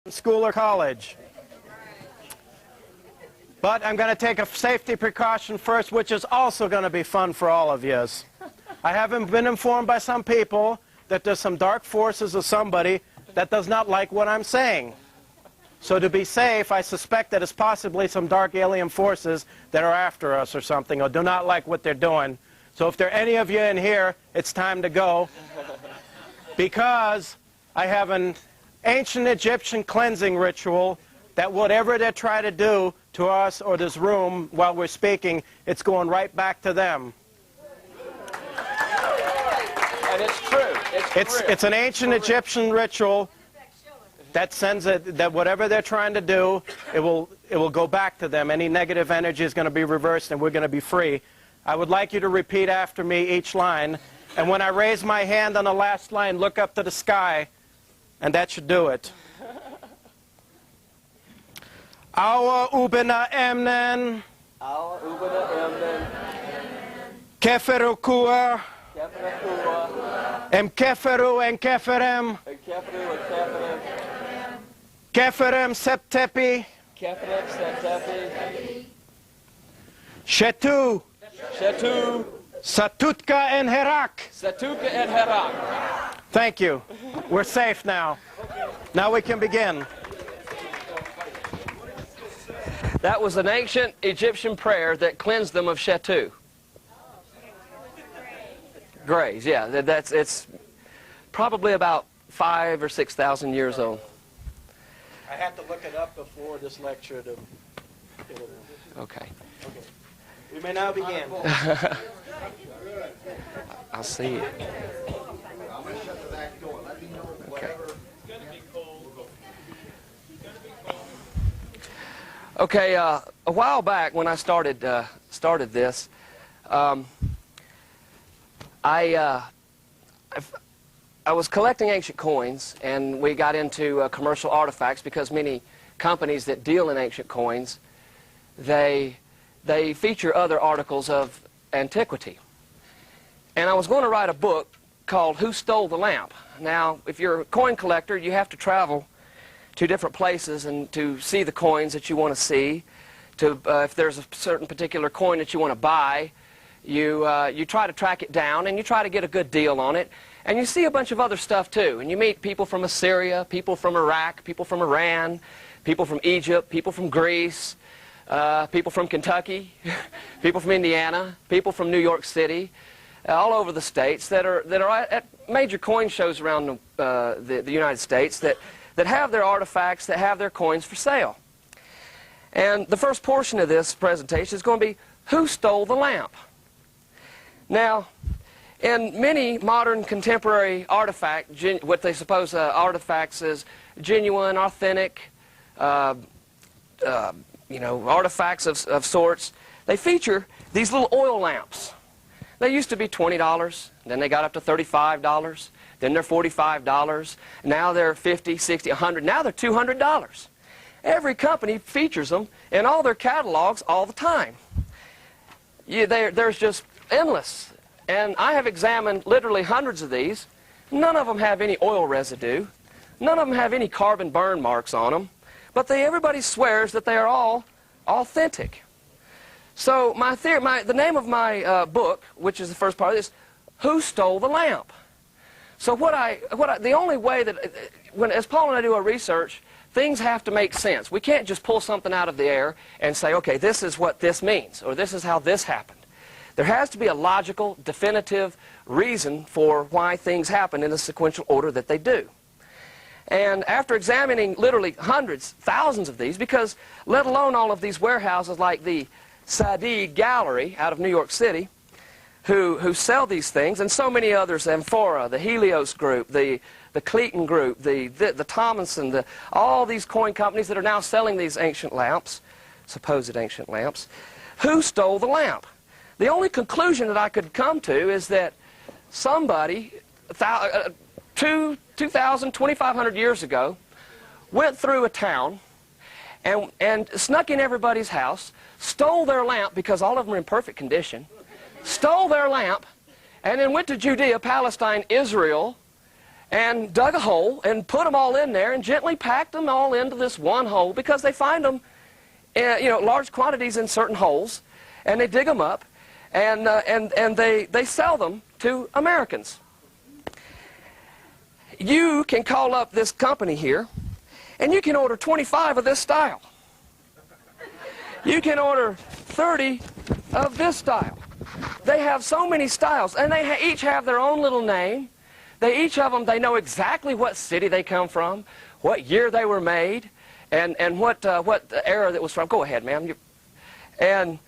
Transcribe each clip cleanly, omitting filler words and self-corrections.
school or college. But I'm going to take a safety precaution first, which is also going to be fun for all of you. I haven't been informed by some people that there's some dark forces of somebody that does not like what I'm saying. So to be safe, I suspect that it's possibly some dark alien forces that are after us or something, or do not like what they're doing. So if there are any of you in here, it's time to go. Because I have an ancient Egyptian cleansing ritual that whatever they try to do to us or this room while we're speaking, it's going right back to them. And it's true. It's an ancient Egyptian ritual that sends it, that whatever they're trying to do, it will go back to them. Any negative energy is going to be reversed and we're going to be free. I would like you to repeat after me each line. And when I raise my hand on the last line, look up to the sky, and that should do it. Awa ubena emnen. Awa ubena emnen. Keferu kua. Keferu kua. Em keferu en keferem. Keferu en keferem. Keferem septepi. Keferem septepi. Shetu. Shetu. Satutka en herak. Satutka en herak. Thank you. We're safe now. Now we can begin. That was an ancient Egyptian prayer that cleansed them of Shetu. Grays, yeah. It's probably about 5,000 or 6,000 years old. I had to look it up before this lecture to... Okay. We may now begin. I'll see you. Okay. Okay, a while back when I started this, I was collecting ancient coins, and we got into commercial artifacts because many companies that deal in ancient coins, they feature other articles of antiquity. And I was going to write a book called Who Stole the Lamp? Now, if you're a coin collector, you have to travel to different places and to see the coins that you want to see. If there's a certain particular coin that you want to buy, you try to track it down and you try to get a good deal on it. And you see a bunch of other stuff too. And you meet people from Assyria, people from Iraq, people from Iran, people from Egypt, people from Greece, people from Kentucky, people from Indiana, people from New York City, all over the states that are at major coin shows around the United States that have their artifacts, that have their coins for sale. And the first portion of this presentation is going to be Who Stole the Lamp? Now, in many modern contemporary artifacts, what they suppose artifacts as genuine, authentic, artifacts of sorts, they feature these little oil lamps. They used to be $20, then they got up to $35, then they're $45, now they're $50, $60, $100, now they're $200. Every company features them in all their catalogs all the time. There's just endless. And I have examined literally hundreds of these. None of them have any oil residue. None of them have any carbon burn marks on them. But everybody swears that they are all authentic. So the name of my book, which is the first part of this, Who Stole the Lamp? So the only way that, as Paul and I do our research, things have to make sense. We can't just pull something out of the air and say, okay, this is what this means, or this is how this happened. There has to be a logical, definitive reason for why things happen in the sequential order that they do. And after examining literally hundreds, thousands of these, because let alone all of these warehouses like the Sadi Gallery out of New York City, who sell these things, and so many others, Amphora, the Helios Group, the Cleaton Group, the Tomlinson, all these coin companies that are now selling these ancient lamps, supposed ancient lamps. Who stole the lamp? The only conclusion that I could come to is that somebody 2,000, 2,500 years ago went through a town and snuck in everybody's house, stole their lamp because all of them are in perfect condition, stole their lamp, and then went to Judea, Palestine, Israel, and dug a hole and put them all in there and gently packed them all into this one hole, because they find them in, large quantities in certain holes, and they dig them up, and they sell them to Americans. You can call up this company here, and you can order 25 of this style. You can order 30 of this style. They have so many styles, and they each have their own little name. Each of them, they know exactly what city they come from, what year they were made, and what era that was from. Go ahead, ma'am. And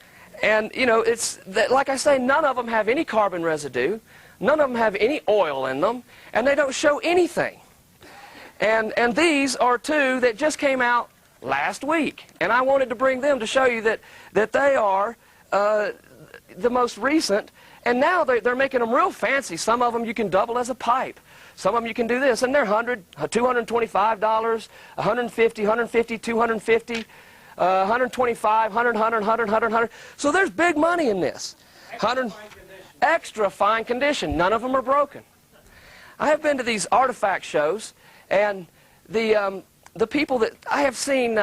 it's like I say, none of them have any carbon residue. None of them have any oil in them, and they don't show anything. And these are two that just came out last week, and I wanted to bring them to show you that they are the most recent. And now they're making them real fancy. Some of them you can double as a pipe. Some of them you can do this, and they're $100, $225, $150, $150, $250, $125, $100, $100, $100. So there's big money in this. Extra fine condition. None of them are broken. I have been to these artifact shows, and the people that I have seen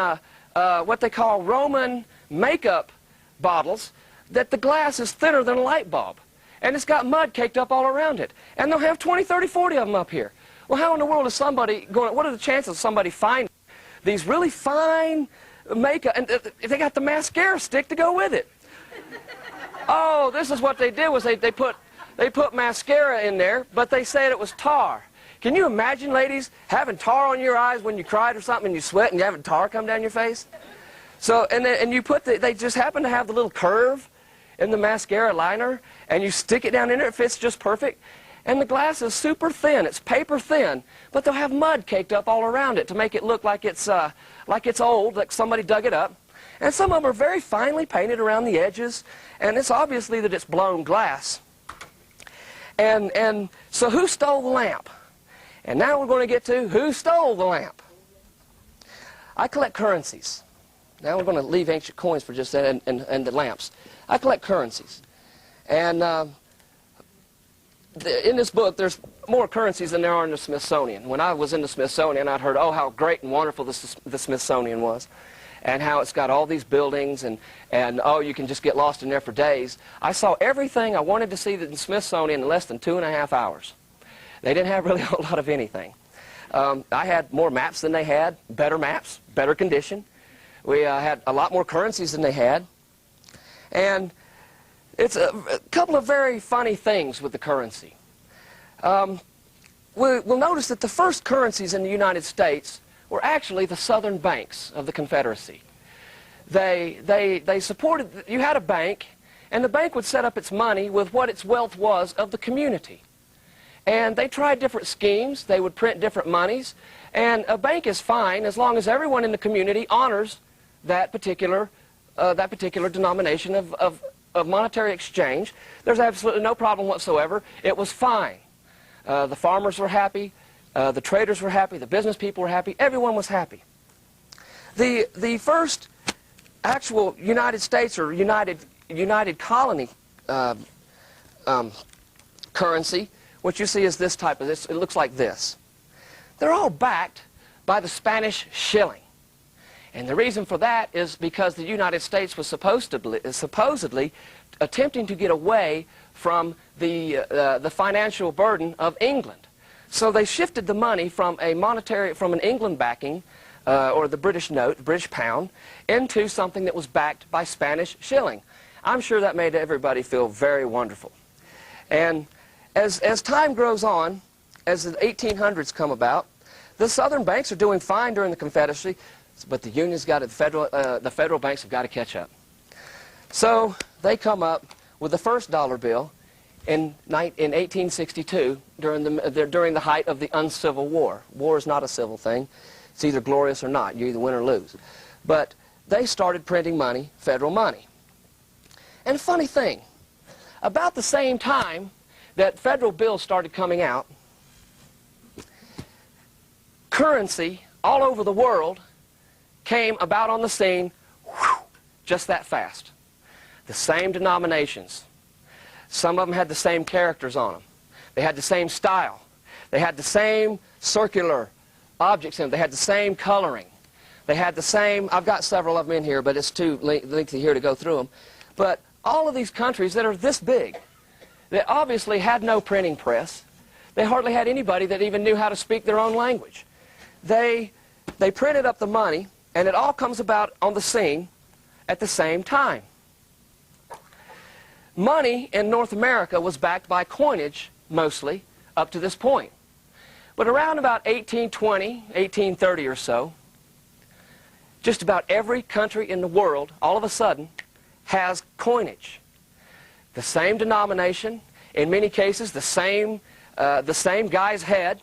what they call Roman makeup bottles, that the glass is thinner than a light bulb. And it's got mud caked up all around it. And they'll have 20, 30, 40 of them up here. Well, how in the world is somebody going, what are the chances of somebody finding these really fine makeup, and they got the mascara stick to go with it. Oh, this is what they did, was they put mascara in there, but they said it was tar. Can you imagine, ladies, having tar on your eyes when you cried or something and you sweat and you having tar come down your face? So, and you put they just happen to have the little curve in the mascara liner, and you stick it down in there, it fits just perfect. And the glass is super thin, it's paper thin, but they'll have mud caked up all around it to make it look like it's old, like somebody dug it up. And some of them are very finely painted around the edges, and it's obviously that it's blown glass. And so who stole the lamp? And now we're going to get to who stole the lamp. I collect currencies. Now we're going to leave ancient coins for just that, and the lamps. I collect currencies. And in this book, there's more currencies than there are in the Smithsonian. When I was in the Smithsonian, I'd heard, oh, how great and wonderful the Smithsonian was, and how it's got all these buildings, and oh, you can just get lost in there for days. I saw everything I wanted to see in the Smithsonian in less than 2.5 hours. They didn't have really a whole lot of anything. I had more maps than they had, better maps, better condition. We had a lot more currencies than they had. And it's a couple of very funny things with the currency. We'll notice that the first currencies in the United States were actually the southern banks of the Confederacy. They supported, you had a bank, and the bank would set up its money with what its wealth was of the community. And they tried different schemes. They would print different monies. And a bank is fine as long as everyone in the community honors that particular denomination of monetary exchange. There's absolutely no problem whatsoever. It was fine. The farmers were happy. The traders were happy. The business people were happy. Everyone was happy. The first actual United States or United Colony currency, what you see is this type of this. It looks like this. They're all backed by the Spanish shilling. And the reason for that is because the United States was supposedly attempting to get away from the financial burden of England. So they shifted the money from an England backing, or the British note, the British pound, into something that was backed by Spanish shilling. I'm sure that made everybody feel very wonderful. And as time grows on, as the 1800s come about, the southern banks are doing fine during the Confederacy, but the Union's got it, the federal banks have got to catch up. So they come up with the first dollar bill in 1862 during the height of the uncivil war. War is not a civil thing. It's either glorious or not. You either win or lose. But they started printing money, federal money. And a funny thing, about the same time that federal bills started coming out, currency all over the world came about on the scene, just that fast. The same denominations. Some of them had the same characters on them. They had the same style. They had the same circular objects in them. They had the same coloring. They had the same, I've got several of them in here, but it's too lengthy here to go through them. But all of these countries that are this big, they obviously had no printing press. They hardly had anybody that even knew how to speak their own language. They printed up the money, and it all comes about on the scene at the same time. Money in North America was backed by coinage, mostly, up to this point. But around about 1820, 1830 or so, just about every country in the world, all of a sudden, has coinage. The same denomination, in many cases, the same guy's head.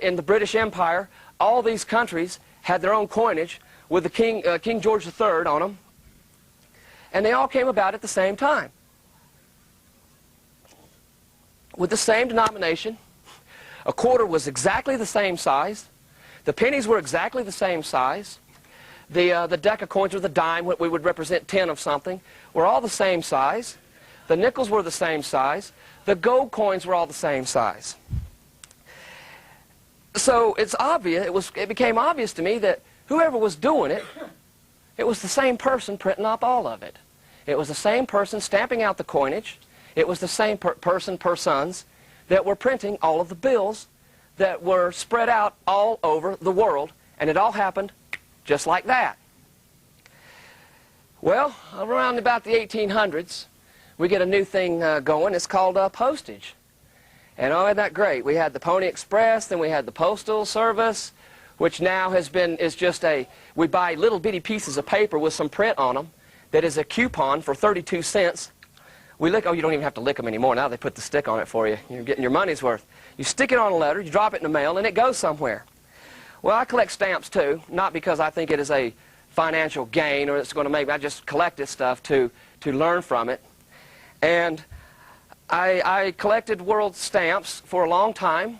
In the British Empire, all these countries had their own coinage with the King George III on them. And they all came about at the same time. With the same denomination. A quarter was exactly the same size. The pennies were exactly the same size. The deca coins or the dime, what we would represent 10 of something, were all the same size. The nickels were the same size. The gold coins were all the same size. So it's obvious, it became obvious to me that whoever was doing it, it was the same person printing up all of it. It was the same person stamping out the coinage. It was the same persons that were printing all of the bills that were spread out all over the world, and it all happened just like that. Well, around about the 1800s, we get a new thing going. It's called postage. And oh, isn't that great? We had the Pony Express, then we had the Postal Service, which now is just we buy little bitty pieces of paper with some print on them that is a coupon for 32 cents. You don't even have to lick them anymore. Now they put the stick on it for you. You're getting your money's worth. You stick it on a letter, you drop it in the mail, and it goes somewhere. Well, I collect stamps too, not because I think it is a financial gain or it's going to make me. I just collect this stuff to learn from it. And I collected world stamps for a long time,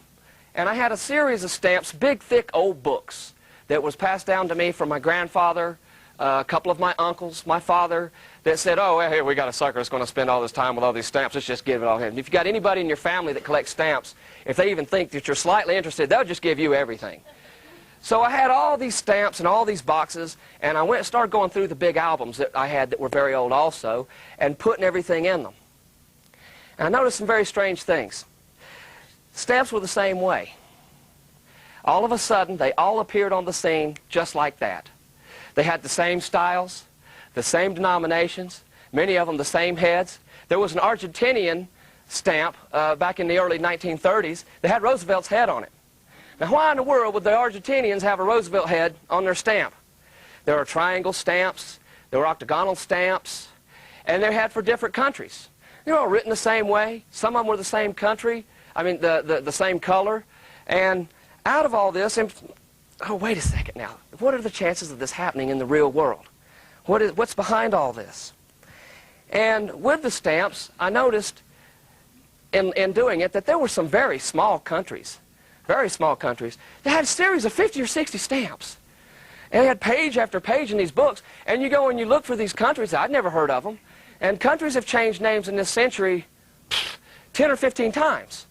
and I had a series of stamps, big, thick, old books that was passed down to me from my grandfather, a couple of my uncles, my father, that said, oh, well, here, we got a sucker that's going to spend all this time with all these stamps. Let's just give it all him. If you got anybody in your family that collects stamps, if they even think that you're slightly interested, they'll just give you everything. So I had all these stamps and all these boxes, and I went and started going through the big albums that I had that were very old also, and putting everything in them. And I noticed some very strange things. Stamps were the same way. All of a sudden, they all appeared on the scene just like that. They had the same styles, the same denominations, many of them the same heads. There was an Argentinian stamp back in the early 1930s that had Roosevelt's head on it. Now, why in the world would the Argentinians have a Roosevelt head on their stamp? There were triangle stamps, there were octagonal stamps, and they had for different countries. They were all written the same way. Some of them were the same country, the same color. And out of all this, oh, wait a second now. What are the chances of this happening in the real world? What's behind all this? And with the stamps, I noticed in doing it that there were some very small countries that had a series of 50 or 60 stamps. And they had page after page in these books. And you go and you look for these countries. I'd never heard of them. And countries have changed names in this century 10 or 15 times.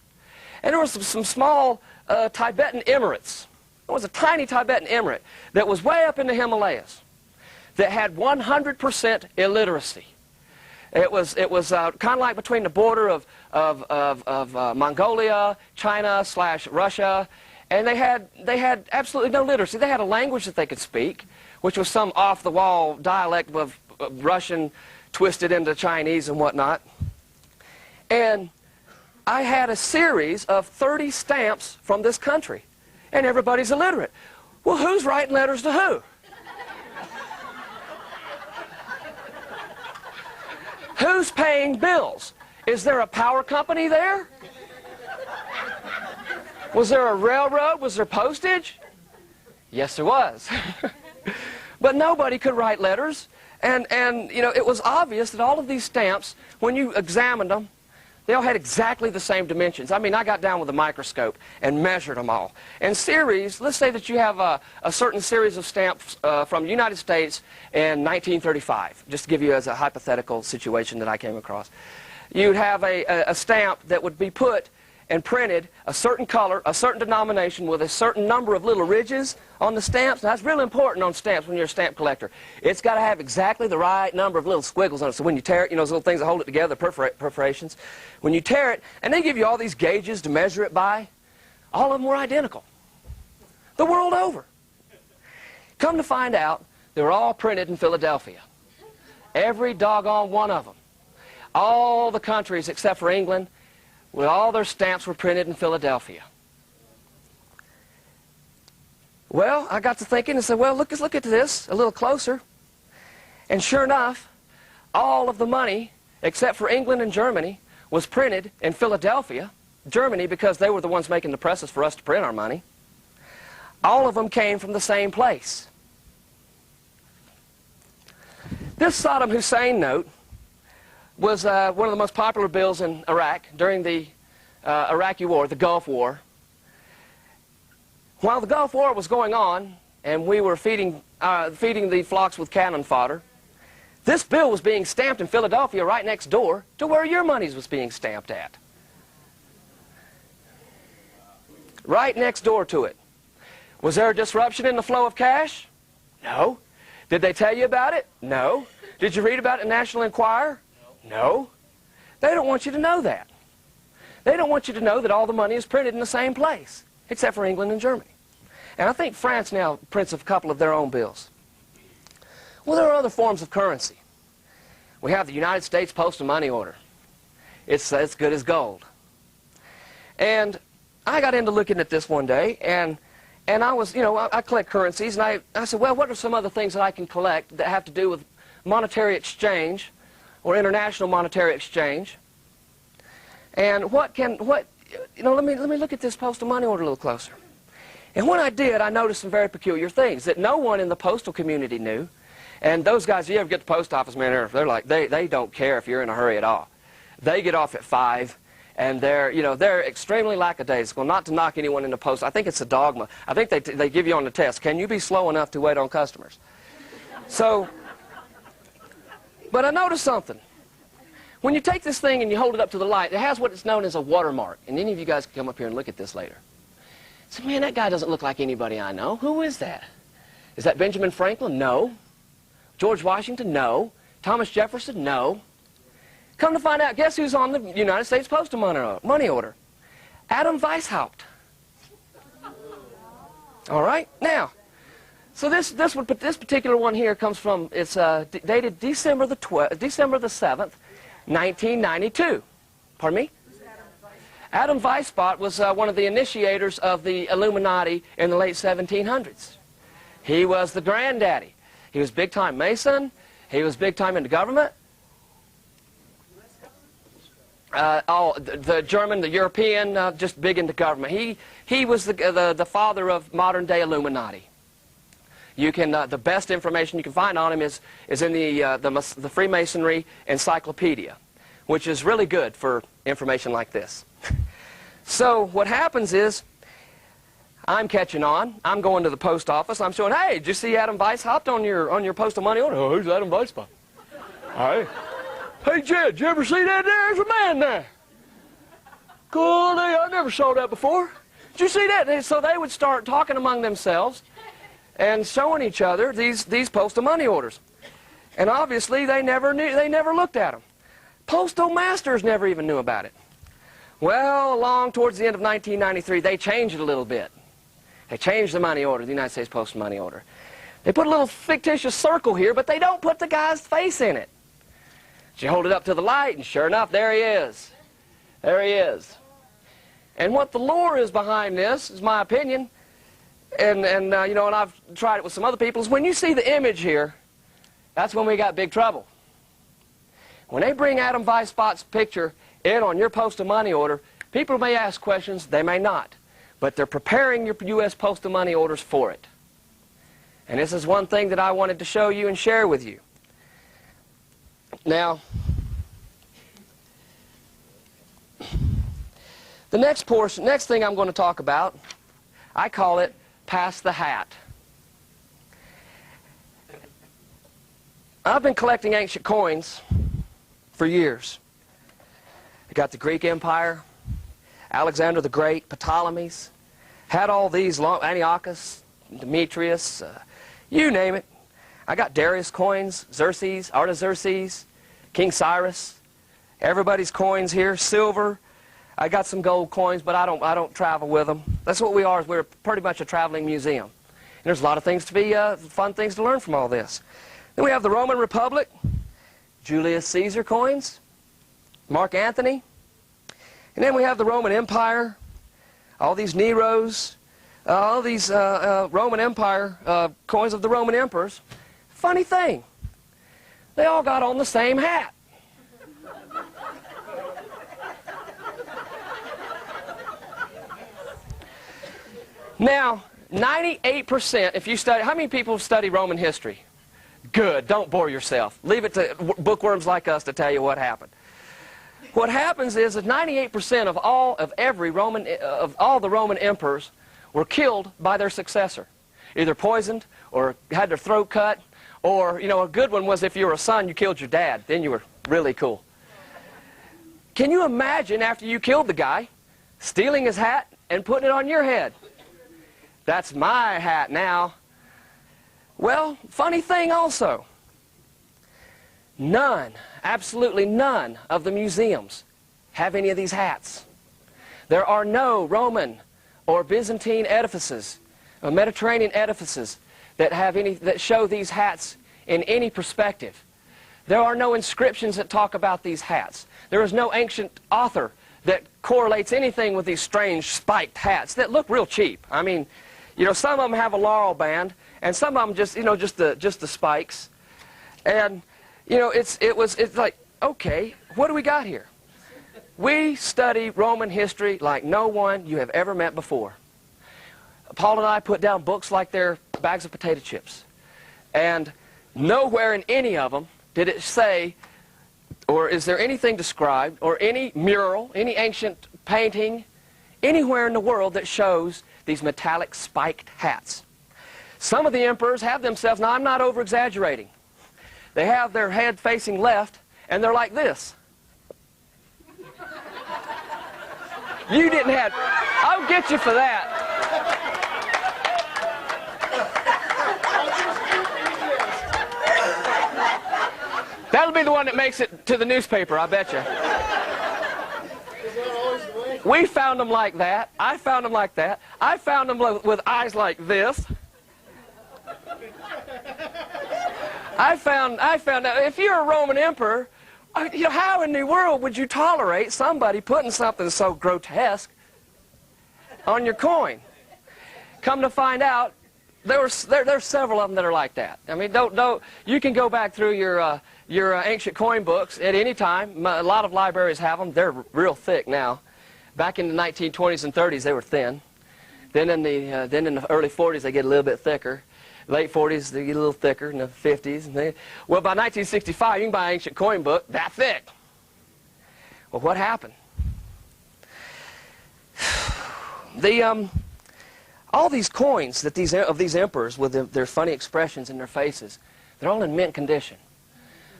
And there was some small Tibetan emirates. There was a tiny Tibetan emirate that was way up in the Himalayas that had 100% illiteracy. It was kind of like between the border of Mongolia, China / Russia, and they had absolutely no literacy. They had a language that they could speak, which was some off-the-wall dialect of Russian twisted into Chinese and whatnot. And I had a series of 30 stamps from this country, and everybody's illiterate. Well, who's writing letters to who? Who's paying bills? Is there a power company there? Was there a railroad? Was there postage? Yes, there was. But nobody could write letters. And it was obvious that all of these stamps, when you examined them, they all had exactly the same dimensions. I got down with a microscope and measured them all. And series, let's say that you have a certain series of stamps from the United States in 1935, just to give you as a hypothetical situation that I came across. You'd have a stamp that would be put and printed a certain color, a certain denomination with a certain number of little ridges on the stamps. Now, that's really important on stamps when you're a stamp collector. It's got to have exactly the right number of little squiggles on it. So when you tear it, you know, those little things that hold it together, perforations. When you tear it, and they give you all these gauges to measure it by, all of them were identical. The world over. Come to find out, they were all printed in Philadelphia. Every doggone one of them. All the countries except for England, with all their stamps were printed in Philadelphia. Well, I got to thinking and said, well, look at this a little closer. And sure enough, all of the money, except for England and Germany, was printed in Philadelphia, Germany, because they were the ones making the presses for us to print our money. All of them came from the same place. This Saddam Hussein note was one of the most popular bills in Iraq during the Iraqi War, the Gulf War. While the Gulf War was going on and we were feeding the flocks with cannon fodder, this bill was being stamped in Philadelphia right next door to where your monies was being stamped at. Right next door to it. Was there a disruption in the flow of cash? No. Did they tell you about it? No. Did you read about it in National Enquirer? No. They don't want you to know that. They don't want you to know that all the money is printed in the same place, except for England and Germany. And I think France now prints a couple of their own bills. Well, there are other forms of currency. We have the United States Postal Money Order. It's as good as gold. And I got into looking at this one day, and I was, you know, I collect currencies, and I said, well, what are some other things that I can collect that have to do with monetary exchange or international monetary exchange? And you know, let me look at this postal money order a little closer. And when I did, I noticed some very peculiar things that no one in the postal community knew. And those guys, you ever get to the post office, man, they're like, they don't care if you're in a hurry at all. They get off at 5. And they're extremely lackadaisical. Not to knock anyone in the post. I think it's a dogma. I think they give you on the test, can you be slow enough to wait on customers? So, but I noticed something. When you take this thing and you hold it up to the light, it has what is known as a watermark. And any of you guys can come up here and look at this later. So, man, that guy doesn't look like anybody I know. Who is that? Is that Benjamin Franklin? No. George Washington? No. Thomas Jefferson? No. Come to find out, guess who's on the United States Postal Money Order? Adam Weishaupt. All right, now, so this particular one here comes from, it's dated December the 7th, 1992. Pardon me? Adam Weishaupt was one of the initiators of the Illuminati in the late 1700s. He was the granddaddy. He was big-time Mason. He was big-time in the government. The German, the European, just big into government. He was the father of modern-day Illuminati. You can the best information you can find on him is in the Freemasonry Encyclopedia, which is really good for information like this. So what happens is, I'm catching on. I'm going to the post office. I'm showing, hey, did you see Adam Weishaupt on your postal money order? Oh, who's Adam Weishaupt? All right. Hey, Jed, did you ever see that? There's a man there. Cool day, I never saw that before. Did you see that? And so they would start talking among themselves and showing each other these postal money orders. And obviously, they never looked at them. Postal masters never even knew about it. Well, along towards the end of 1993, they changed it a little bit. They changed the money order, the United States Postal Money Order. They put a little fictitious circle here, but they don't put the guy's face in it. You hold it up to the light, and sure enough, there he is. There he is. And what the lore is behind this, is my opinion, and you know, and I've tried it with some other people, is when you see the image here, that's when we got big trouble. When they bring Adam Weishaupt's picture in on your postal money order, people may ask questions, they may not. But they're preparing your U.S. postal money orders for it. And this is one thing that I wanted to show you and share with you. Now, the next thing I'm going to talk about, I call it pass the hat. I've been collecting ancient coins for years. I got the Greek Empire, Alexander the Great, Ptolemies, had all these, Antiochus, Demetrius, you name it. I got Darius coins, Xerxes, Artaxerxes, King Cyrus, everybody's coins here, silver. I got some gold coins, but I don't travel with them. That's what we are. We're pretty much a traveling museum. And there's a lot of things to be, fun things to learn from all this. Then we have the Roman Republic, Julius Caesar coins, Mark Antony. And then we have the Roman Empire, all these Neros, all these Roman Empire coins of the Roman emperors. Funny thing, they all got on the same hat. Now, 98%, if you study, how many people study Roman history? Good, don't bore yourself. Leave it to bookworms like us to tell you what happened. What happens is that 98% of all the Roman emperors were killed by their successor. Either poisoned or had their throat cut, or, you know, a good one was if you were a son, you killed your dad. Then you were really cool. Can you imagine after you killed the guy, stealing his hat and putting it on your head? That's my hat now. Well, funny thing also, none, absolutely none of the museums have any of these hats. There are no Roman or Byzantine edifices, or Mediterranean edifices that have that show these hats in any perspective. There are no inscriptions that talk about these hats. There is no ancient author that correlates anything with these strange spiked hats that look real cheap. I mean, you know, some of them have a laurel band, and some of them just, you know, just the spikes. And, you know, it's like, okay, what do we got here? We study Roman history like no one you have ever met before. Paul and I put down books like they're bags of potato chips. And nowhere in any of them did it say, or is there anything described, or any mural, any ancient painting, anywhere in the world that shows these metallic spiked hats. Some of the emperors have themselves, now I'm not over-exaggerating, they have their head facing left, and they're like this. You didn't have, I'll get you for that. That'll be the one that makes it to the newspaper, I bet you. We found them like that. I found them like that. I found them with eyes like this. I found out if you're a Roman emperor, you know, how in the world would you tolerate somebody putting something so grotesque on your coin? Come to find out, there's several of them that are like that. I mean, you can go back through your ancient coin books at any time. A lot of libraries have them. They're real thick now. Back in the 1920s and 30s, they were thin. Then in the early 40s, they get a little bit thicker. Late 40s, they get a little thicker. In the 50s, well, by 1965, you can buy an ancient coin book that thick. Well, what happened? All these coins that of these emperors with their funny expressions in their faces, they're all in mint condition.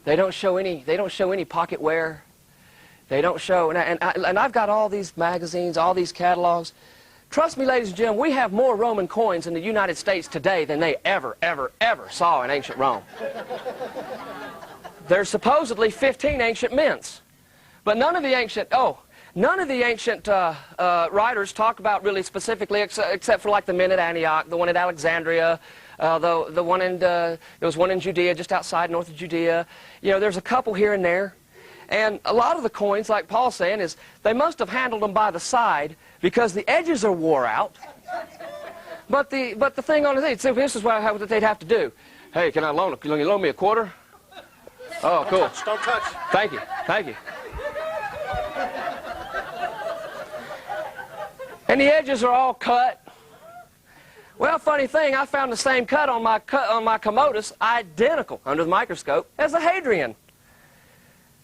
They don't show any pocket wear. They don't show, and I've got all these magazines, all these catalogs. Trust me, ladies and gentlemen, we have more Roman coins in the United States today than they ever saw in ancient Rome. There's supposedly 15 ancient mints, but none of the ancient writers talk about really specifically, except for like the mint at Antioch, the one at Alexandria, there was one in Judea, just outside north of Judea. You know, there's a couple here and there. And a lot of the coins, like Paul's saying, is they must have handled them by the side because the edges are wore out. But the thing on the thing, so this is what they'd have to do. Hey, can you loan me a quarter? Oh, cool. Don't touch. Thank you. Thank you. And the edges are all cut. Well, funny thing, I found the same cut on my Commodus, identical under the microscope as the Hadrian.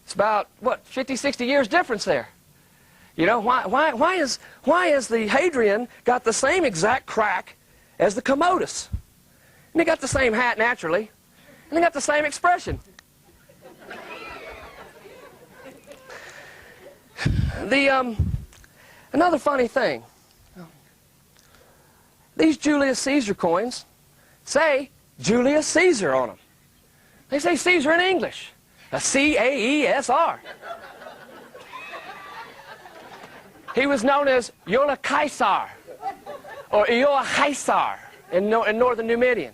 It's about, what, 50, 60 years difference there. You know, why is the Hadrian got the same exact crack as the Commodus? And they got the same hat naturally, and they got the same expression. Another funny thing. These Julius Caesar coins say Julius Caesar on them. They say Caesar in English. A C-A-E-S-R. He was known as Yola Caesar or Ioa Caesar in northern Numidian.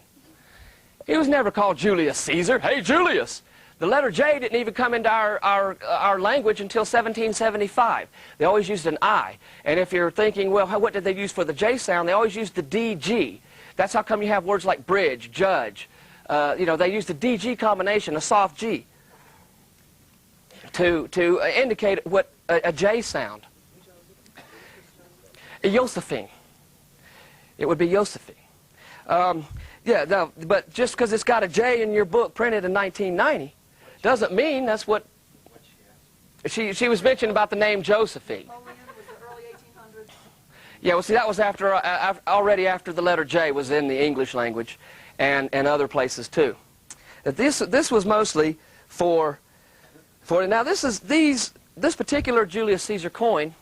He was never called Julius Caesar. Hey, Julius! The letter J didn't even come into our language until 1775. They always used an I. And if you're thinking, well, what did they use for the J sound? They always used the DG. That's how come you have words like bridge, judge. You know, they used the DG combination, a soft G, to indicate what a J sound. Josephine. It would be Josephine. Yeah, no, but just because it's got a J in your book printed in 1990 doesn't mean that's what she was mentioning about the name Josephine. Was the early 1800s? Yeah, well, see, that was already after the letter J was in the English language and other places too. This was mostly for now. This particular Julius Caesar coin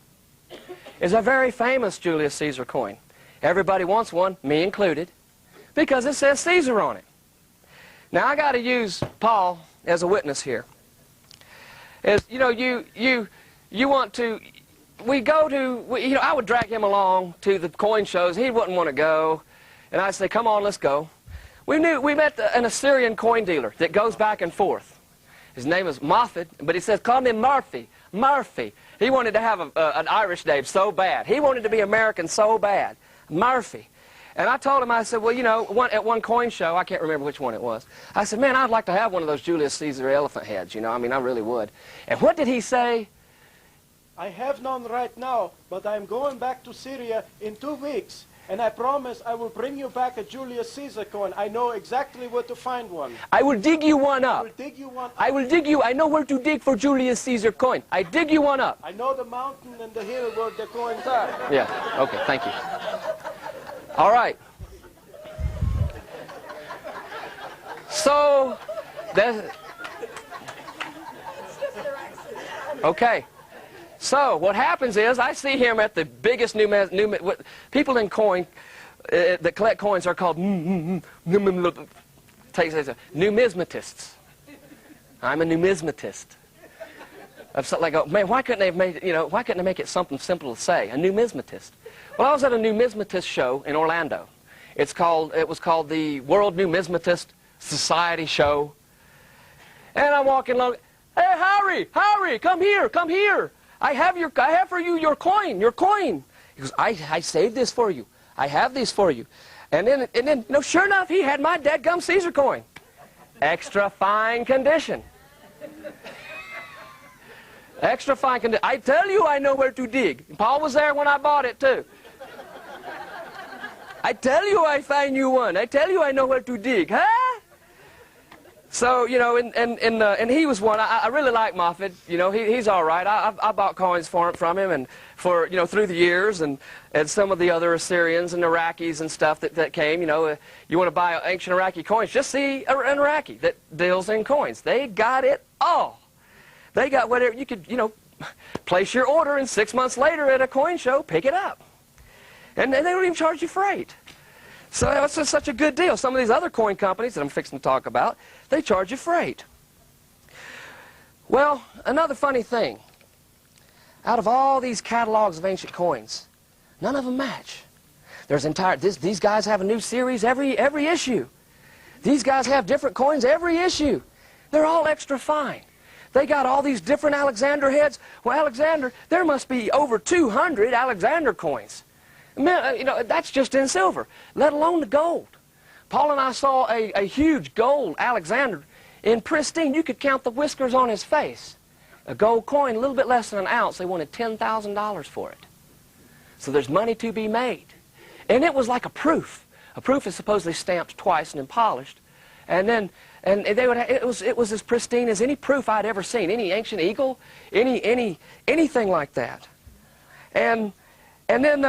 is a very famous Julius Caesar coin. Everybody wants one, me included, because it says Caesar on it. Now I got to use Paul as a witness here. As you know, you want to. I would drag him along to the coin shows. He wouldn't want to go, and I'd say, "Come on, let's go." We met an Assyrian coin dealer that goes back and forth. His name is Moffat, but he says, "Call me Murphy." Murphy. He wanted to have an Irish name so bad. He wanted to be American so bad. Murphy. And I told him, I said, well, you know, at one coin show, I can't remember which one it was, I said, man, I'd like to have one of those Julius Caesar elephant heads, you know, I mean, I really would. And what did he say? I have none right now, but I'm going back to Syria in 2 weeks, and I promise I will bring you back a Julius Caesar coin. I know exactly where to find one. I will dig you one up. I will dig you one up. I will dig you. I know where to dig for Julius Caesar coin. I dig you one up. I know the mountain and the hill where the coins are. Yeah, okay, thank you. All right. So, okay. So, what happens is, I see him at the biggest people in coin, that collect coins are called numismatists. I'm a numismatist. Like, man, why couldn't they have made, why couldn't they make it something simple to say? A numismatist. Well, I was at a numismatist show in Orlando. It was called the World Numismatist Society Show. And I'm walking along. Hey, Harry, come here. I have for you your coin. He goes, I saved this for you. I have these for you. And then, no, sure enough, he had my dadgum Caesar coin. Extra fine condition. Extra fine condition. I tell you, I know where to dig. Paul was there when I bought it too. I tell you, I find you one. I tell you, I know where to dig. Huh? So, and he was one. I really like Moffat. He's all right. I bought coins from him and through the years, and some of the other Assyrians and Iraqis and stuff that came. You want to buy ancient Iraqi coins, just see an Iraqi that deals in coins. They got it all. They got whatever you could, place your order, and 6 months later at a coin show, pick it up. And they don't even charge you freight. So that's just such a good deal. Some of these other coin companies that I'm fixing to talk about, they charge you freight. Well, another funny thing. Out of all these catalogs of ancient coins, none of them match. These guys have a new series every issue. These guys have different coins every issue. They're all extra fine. They got all these different Alexander heads. Well, Alexander, there must be over 200 Alexander coins. That's just in silver, let alone the gold. Paul and I saw a huge gold Alexander in pristine. You could count the whiskers on his face. A gold coin, a little bit less than an ounce. They wanted $10,000 for it. So there's money to be made. And it was like a proof. A proof is supposedly stamped twice and then polished. And it was as pristine as any proof I'd ever seen. Any ancient eagle, anything like that. And then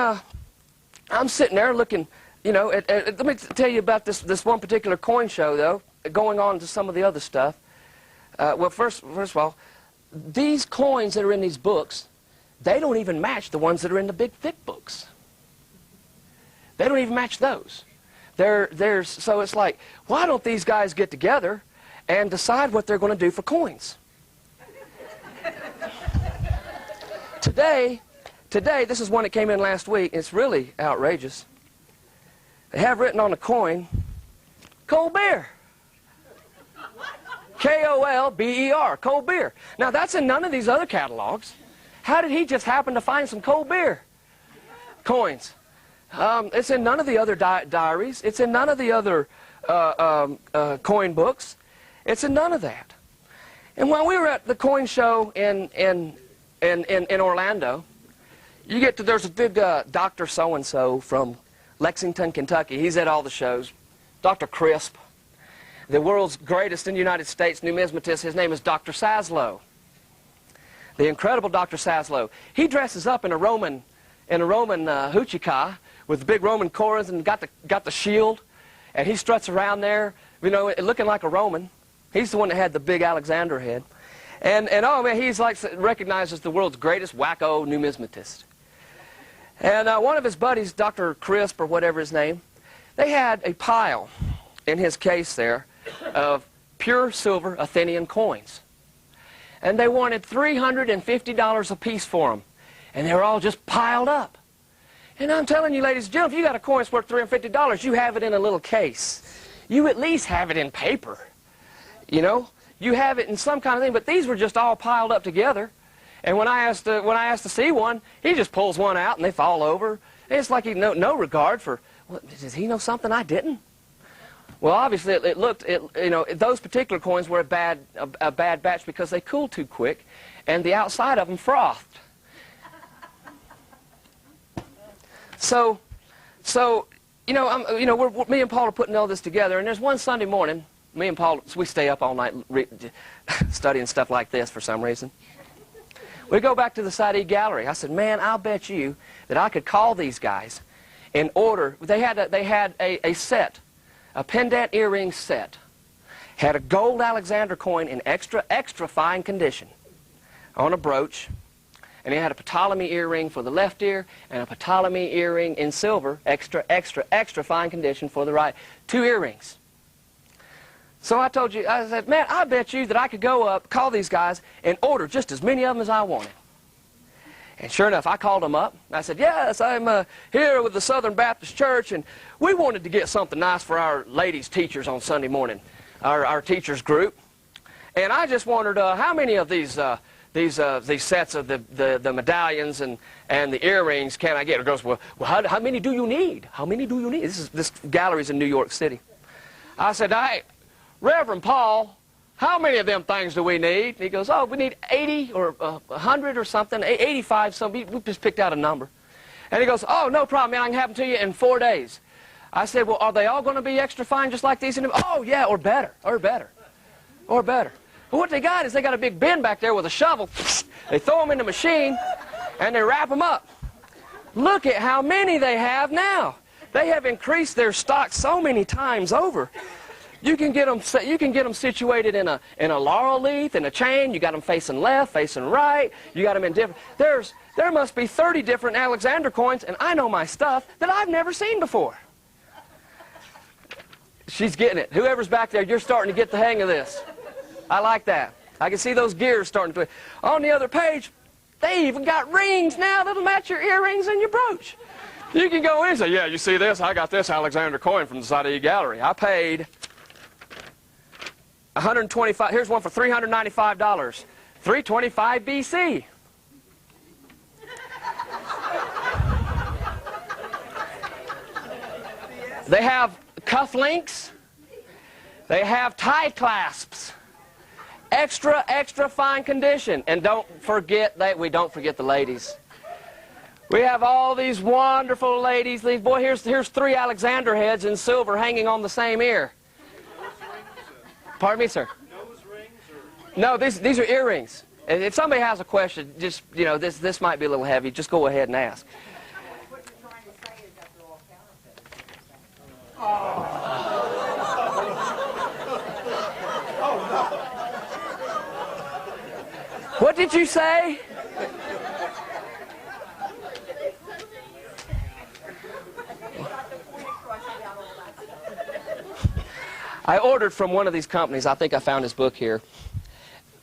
I'm sitting there looking, let me tell you about this one particular coin show, though, going on to some of the other stuff. Well, first of all, these coins that are in these books, they don't even match the ones that are in the big thick books. They don't even match those. So it's like, why don't these guys get together and decide what they're going to do for coins? Today, this is one that came in last week. It's really outrageous. They have written on the coin, cold beer. K-O-L-B-E-R, cold beer. Now, that's in none of these other catalogs. How did he just happen to find some cold beer coins? It's in none of the other diaries. It's in none of the other coin books. It's in none of that. And when we were at the coin show in Orlando, you get to, there's a big Dr. So-and-so from Lexington, Kentucky. He's at all the shows. Dr. Crisp, the world's greatest in the United States numismatist. His name is Dr. Saslow. The incredible Dr. Saslow. He dresses up in a Roman huchika with the big Roman corons and got the shield, and he struts around there, you know, looking like a Roman. He's the one that had the big Alexander head. And oh man, he's like recognized as the world's greatest wacko numismatist. And one of his buddies, Dr. Crisp or whatever his name, they had a pile in his case there of pure silver Athenian coins. And they wanted $350 a piece for them. And they were all just piled up. And I'm telling you, ladies and gentlemen, if you got a coin that's worth $350, you have it in a little case. You at least have it in paper. You know? You have it in some kind of thing, but these were just all piled up together. And when I asked to see one, he just pulls one out and they fall over. And it's like he no regard for, well, does he know something I didn't? Well, obviously you know, those particular coins were a bad batch because they cooled too quick, and the outside of them frothed. So you know, me and Paul are putting all this together, and there's one Sunday morning, me and Paul, we stay up all night studying stuff like this for some reason. We go back to the Side Gallery. I said, man, I'll bet you that I could call these guys and order. They had a set, a pendant earring set. Had a gold Alexander coin in extra fine condition on a brooch. And he had a Ptolemy earring for the left ear and a Ptolemy earring in silver, extra fine condition for the right. 2 earrings. So I said, man, I bet you that I could go up, call these guys, and order just as many of them as I wanted. And sure enough, I called them up. I said, yes, I'm here with the Southern Baptist Church, and we wanted to get something nice for our ladies teachers on Sunday morning, our teachers group. And I just wondered how many of these sets of the medallions and the earrings can I get? It goes, well, how many do you need? How many do you need? This gallery's in New York City. I said, Reverend Paul, how many of them things do we need? And he goes, oh, we need 80 or 100 or something, 85, something. We just picked out a number. And he goes, oh, no problem, man, I can have them to you in 4 days. I said, well, are they all going to be extra fine just like these? Oh, yeah, or better. But what they got is they got a big bin back there with a shovel. They throw them in the machine, and they wrap them up. Look at how many they have now. They have increased their stock so many times over. You can get them situated in a laurel leaf, in a chain. You got them facing left, facing right. You got them in different. There must be 30 different Alexander coins, and I know my stuff that I've never seen before. She's getting it. Whoever's back there, you're starting to get the hang of this. I like that. I can see those gears starting to. On the other page, they even got rings now that'll match your earrings and your brooch. You can go in and say, yeah, you see this? I got this Alexander coin from the Side Gallery. I paid $125. Here's one for $395. 325 BC. They have cufflinks. They have tie clasps. Extra fine condition. And don't forget we don't forget the ladies. We have all these wonderful ladies. Boy, here's 3 Alexander heads in silver hanging on the same ear. Pardon me, sir? Nose rings or? No, these are earrings. If somebody has a question, just, you know, this might be a little heavy. Just go ahead and ask. What you're trying to say is that they're all counterfeit. What did you say? I ordered from one of these companies. I think I found his book here.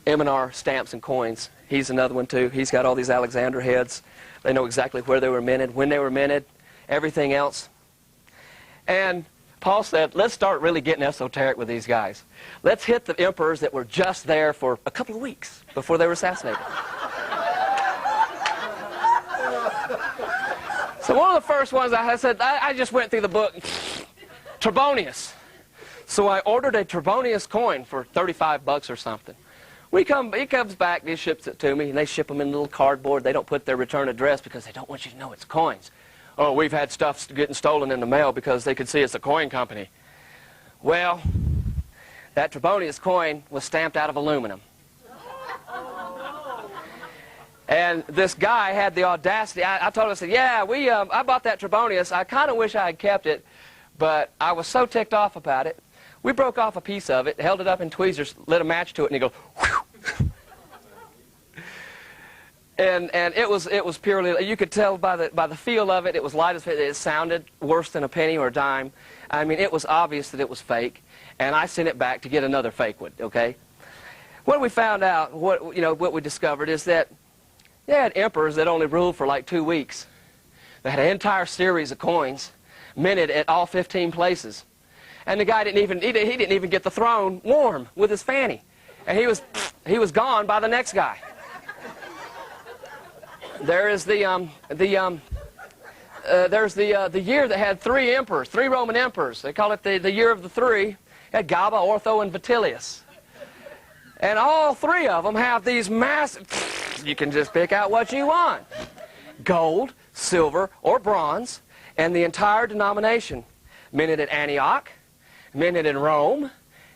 M&R Stamps and Coins. He's another one too. He's got all these Alexander heads. They know exactly where they were minted, when they were minted, everything else. And Paul said, let's start really getting esoteric with these guys. Let's hit the emperors that were just there for a couple of weeks before they were assassinated. So one of the first ones I said, I just went through the book, Trebonius. So I ordered a Trebonius coin for 35 bucks or something. He comes back, he ships it to me, and they ship them in little cardboard. They don't put their return address because they don't want you to know it's coins. Oh, we've had stuff getting stolen in the mail because they could see it's a coin company. Well, that Trebonius coin was stamped out of aluminum. And this guy had the audacity. I told him, I said, yeah, I bought that Trebonius. I kind of wish I had kept it, but I was so ticked off about it. We broke off a piece of it, held it up in tweezers, lit a match to it, and he goes, whew. And it was purely, you could tell by the feel of it, it was light as it sounded worse than a penny or a dime. I mean, it was obvious that it was fake, and I sent it back to get another fake one, okay? What we found out, what we discovered is that they had emperors that only ruled for like 2 weeks. They had an entire series of coins minted at all 15 places. And the guy didn't even get the throne warm with his fanny. And he was gone by the next guy. There is the year that had 3 emperors, 3 Roman emperors. They call it the year of the 3. It had Galba, Ortho, and Vitellius. And all 3 of them have these massive, you can just pick out what you want. Gold, silver, or bronze, and the entire denomination. Minted at Antioch, minted in Rome,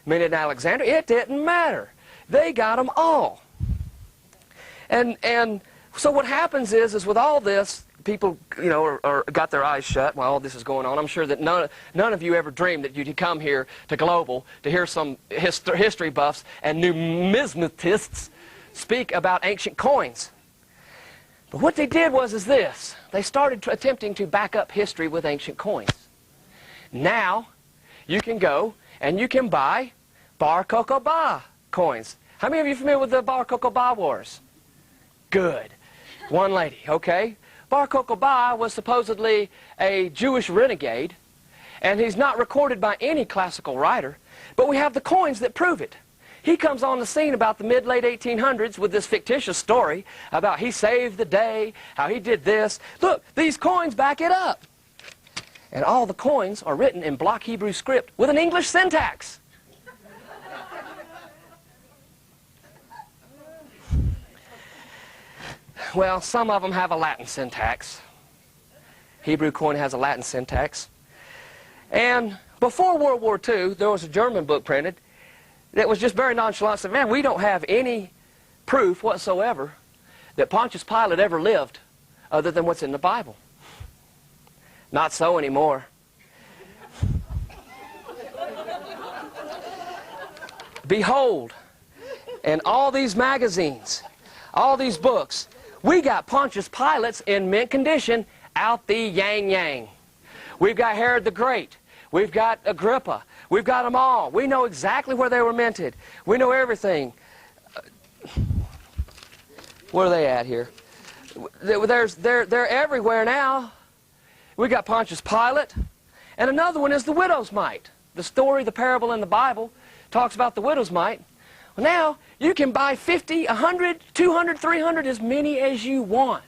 minted in Alexandria. It didn't matter. They got them all. And so what happens is with all this, people, are got their eyes shut while all this is going on. I'm sure that none of you ever dreamed that you'd come here to Global to hear some history buffs and numismatists speak about ancient coins. But what they did was this. They started attempting to back up history with ancient coins. Now, you can go and you can buy Bar Koko Bar coins. How many of you are familiar with the Bar Koko Bar Wars? Good. One lady, okay? Bar Koko Bar was supposedly a Jewish renegade, and he's not recorded by any classical writer, but we have the coins that prove it. He comes on the scene about the mid-late 1800s with this fictitious story about he saved the day, how he did this. Look, these coins back it up. And all the coins are written in block Hebrew script with an English syntax. Well, some of them have a Latin syntax. Hebrew coin has a Latin syntax. And before World War II, there was a German book printed that was just very nonchalant. Said, man, we don't have any proof whatsoever that Pontius Pilate ever lived other than what's in the Bible. Not so anymore. Behold, in all these magazines, all these books, we got Pontius Pilate's in mint condition out the yang-yang. We've got Herod the Great. We've got Agrippa. We've got them all. We know exactly where they were minted. We know everything. Where are they at here? They're everywhere now. We got Pontius Pilate. And another one is the widow's mite. The story, the parable in the Bible talks about the widow's mite. Well, now you can buy 50, 100, 200, 300, as many as you want.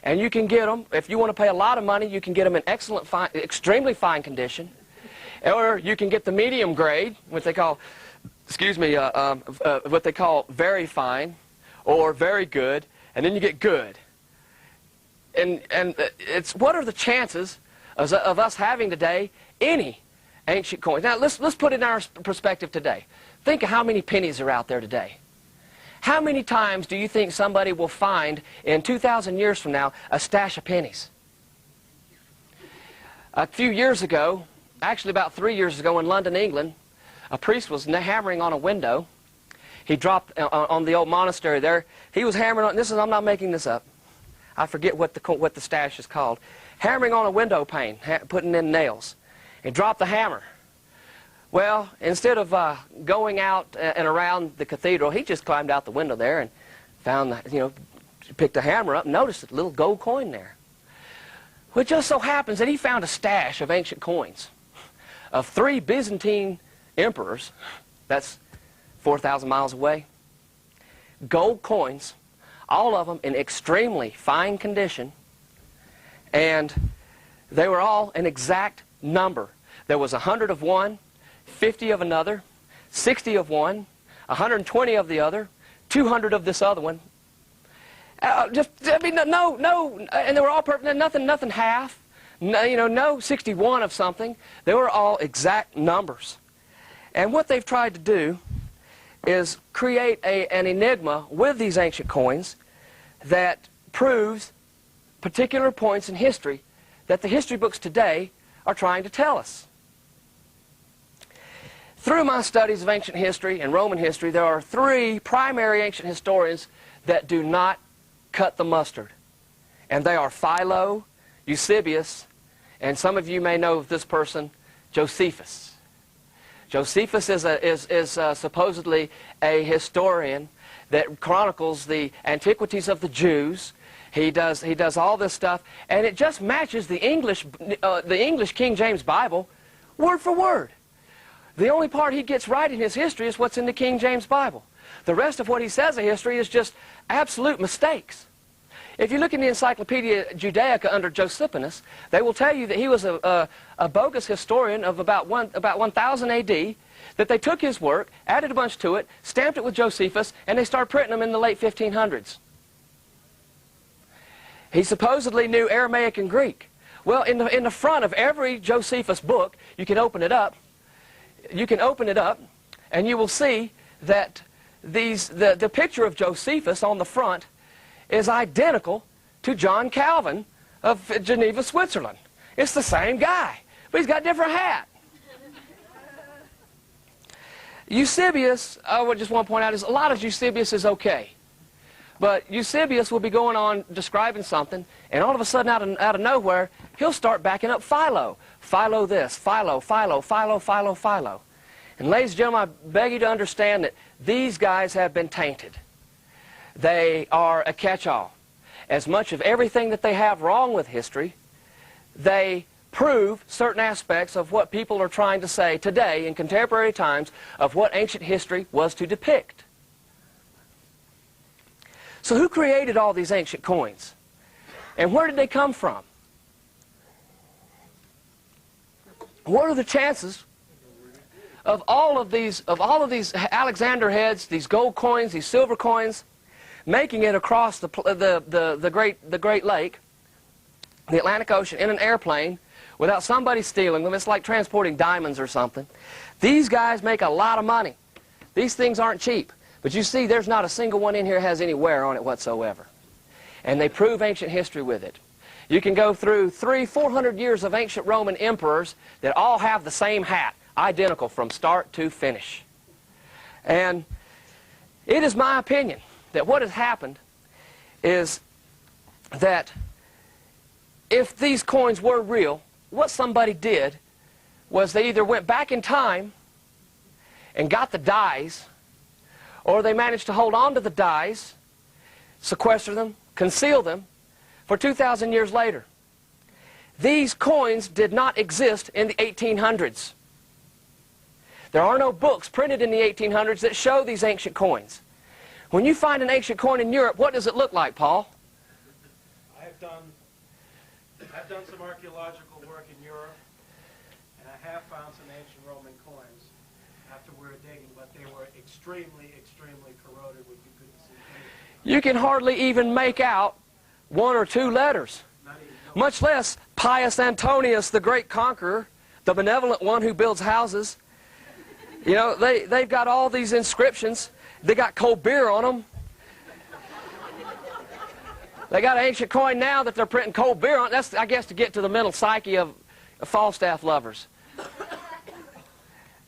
And you can get them, if you want to pay a lot of money, you can get them in excellent, fine, extremely fine condition. Or you can get the medium grade, what they call, what they call very fine or very good, and then you get good. And it's, what are the chances of us having today any ancient coins? Now let's put it in our perspective today. Think of how many pennies are out there today. How many times do you think somebody will find in 2,000 years from now a stash of pennies? A few years ago, actually about 3 years ago in London, England, a priest was hammering on a window. He dropped on the old monastery there. He was hammering on, I'm not making this up. I forget what the stash is called. Hammering on a window pane, putting in nails. He dropped the hammer. Well, instead of going out and around the cathedral, he just climbed out the window there and found, picked a hammer up and noticed a little gold coin there. Well, it just so happens that he found a stash of ancient coins of 3 Byzantine emperors. That's 4,000 miles away. Gold coins, all of them in extremely fine condition, and they were all an exact number. There was 100 of one, 50 of another, 60 of one, 120 of the other, 200 of this other one. And they were all perfect. Nothing half. No 61 of something. They were all exact numbers. And what they've tried to do is create an enigma with these ancient coins that proves particular points in history that the history books today are trying to tell us. Through my studies of ancient history and Roman history, there are 3 primary ancient historians that do not cut the mustard. And they are Philo, Eusebius, and some of you may know this person, Josephus. Josephus is supposedly a historian that chronicles the antiquities of the Jews. He does all this stuff, and it just matches the English King James Bible word for word. The only part he gets right in his history is what's in the King James Bible. The rest of what he says in history is just absolute mistakes. If you look in the Encyclopedia Judaica under Josephus, they will tell you that he was a bogus historian of about 1000 AD, that they took his work, added a bunch to it, stamped it with Josephus, and they started printing them in the late 1500s. He supposedly knew Aramaic and Greek. Well, in the front of every Josephus book, you can open it up, and you will see that the picture of Josephus on the front is identical to John Calvin of Geneva, Switzerland. It's the same guy, but he's got a different hat. Eusebius, I would just want to point out, is a lot of Eusebius is okay. But Eusebius will be going on describing something, and all of a sudden, out of nowhere, he'll start backing up Philo. Philo this, Philo. And ladies and gentlemen, I beg you to understand that these guys have been tainted. They are a catch-all. As much of everything that they have wrong with history, they prove certain aspects of what people are trying to say today in contemporary times of what ancient history was to depict. So who created all these ancient coins? And where did they come from? What are the chances of all of these Alexander heads, these gold coins, these silver coins, making it across the Great Lake, the Atlantic Ocean, in an airplane without somebody stealing them? It's like transporting diamonds or something. These guys make a lot of money. These things aren't cheap. But you see, there's not a single one in here has any wear on it whatsoever. And they prove ancient history with it. You can go through 400 years of ancient Roman emperors that all have the same hat, identical from start to finish. And it is my opinion that what has happened is that if these coins were real, what somebody did was they either went back in time and got the dies, or they managed to hold on to the dies, sequester them, conceal them for 2,000 years later. These coins did not exist in the 1800s. There are no books printed in the 1800s that show these ancient coins. When you find an ancient coin in Europe, what does it look like, Paul? I've done some archaeological work in Europe, and I have found some ancient Roman coins after we were digging, but they were extremely corroded where you couldn't see anything. You can hardly even make out 1 or 2 letters, much less Pius Antonius, the great conqueror, the benevolent one who builds houses. You know, they've got all these inscriptions. They got cold beer on them. They got an ancient coin now that they're printing cold beer on. That's, I guess, to get to the mental psyche of Falstaff lovers.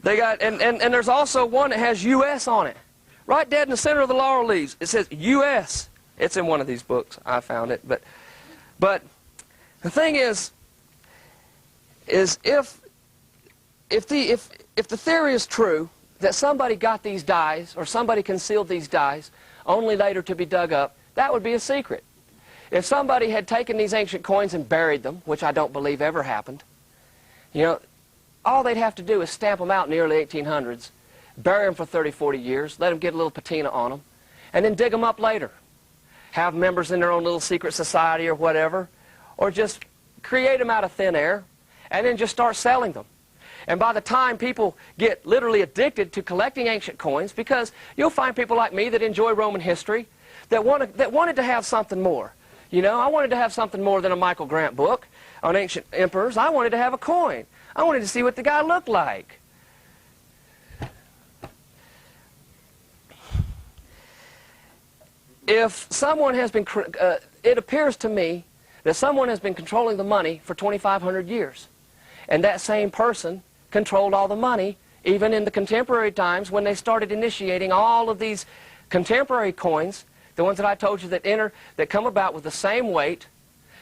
They got, and there's also one that has U.S. on it. Right dead in the center of the laurel leaves. It says U.S. It's in one of these books. I found it. But the thing is if if the theory is true that somebody got these dies or somebody concealed these dies only later to be dug up, that would be a secret. If somebody had taken these ancient coins and buried them, which I don't believe ever happened, you know, all they'd have to do is stamp them out in the early 1800s, bury them for 30, 40 years, let them get a little patina on them, and then dig them up later. Have members in their own little secret society or whatever, or just create them out of thin air, and then just start selling them. And by the time people get literally addicted to collecting ancient coins, because you'll find people like me that enjoy Roman history, that wanted to have something more. You know, I wanted to have something more than a Michael Grant book on ancient emperors. I wanted to have a coin. I wanted to see what the guy looked like. If someone has been, it appears to me that someone has been controlling the money for 2,500 years. And that same person controlled all the money, even in the contemporary times when they started initiating all of these contemporary coins, the ones that I told you that come about with the same weight,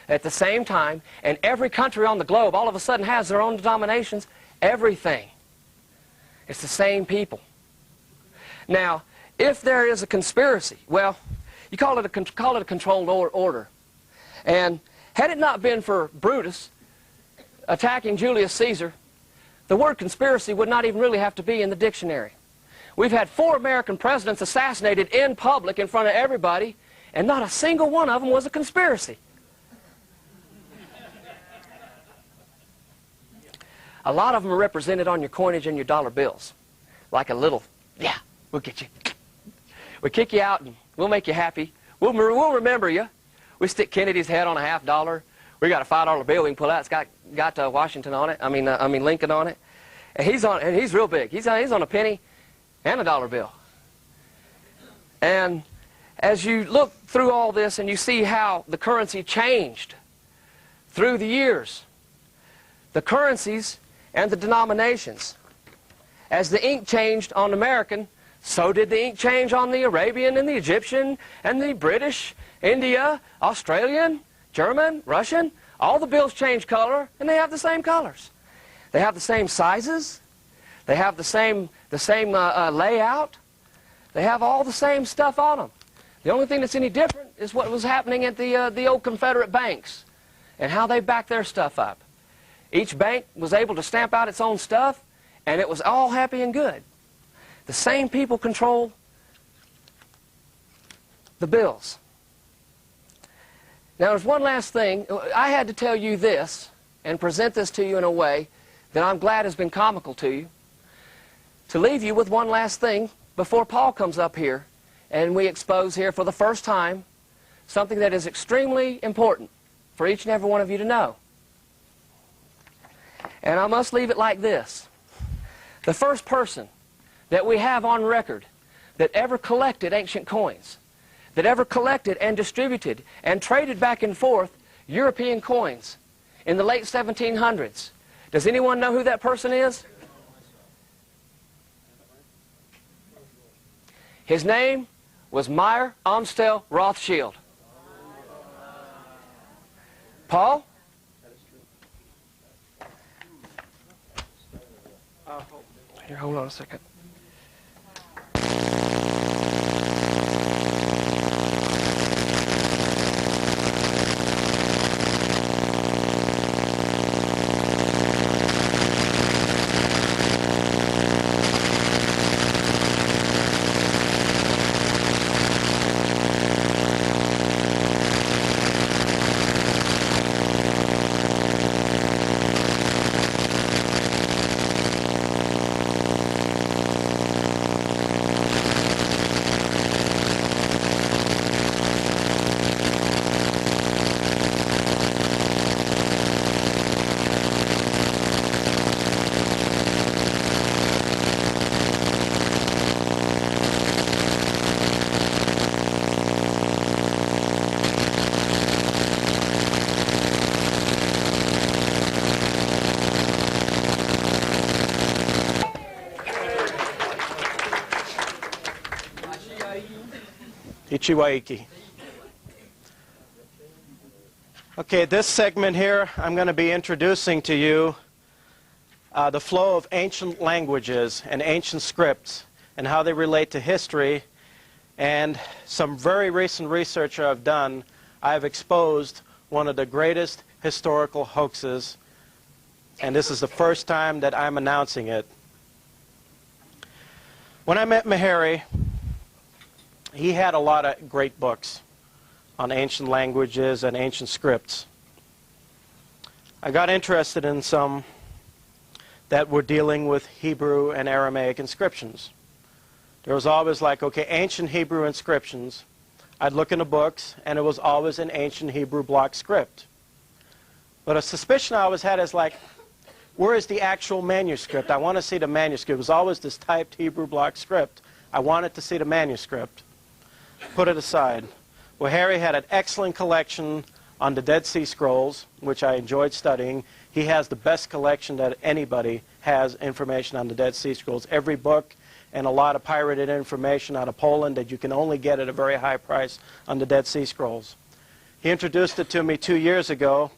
at the same time, and every country on the globe all of a sudden has their own denominations, everything. It's the same people. Now, if there is a conspiracy, well, you call it a controlled order. And had it not been for Brutus attacking Julius Caesar, the word conspiracy would not even really have to be in the dictionary. We've had 4 American presidents assassinated in public in front of everybody, and not a single one of them was a conspiracy. A lot of them are represented on your coinage and your dollar bills. Like a little, yeah, we'll get you. We'll kick you out and we'll make you happy. We'll remember you. We stick Kennedy's head on a $50. We got a $5 bill we can pull out. It's got Washington on it. I mean Lincoln on it. And he's real big. He's on a penny and a dollar bill. And as you look through all this and you see how the currency changed through the years, the currencies and the denominations, as the ink changed on American, so did the ink change on the Arabian and the Egyptian and the British, India, Australian, German, Russian. All the bills change color, and they have the same colors. They have the same sizes. They have the same layout. They have all the same stuff on them. The only thing that's any different is what was happening at the old Confederate banks and how they backed their stuff up. Each bank was able to stamp out its own stuff, and it was all happy and good. The same people control the bills. Now, there's one last thing. I had to tell you this and present this to you in a way that I'm glad has been comical to you, to leave you with one last thing before Paul comes up here and we expose here for the first time something that is extremely important for each and every one of you to know. And I must leave it like this. The first person that we have on record that ever collected ancient coins, that ever collected and distributed and traded back and forth European coins in the late 1700s. Does anyone know who that person is? His name was Meyer Amstel Rothschild. Paul? Here, hold on a second. Ichiwaiki. Okay, this segment here, I'm going to be introducing to you the flow of ancient languages and ancient scripts and how they relate to history. And some very recent research I've done, I've exposed one of the greatest historical hoaxes, and this is the first time that I'm announcing it. When I met Meharry, he had a lot of great books on ancient languages and ancient scripts. I got interested in some that were dealing with Hebrew and Aramaic inscriptions. There was always like, okay, ancient Hebrew inscriptions. I'd look in the books, and it was always an ancient Hebrew block script. But a suspicion I always had is like, where is the actual manuscript? I want to see the manuscript. It was always this typed Hebrew block script. I wanted to see the manuscript. Put it aside. Well, Harry had an excellent collection on the Dead Sea Scrolls, which I enjoyed studying. He has the best collection that anybody has information on the Dead Sea Scrolls. Every book and a lot of pirated information out of Poland that you can only get at a very high price on the Dead Sea Scrolls. He introduced it to me 2 years ago,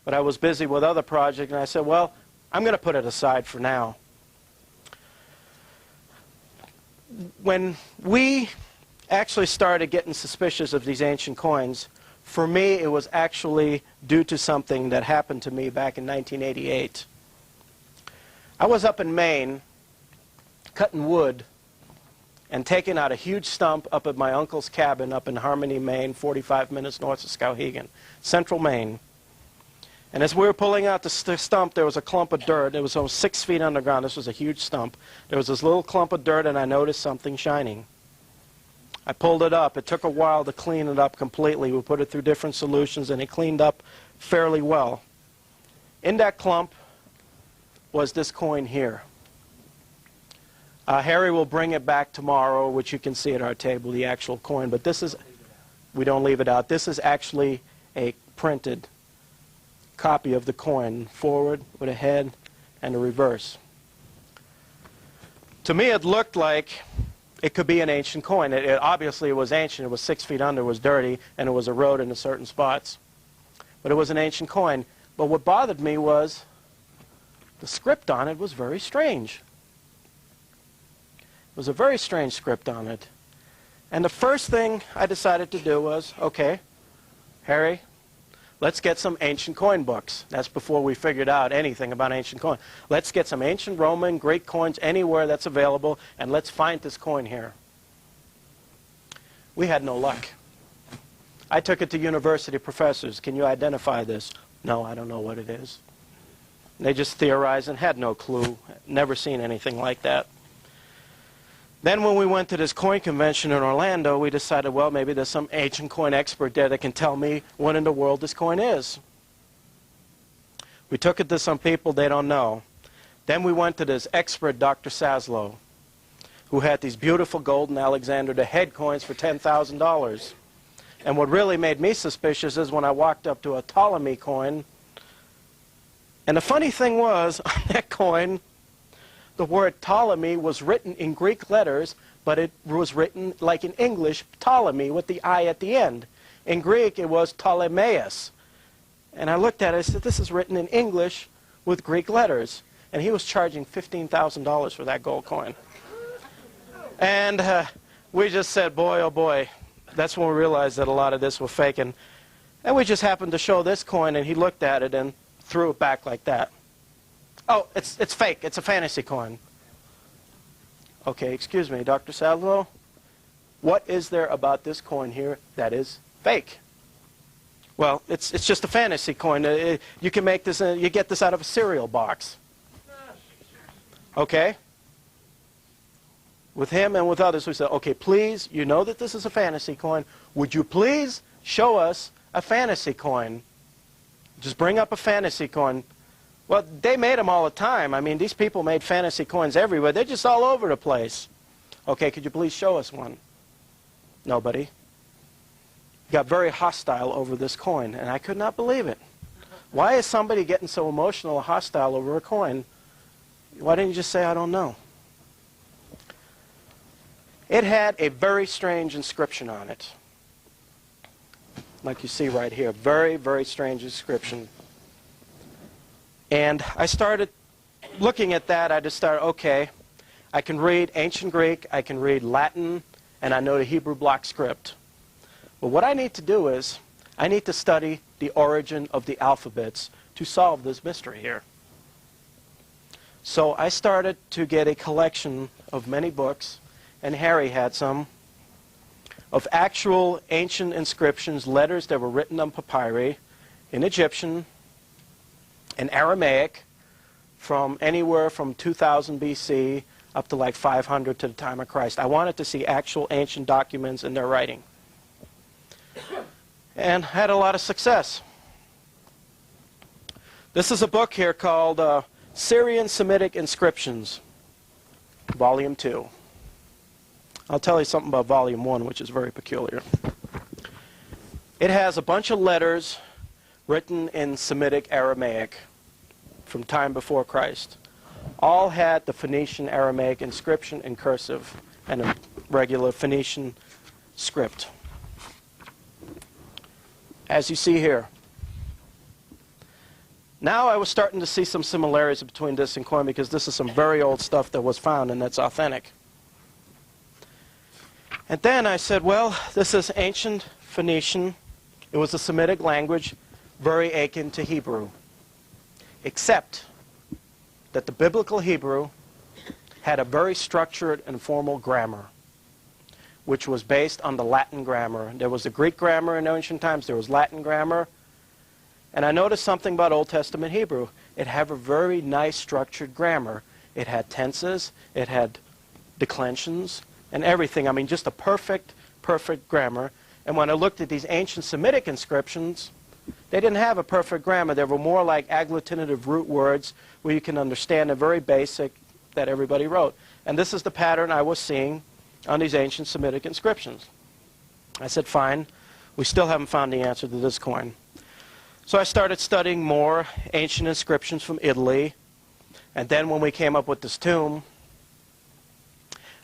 but I was busy with other projects, and I said, well, I'm going to put it aside for now. When we actually started getting suspicious of these ancient coins, for me it was actually due to something that happened to me back in 1988. I was up in Maine cutting wood and taking out a huge stump up at my uncle's cabin up in Harmony, Maine, 45 minutes north of Skowhegan, central Maine. And as we were pulling out the stump, there was a clump of dirt. It was almost 6 feet underground. This was a huge stump. There was this little clump of dirt, and I noticed something shining. I pulled it up. It took a while to clean it up completely. We put it through different solutions, and it cleaned up fairly well. In that clump was this coin here. Harry will bring it back tomorrow, which you can see at our table, the actual coin. But this is, we don't leave it out. This is actually a printed copy of the coin, forward with a head and a reverse. To me, it looked like it could be an ancient coin. Obviously, it was ancient. It was 6 feet under, it was dirty, and it was eroded in certain spots. But it was an ancient coin. But what bothered me was the script on it was very strange. It was a very strange script on it. And the first thing I decided to do was, okay, Harry, let's get some ancient coin books. That's before we figured out anything about ancient coin. Let's get some ancient Roman, Greek coins anywhere that's available, and let's find this coin here. We had no luck. I took it to university professors. Can you identify this? No, I don't know what it is. They just theorized and had no clue. Never seen anything like that. Then when we went to this coin convention in Orlando, we decided, well, maybe there's some ancient coin expert there that can tell me what in the world this coin is. We took it to some people, they don't know. Then we went to this expert, Dr. Saslow, who had these beautiful golden Alexander the Head coins for $10,000. And what really made me suspicious is when I walked up to a Ptolemy coin, and the funny thing was, on that coin, the word Ptolemy was written in Greek letters, but it was written like in English, Ptolemy, with the I at the end. In Greek, it was Ptolemaeus. And I looked at it, I said, this is written in English with Greek letters. And he was charging $15,000 for that gold coin. And we just said, boy, oh boy. That's when we realized that a lot of this was fake. And we just happened to show this coin, and he looked at it and threw it back like that. Oh, it's fake. It's a fantasy coin. Okay, excuse me, Dr. Sadlow. What is there about this coin here that is fake? Well, it's just a fantasy coin. You can make this, you get this out of a cereal box. Okay? With him and with others, we said, okay, please, you know that this is a fantasy coin. Would you please show us a fantasy coin? Just bring up a fantasy coin. Well, they made them all the time. I mean, these people made fantasy coins everywhere. They're just all over the place. Okay, could you please show us one? Nobody. Got very hostile over this coin, and I could not believe it. Why is somebody getting so emotional or hostile over a coin? Why didn't you just say, I don't know? It had a very strange inscription on it. Like you see right here. Very, very strange inscription. And I started looking at that, I just started, okay, I can read ancient Greek, I can read Latin, and I know the Hebrew block script. But what I need to do is, I need to study the origin of the alphabets to solve this mystery here. So I started to get a collection of many books, and Harry had some, of actual ancient inscriptions, letters that were written on papyri in Egyptian and Aramaic from anywhere from 2000 BC up to like 500 to the time of Christ. I wanted to see actual ancient documents in their writing. And had a lot of success. This is a book here called Syrian Semitic Inscriptions, Volume 2. I'll tell you something about Volume 1, which is very peculiar. It has a bunch of letters written in Semitic Aramaic from time before Christ. All had the Phoenician Aramaic inscription in cursive and a regular Phoenician script. As you see here. Now I was starting to see some similarities between this and Coinage because this is some very old stuff that was found and that's authentic. And then I said, well, this is ancient Phoenician. It was a Semitic language, very akin to Hebrew. Except that the biblical Hebrew had a very structured and formal grammar, which was based on the Latin grammar. There was the Greek grammar in ancient times, there was Latin grammar. And I noticed something about Old Testament Hebrew. It had a very nice structured grammar. It had tenses, it had declensions, and everything. I mean, just a perfect grammar. And when I looked at these ancient Semitic inscriptions, they didn't have a perfect grammar. They were more like agglutinative root words where you can understand a very basic that everybody wrote. And this is the pattern I was seeing on these ancient Semitic inscriptions. I said, fine, we still haven't found the answer to this coin. So I started studying more ancient inscriptions from Italy. And then when we came up with this tomb,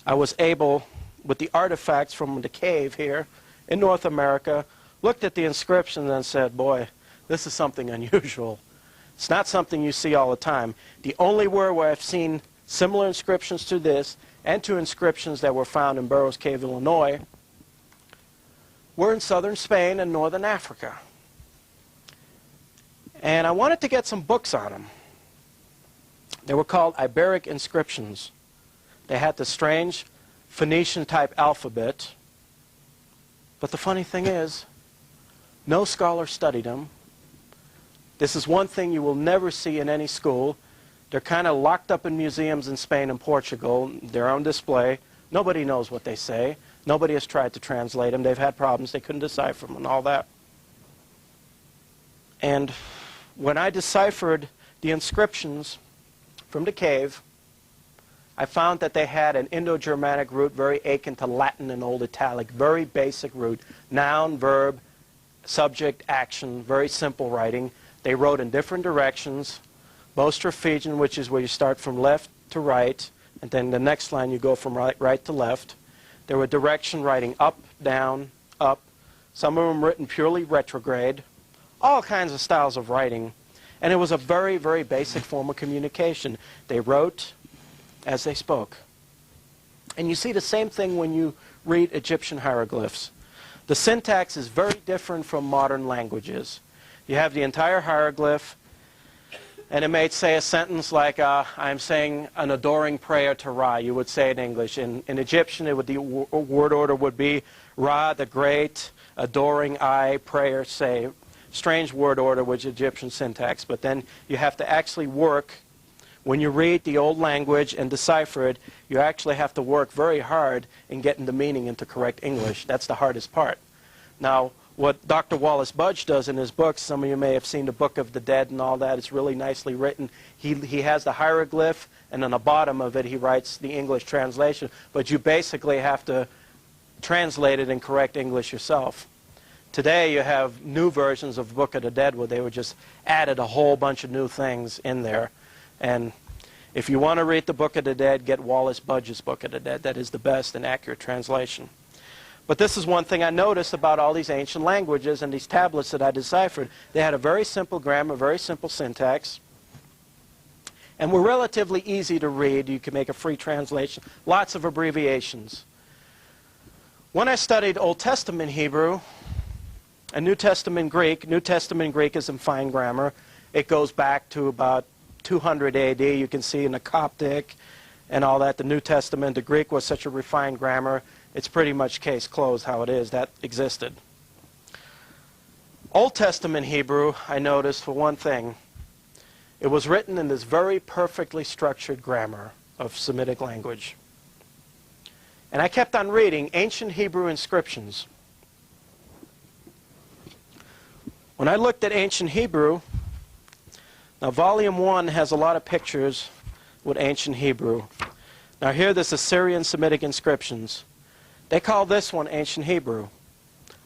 I was able, with the artifacts from the cave here in North America, looked at the inscription and said, boy, this is something unusual. It's not something you see all the time. The only word where I've seen similar inscriptions to this and to inscriptions that were found in Burroughs Cave, Illinois, were in southern Spain and northern Africa. And I wanted to get some books on them. They were called Iberic inscriptions. They had the strange Phoenician-type alphabet. But the funny thing is, no scholar studied them. This is one thing you will never see in any school. They're kind of locked up in museums in Spain and Portugal. They're on display. Nobody knows what they say. Nobody has tried to translate them. They've had problems. They couldn't decipher them and all that. And when I deciphered the inscriptions from the cave, I found that they had an Indo-Germanic root very akin to Latin and Old Italic, very basic root. Noun, verb, subject, action, very simple writing. They wrote in different directions. Bostraphigian, which is where you start from left to right, and then the next line you go from right to left. There were direction writing up, down, up. Some of them written purely retrograde. All kinds of styles of writing. And it was a very, very basic form of communication. They wrote as they spoke. And you see the same thing when you read Egyptian hieroglyphs. The syntax is very different from modern languages. You have the entire hieroglyph, and it may say a sentence like, I'm saying an adoring prayer to Ra. You would say it in English. In Egyptian, the word order would be Ra, the great, adoring I, prayer, say. Strange word order, which is Egyptian syntax. But then you have to actually work. When you read the old language and decipher it, you actually have to work very hard in getting the meaning into correct English. That's the hardest part. Now, what Dr. Wallace Budge does in his books, some of you may have seen the Book of the Dead and all that, it's really nicely written. He has the hieroglyph, and on the bottom of it he writes the English translation, but you basically have to translate it in correct English yourself. Today you have new versions of Book of the Dead where they were just added a whole bunch of new things in there. And if you want to read the Book of the Dead, get Wallace Budge's Book of the Dead. That is the best and accurate translation. But this is one thing I noticed about all these ancient languages and these tablets that I deciphered. They had a very simple grammar, very simple syntax. And were relatively easy to read. You can make a free translation. Lots of abbreviations. When I studied Old Testament Hebrew and New Testament Greek is in fine grammar. It goes back to about 200 AD. You can see in the Coptic and all that, the New Testament, the Greek was such a refined grammar. It's pretty much case closed how it is. That existed. Old Testament Hebrew, I noticed, for one thing, it was written in this very perfectly structured grammar of Semitic language. And I kept on reading ancient Hebrew inscriptions. When I looked at ancient Hebrew, now volume 1 has a lot of pictures with ancient Hebrew. Now here there's Assyrian Semitic inscriptions. They call this one ancient Hebrew.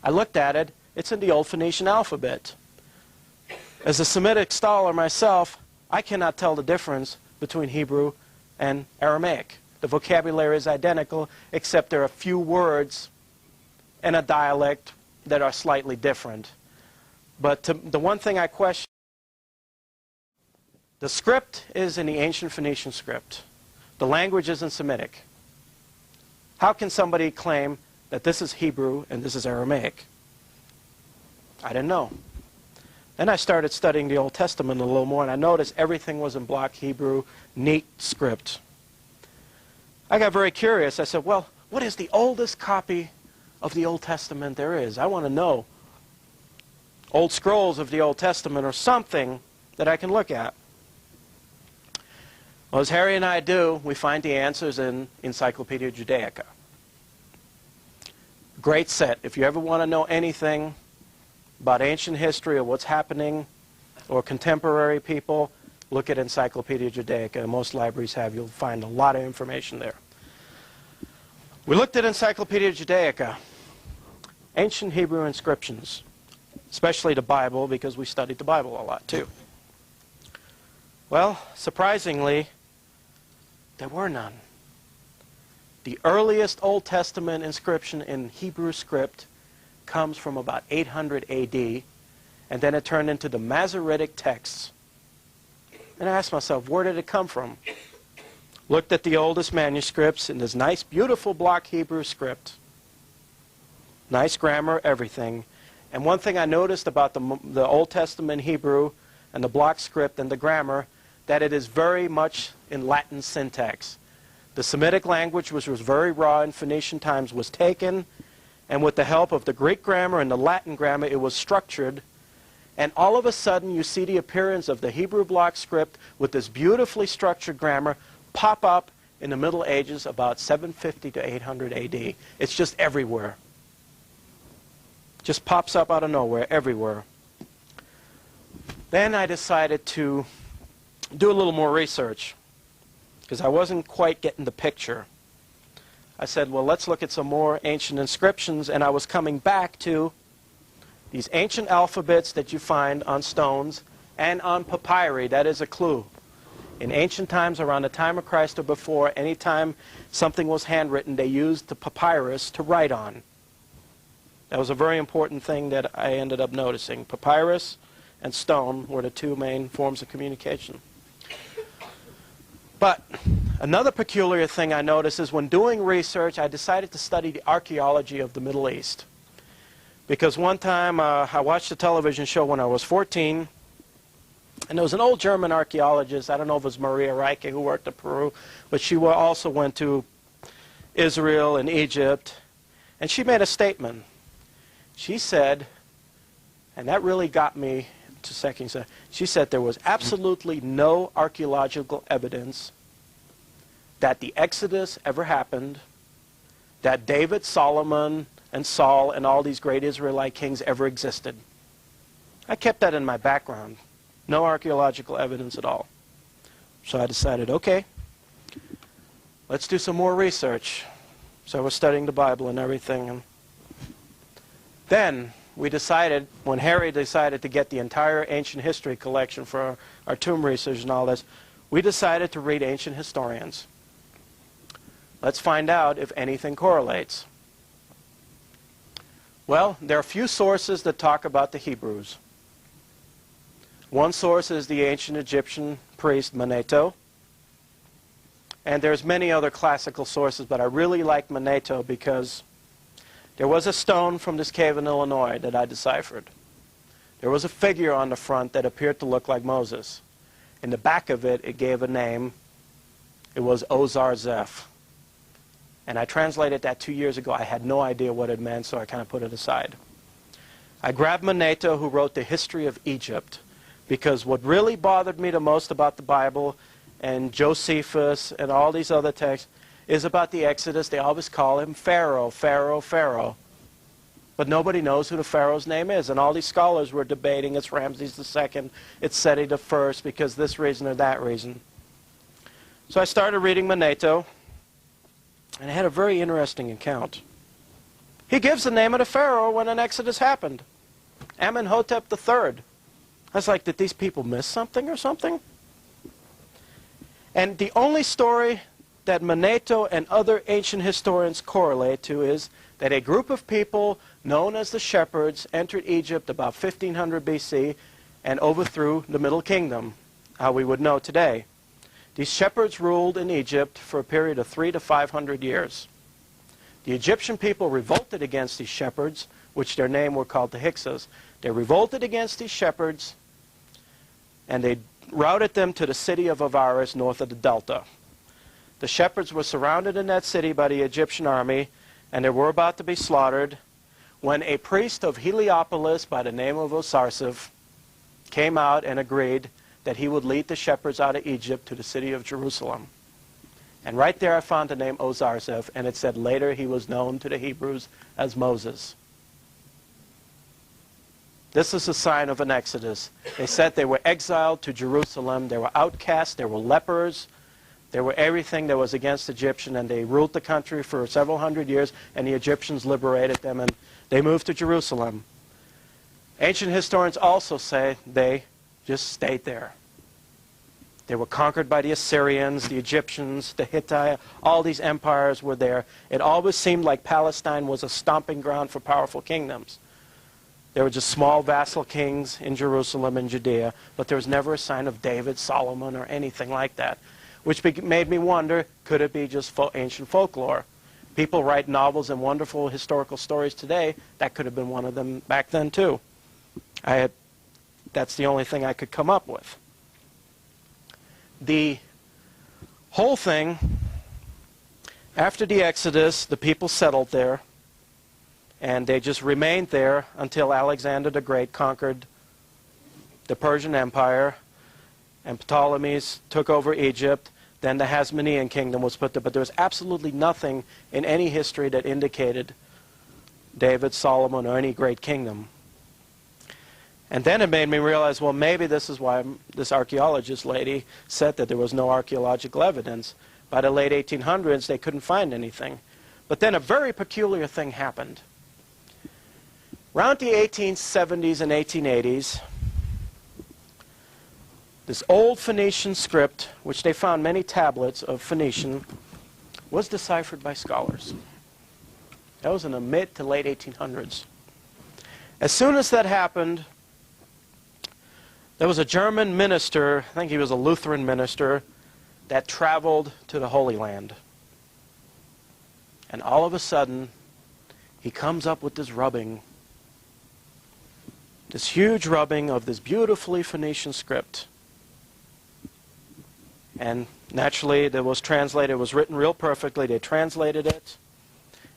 I looked at it, it's in the Old Phoenician alphabet. As a Semitic scholar myself, I cannot tell the difference between Hebrew and Aramaic. The vocabulary is identical, except there are a few words in a dialect that are slightly different. But the one thing I question, the script is in the ancient Phoenician script. The language is in Semitic. How can somebody claim that this is Hebrew and this is Aramaic? I didn't know. Then I started studying the Old Testament a little more, and I noticed everything was in block Hebrew, neat script. I got very curious. I said, well, what is the oldest copy of the Old Testament there is? I want to know. Old scrolls of the Old Testament or something that I can look at. Well, as Harry and I do, we find the answers in Encyclopedia Judaica. Great set. If you ever want to know anything about ancient history or what's happening or contemporary people, look at Encyclopedia Judaica. Most libraries have. You'll find a lot of information there. We looked at Encyclopedia Judaica, ancient Hebrew inscriptions, especially the Bible, because we studied the Bible a lot too. Well, surprisingly, there were none. The earliest Old Testament inscription in Hebrew script comes from about 800 AD, and then it turned into the Masoretic texts. And I asked myself, where did it come from? Looked at the oldest manuscripts in this nice, beautiful block Hebrew script. Nice grammar, everything. And one thing I noticed about the Old Testament Hebrew and the block script and the grammar, that it is very much in Latin syntax. The Semitic language, which was very raw in Phoenician times, was taken, and with the help of the Greek grammar and the Latin grammar, it was structured. And all of a sudden, you see the appearance of the Hebrew block script with this beautifully structured grammar pop up in the Middle Ages about 750 to 800 AD. It's just everywhere. Just pops up out of nowhere, everywhere. Then I decided to do a little more research because I wasn't quite getting the picture. I said, well, let's look at some more ancient inscriptions, and I was coming back to these ancient alphabets that you find on stones and on papyri. That is a clue. In ancient times, around the time of Christ or before, anytime something was handwritten, they used the papyrus to write on. That was a very important thing that I ended up noticing. Papyrus and stone were the two main forms of communication. But another peculiar thing I noticed is when doing research, I decided to study the archaeology of the Middle East. Because one time I watched a television show when I was 14, and there was an old German archaeologist, I don't know if it was Maria Reike, who worked in Peru, but she also went to Israel and Egypt, and she made a statement. She said, and that really got me to second, she said there was absolutely no archaeological evidence that the Exodus ever happened, that David, Solomon, and Saul and all these great Israelite kings ever existed. I kept that in my background. No archaeological evidence at all. So I decided, okay, let's do some more research. So I was studying the Bible and everything. And then we decided, when Harry decided to get the entire ancient history collection for our tomb research and all this, we decided to read ancient historians. Let's find out if anything correlates. Well, there are a few sources that talk about the Hebrews. One source is the ancient Egyptian priest Manetho. And there's many other classical sources, but I really like Manetho because there was a stone from this cave in Illinois that I deciphered. There was a figure on the front that appeared to look like Moses. In the back of it, it gave a name. It was Ozar-Zeph. And I translated that 2 years ago. I had no idea what it meant, so I kind of put it aside. I grabbed Manetho, who wrote the history of Egypt, because what really bothered me the most about the Bible and Josephus and all these other texts is about the Exodus. They always call him Pharaoh, Pharaoh, Pharaoh. But nobody knows who the Pharaoh's name is. And all these scholars were debating it's Ramses II, it's Seti I, because this reason or that reason. So I started reading Manetho, and I had a very interesting account. He gives the name of the Pharaoh when an Exodus happened. Amenhotep III. I was like, did these people miss something or something? And the only story that Manetho and other ancient historians correlate to is that a group of people known as the Shepherds entered Egypt about 1500 BC and overthrew the Middle Kingdom, how we would know today. These shepherds ruled in Egypt for a period of 300 to 500 years. The Egyptian people revolted against these shepherds, which their name were called the Hyksos. They revolted against these shepherds, and they routed them to the city of Avaris north of the Delta. The shepherds were surrounded in that city by the Egyptian army, and they were about to be slaughtered when a priest of Heliopolis by the name of Osiris came out and agreed that he would lead the shepherds out of Egypt to the city of Jerusalem. And right there I found the name Osiris, and it said later he was known to the Hebrews as Moses. This is a sign of an exodus. They said they were exiled to Jerusalem. They were outcasts. They were lepers. They were everything that was against Egyptian, and they ruled the country for several hundred years, and the Egyptians liberated them, and they moved to Jerusalem. Ancient historians also say they just stayed there. They were conquered by the Assyrians, the Egyptians, the Hittites. All these empires were there. It always seemed like Palestine was a stomping ground for powerful kingdoms. There were just small vassal kings in Jerusalem and Judea, but there was never a sign of David, Solomon, or anything like that, which made me wonder, could it be just ancient folklore? People write novels and wonderful historical stories today. That could have been one of them back then, too. That's the only thing I could come up with. The whole thing, after the Exodus, the people settled there, and they just remained there until Alexander the Great conquered the Persian Empire, and Ptolemies took over Egypt. Then the Hasmonean kingdom was put there, but there was absolutely nothing in any history that indicated David, Solomon, or any great kingdom. And then it made me realize, well, maybe this is why this archaeologist lady said that there was no archaeological evidence. By the late 1800s, they couldn't find anything. But then a very peculiar thing happened. Around the 1870s and 1880s, this old Phoenician script, which they found many tablets of Phoenician, was deciphered by scholars. That was in the mid to late 1800s. As soon as that happened, there was a German minister, I think he was a Lutheran minister, that traveled to the Holy Land. And all of a sudden, he comes up with this rubbing, this huge rubbing of this beautifully Phoenician script. And naturally, it was translated, it was written real perfectly. They translated it,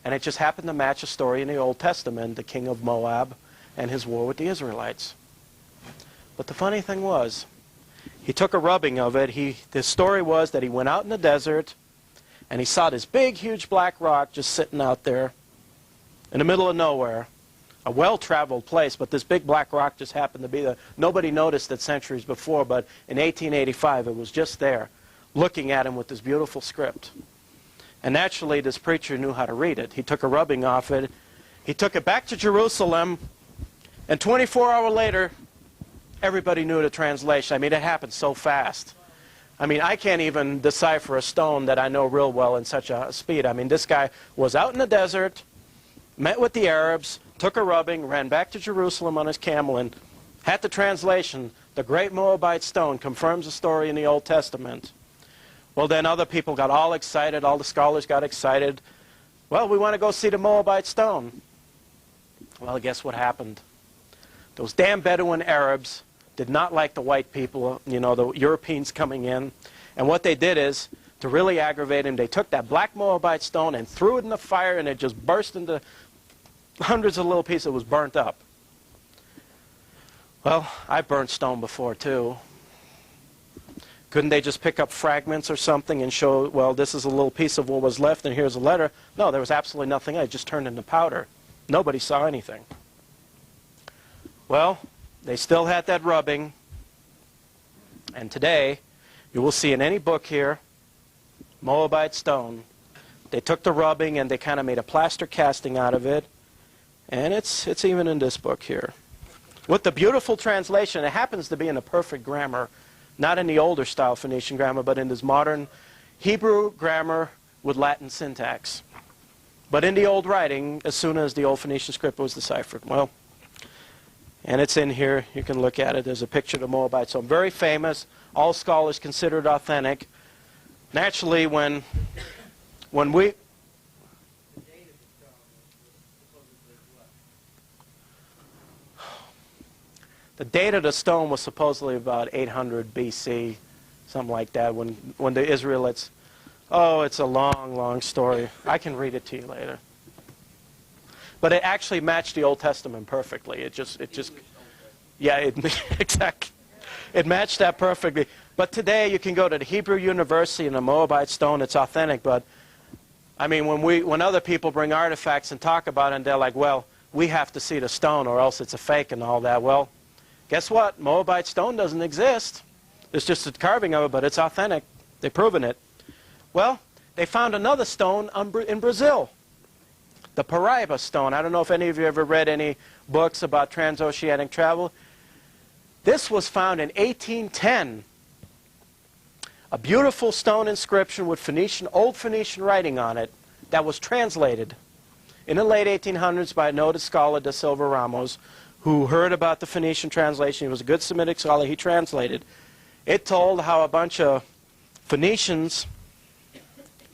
and it just happened to match a story in the Old Testament, the king of Moab and his war with the Israelites. But the funny thing was, he took a rubbing of it. The story was that he went out in the desert, and he saw this big, huge black rock just sitting out there in the middle of nowhere. A well-traveled place, but this big black rock just happened to be there. Nobody noticed it centuries before, but in 1885 it was just there, looking at him with this beautiful script. And naturally, this preacher knew how to read it. He took a rubbing off it. He took it back to Jerusalem, and 24 hours later, everybody knew the translation. I mean, it happened so fast. I mean, I can't even decipher a stone that I know real well in such a speed. I mean, this guy was out in the desert, met with the Arabs, took a rubbing, ran back to Jerusalem on his camel, and had the translation. The great Moabite stone confirms the story in the Old Testament. Well, then other people got all excited. All the scholars got excited. Well, we want to go see the Moabite stone. Well, guess what happened? Those damn Bedouin Arabs did not like the white people, you know, the Europeans coming in. And what they did is, to really aggravate him, they took that black Moabite stone and threw it in the fire, and it just burst into hundreds of little pieces. It was burnt up. Well, I've burnt stone before, too. Couldn't they just pick up fragments or something and show, well, this is a little piece of what was left, and here's a letter? No, there was absolutely nothing. It just turned into powder. Nobody saw anything. Well, they still had that rubbing. And today, you will see in any book here, Moabite stone. They took the rubbing and they kind of made a plaster casting out of it. And it's even in this book here. With the beautiful translation, it happens to be in the perfect grammar. Not in the older style Phoenician grammar, but in this modern Hebrew grammar with Latin syntax. But in the old writing, as soon as the old Phoenician script was deciphered. Well, and it's in here. You can look at it. There's a picture of the Moabite stone. Very famous. All scholars consider it authentic. Naturally, when we... The date of the stone was supposedly about 800 BC, something like that, when the Israelites... Oh, it's a long, long story. I can read it to you later. But it actually matched the Old Testament perfectly. Exactly. It matched that perfectly. But today you can go to the Hebrew University and the Moabite stone. It's authentic. But I mean, when other people bring artifacts and talk about it, and they're like, well, we have to see the stone or else it's a fake and all that. Well, guess what? Moabite stone doesn't exist. It's just a carving of it, but it's authentic. They've proven it. Well, they found another stone in Brazil. The Pariba stone. I don't know if any of you ever read any books about transoceanic travel. This was found in 1810. A beautiful stone inscription with old Phoenician writing on it that was translated in the late 1800s by a noted scholar, Da Silva Ramos, who heard about the Phoenician translation. He was a good Semitic scholar. He translated. It told how a bunch of Phoenicians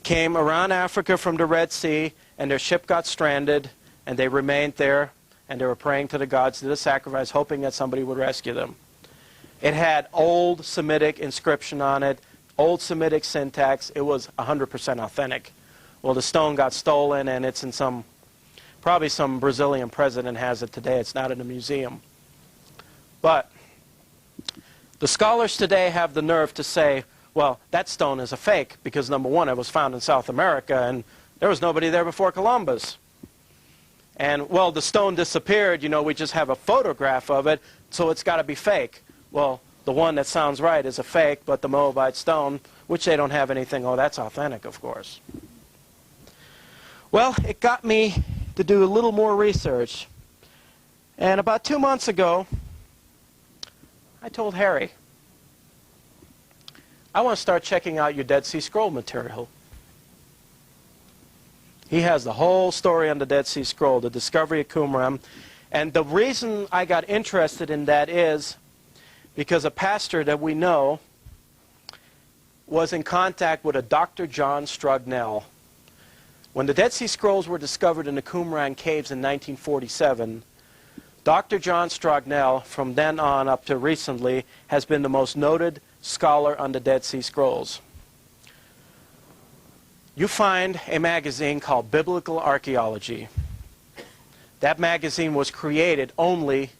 came around Africa from the Red Sea, and their ship got stranded, and they remained there, and they were praying to the gods, did a sacrifice, hoping that somebody would rescue them. It had old Semitic inscription on it, old Semitic syntax. It was 100% authentic. Well, the stone got stolen, and it's in probably some Brazilian president has it today. It's not in a museum. But the scholars today have the nerve to say, well, that stone is a fake because, number one, it was found in South America, and there was nobody there before Columbus. And, well, the stone disappeared. You know, we just have a photograph of it, so it's got to be fake. Well, the one that sounds right is a fake, but the Moabite stone, which they don't have anything, oh, that's authentic, of course. Well, it got me to do a little more research. And about 2 months ago, I told Harry, I want to start checking out your Dead Sea Scroll material. He has the whole story on the Dead Sea Scroll, the discovery of Qumran. And the reason I got interested in that is because a pastor that we know was in contact with a Dr. John Strugnell. When the Dead Sea Scrolls were discovered in the Qumran caves in 1947, Dr. John Strugnell, from then on up to recently, has been the most noted scholar on the Dead Sea Scrolls. You find a magazine called Biblical Archaeology. That magazine was created only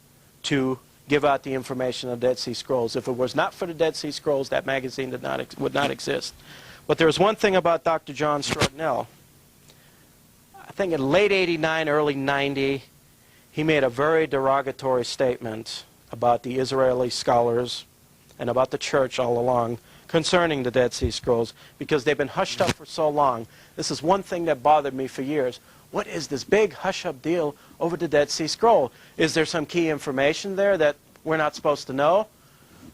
to give out the information on the Dead Sea Scrolls. If it was not for the Dead Sea Scrolls, that magazine would not exist. But there's one thing about Dr. John Strugnell. I think in late 89, early 90, he made a very derogatory statement about the Israeli scholars and about the church all along concerning the Dead Sea Scrolls, because they've been hushed up for so long. This is one thing that bothered me for years. What is this big hush-up deal over the Dead Sea Scroll? Is there some key information there that we're not supposed to know?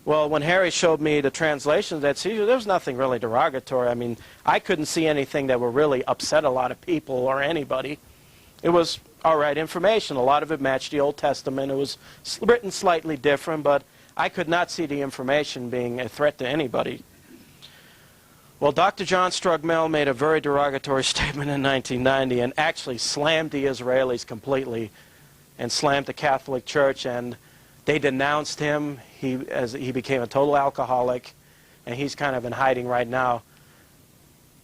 Well, when Harry showed me the translation of the Dead Sea, there was nothing really derogatory. I mean, I couldn't see anything that would really upset a lot of people or anybody. It was all right information. A lot of it matched the Old Testament. It was written slightly different, but I could not see the information being a threat to anybody. Well, Dr. John Strugmel made a very derogatory statement in 1990 and actually slammed the Israelis completely and slammed the Catholic Church, and they denounced him. He became a total alcoholic, and he's kind of in hiding right now.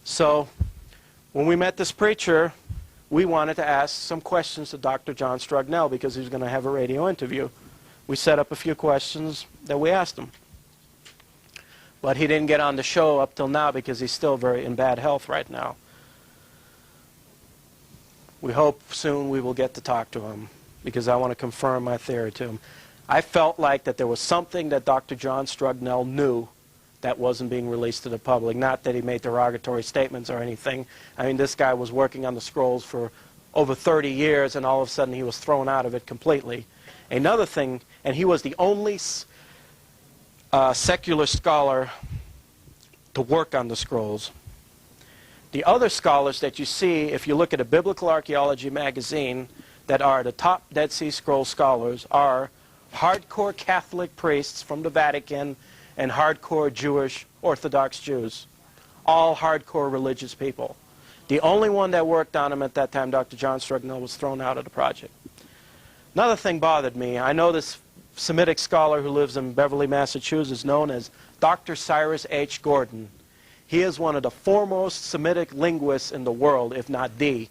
So when we met this preacher, we wanted to ask some questions to Dr. John Strugmel because he was going to have a radio interview. We set up a few questions that we asked him. But he didn't get on the show up till now because he's still very in bad health right now. We hope soon we will get to talk to him because I want to confirm my theory to him. I felt like that there was something that Dr. John Strugmel knew that wasn't being released to the public. Not that he made derogatory statements or anything. I mean, this guy was working on the scrolls for over 30 years, and all of a sudden he was thrown out of it completely. Another thing, and he was the only secular scholar to work on the scrolls. The other scholars that you see, if you look at a Biblical Archaeology magazine, that are the top Dead Sea Scroll scholars are hardcore Catholic priests from the Vatican and hardcore Jewish Orthodox Jews. All hardcore religious people. The only one that worked on them at that time, Dr. John Strugmel, was thrown out of the project. Another thing bothered me. I know this Semitic scholar who lives in Beverly, Massachusetts, known as Dr. Cyrus H. Gordon. He is one of the foremost Semitic linguists in the world, if not the.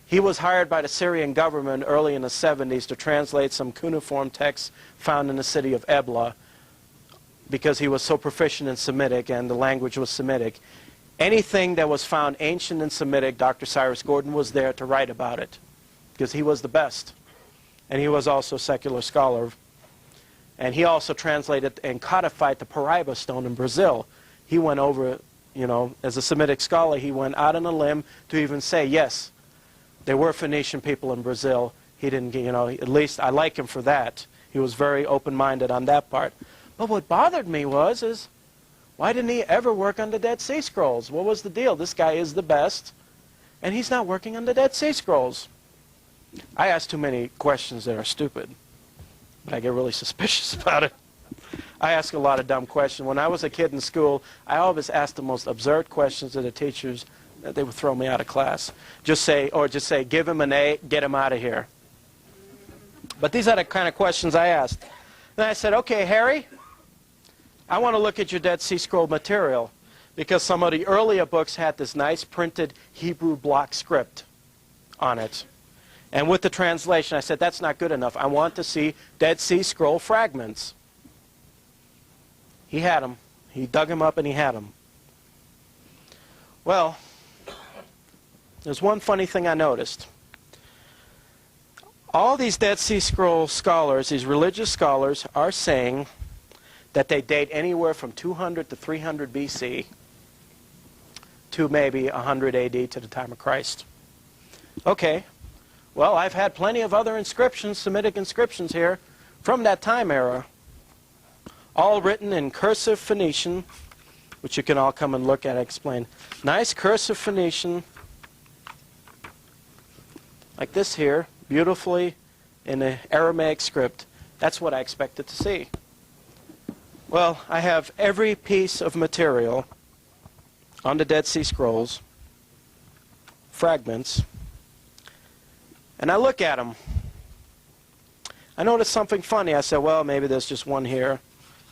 He was hired by the Syrian government early in the 70s to translate some cuneiform texts found in the city of Ebla because he was so proficient in Semitic and the language was Semitic. Anything that was found ancient and Semitic, Dr. Cyrus Gordon was there to write about it because he was the best. And he was also a secular scholar. And he also translated and codified the Pariba stone in Brazil. He went over, you know, as a Semitic scholar, he went out on a limb to even say, yes, there were Phoenician people in Brazil. He didn't, you know, at least I like him for that. He was very open-minded on that part. But what bothered me is, why didn't he ever work on the Dead Sea Scrolls? What was the deal? This guy is the best, and he's not working on the Dead Sea Scrolls. I ask too many questions that are stupid. I get really suspicious about it. I ask a lot of dumb questions. When I was a kid in school, I always asked the most absurd questions to the teachers. They would throw me out of class. Just say, give him an A, get him out of here. But these are the kind of questions I asked. Then I said, okay, Harry, I want to look at your Dead Sea Scroll material because some of the earlier books had this nice printed Hebrew block script on it. And with the translation, I said, that's not good enough. I want to see Dead Sea Scroll fragments. He had them. He dug them up and he had them. Well, there's one funny thing I noticed. All these Dead Sea Scroll scholars, these religious scholars, are saying that they date anywhere from 200 to 300 BC to maybe 100 AD to the time of Christ. Okay. Well, I've had plenty of other inscriptions, Semitic inscriptions here, from that time era, all written in cursive Phoenician, which you can all come and look at and explain. Nice cursive Phoenician, like this here, beautifully in the Aramaic script. That's what I expected to see. Well, I have every piece of material on the Dead Sea Scrolls, fragments, and I look at them. I noticed something funny. I said, well, maybe there's just one here,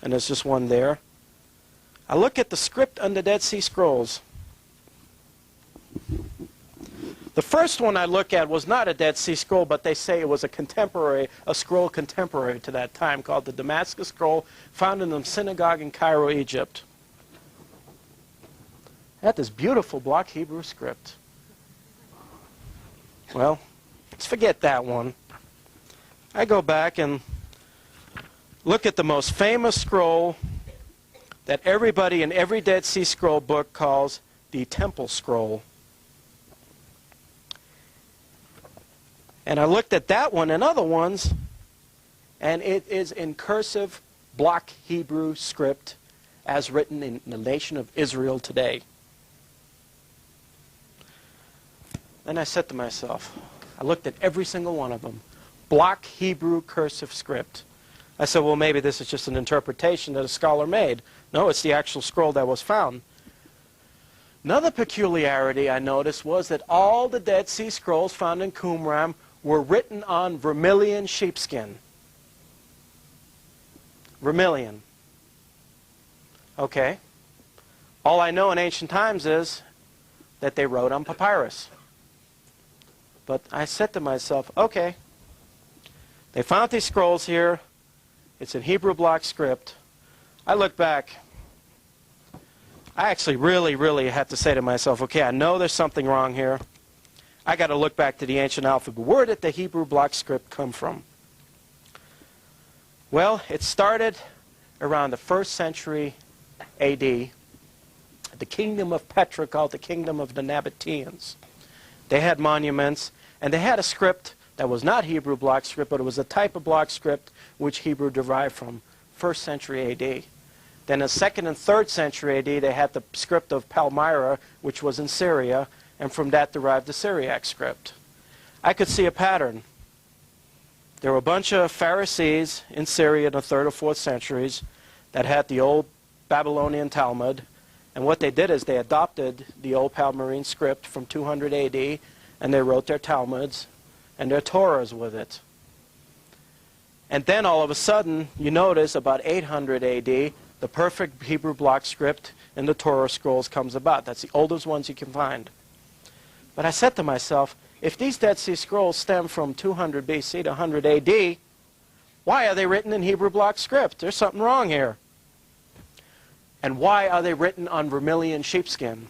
and there's just one there. I look at the script on the Dead Sea Scrolls. The first one I look at was not a Dead Sea Scroll, but they say it was a scroll contemporary to that time called the Damascus Scroll, found in the synagogue in Cairo, Egypt. It had this beautiful block Hebrew script. Well, let's forget that one. I go back and look at the most famous scroll that everybody in every Dead Sea Scroll book calls the Temple Scroll. And I looked at that one and other ones, and it is in cursive block Hebrew script as written in the nation of Israel today. Then I said to myself, I looked at every single one of them, block Hebrew cursive script. I said, well, maybe this is just an interpretation that a scholar made. No, it's the actual scroll that was found. Another peculiarity I noticed was that all the Dead Sea Scrolls found in Qumran were written on vermilion sheepskin. Vermilion. Okay. All I know in ancient times is that they wrote on papyrus. But I said to myself, okay, they found these scrolls here. It's in Hebrew block script. I look back. I actually really had to say to myself, okay, I know there's something wrong here. I got to look back to the ancient alphabet. Where did the Hebrew block script come from? Well, it started around the 1st century A.D. The kingdom of Petra, called the kingdom of the Nabateans. They had monuments, and they had a script that was not Hebrew block script, but it was a type of block script which Hebrew derived from 1st century A.D. Then in 2nd and 3rd century A.D., they had the script of Palmyra, which was in Syria, and from that derived the Syriac script. I could see a pattern. There were a bunch of Pharisees in Syria in the 3rd or 4th centuries that had the old Babylonian Talmud, and what they did is they adopted the old Palmyrene script from 200 A.D., and they wrote their Talmuds and their Torahs with it. And then all of a sudden, you notice about 800 A.D., the perfect Hebrew block script in the Torah scrolls comes about. That's the oldest ones you can find. But I said to myself, if these Dead Sea Scrolls stem from 200 BC to 100 AD, why are they written in Hebrew block script? There's something wrong here. And why are they written on vermilion sheepskin?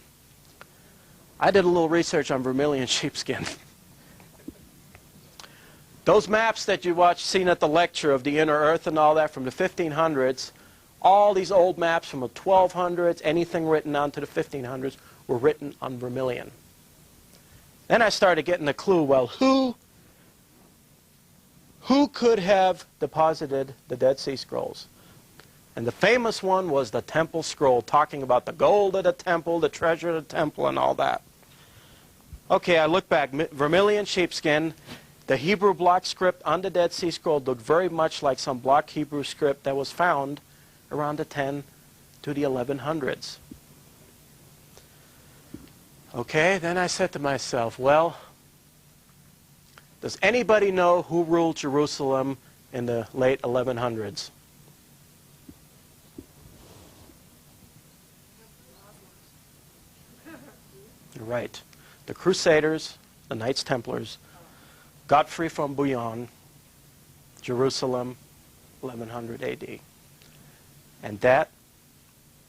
I did a little research on vermilion sheepskin. Those maps that you seen at the lecture of the inner earth and all that from the 1500s, all these old maps from the 1200s, anything written on to the 1500s, were written on vermilion. Then I started getting a clue, well, who could have deposited the Dead Sea Scrolls? And the famous one was the Temple Scroll, talking about the gold of the temple, the treasure of the temple, and all that. Okay, I look back, vermilion sheepskin. The Hebrew block script on the Dead Sea Scroll looked very much like some block Hebrew script that was found around the 10 to the 1100s. Okay, then I said to myself, well, does anybody know who ruled Jerusalem in the late 1100s? You're right. The Crusaders, the Knights Templars, Godfrey from Bouillon, Jerusalem, 1100 AD. And that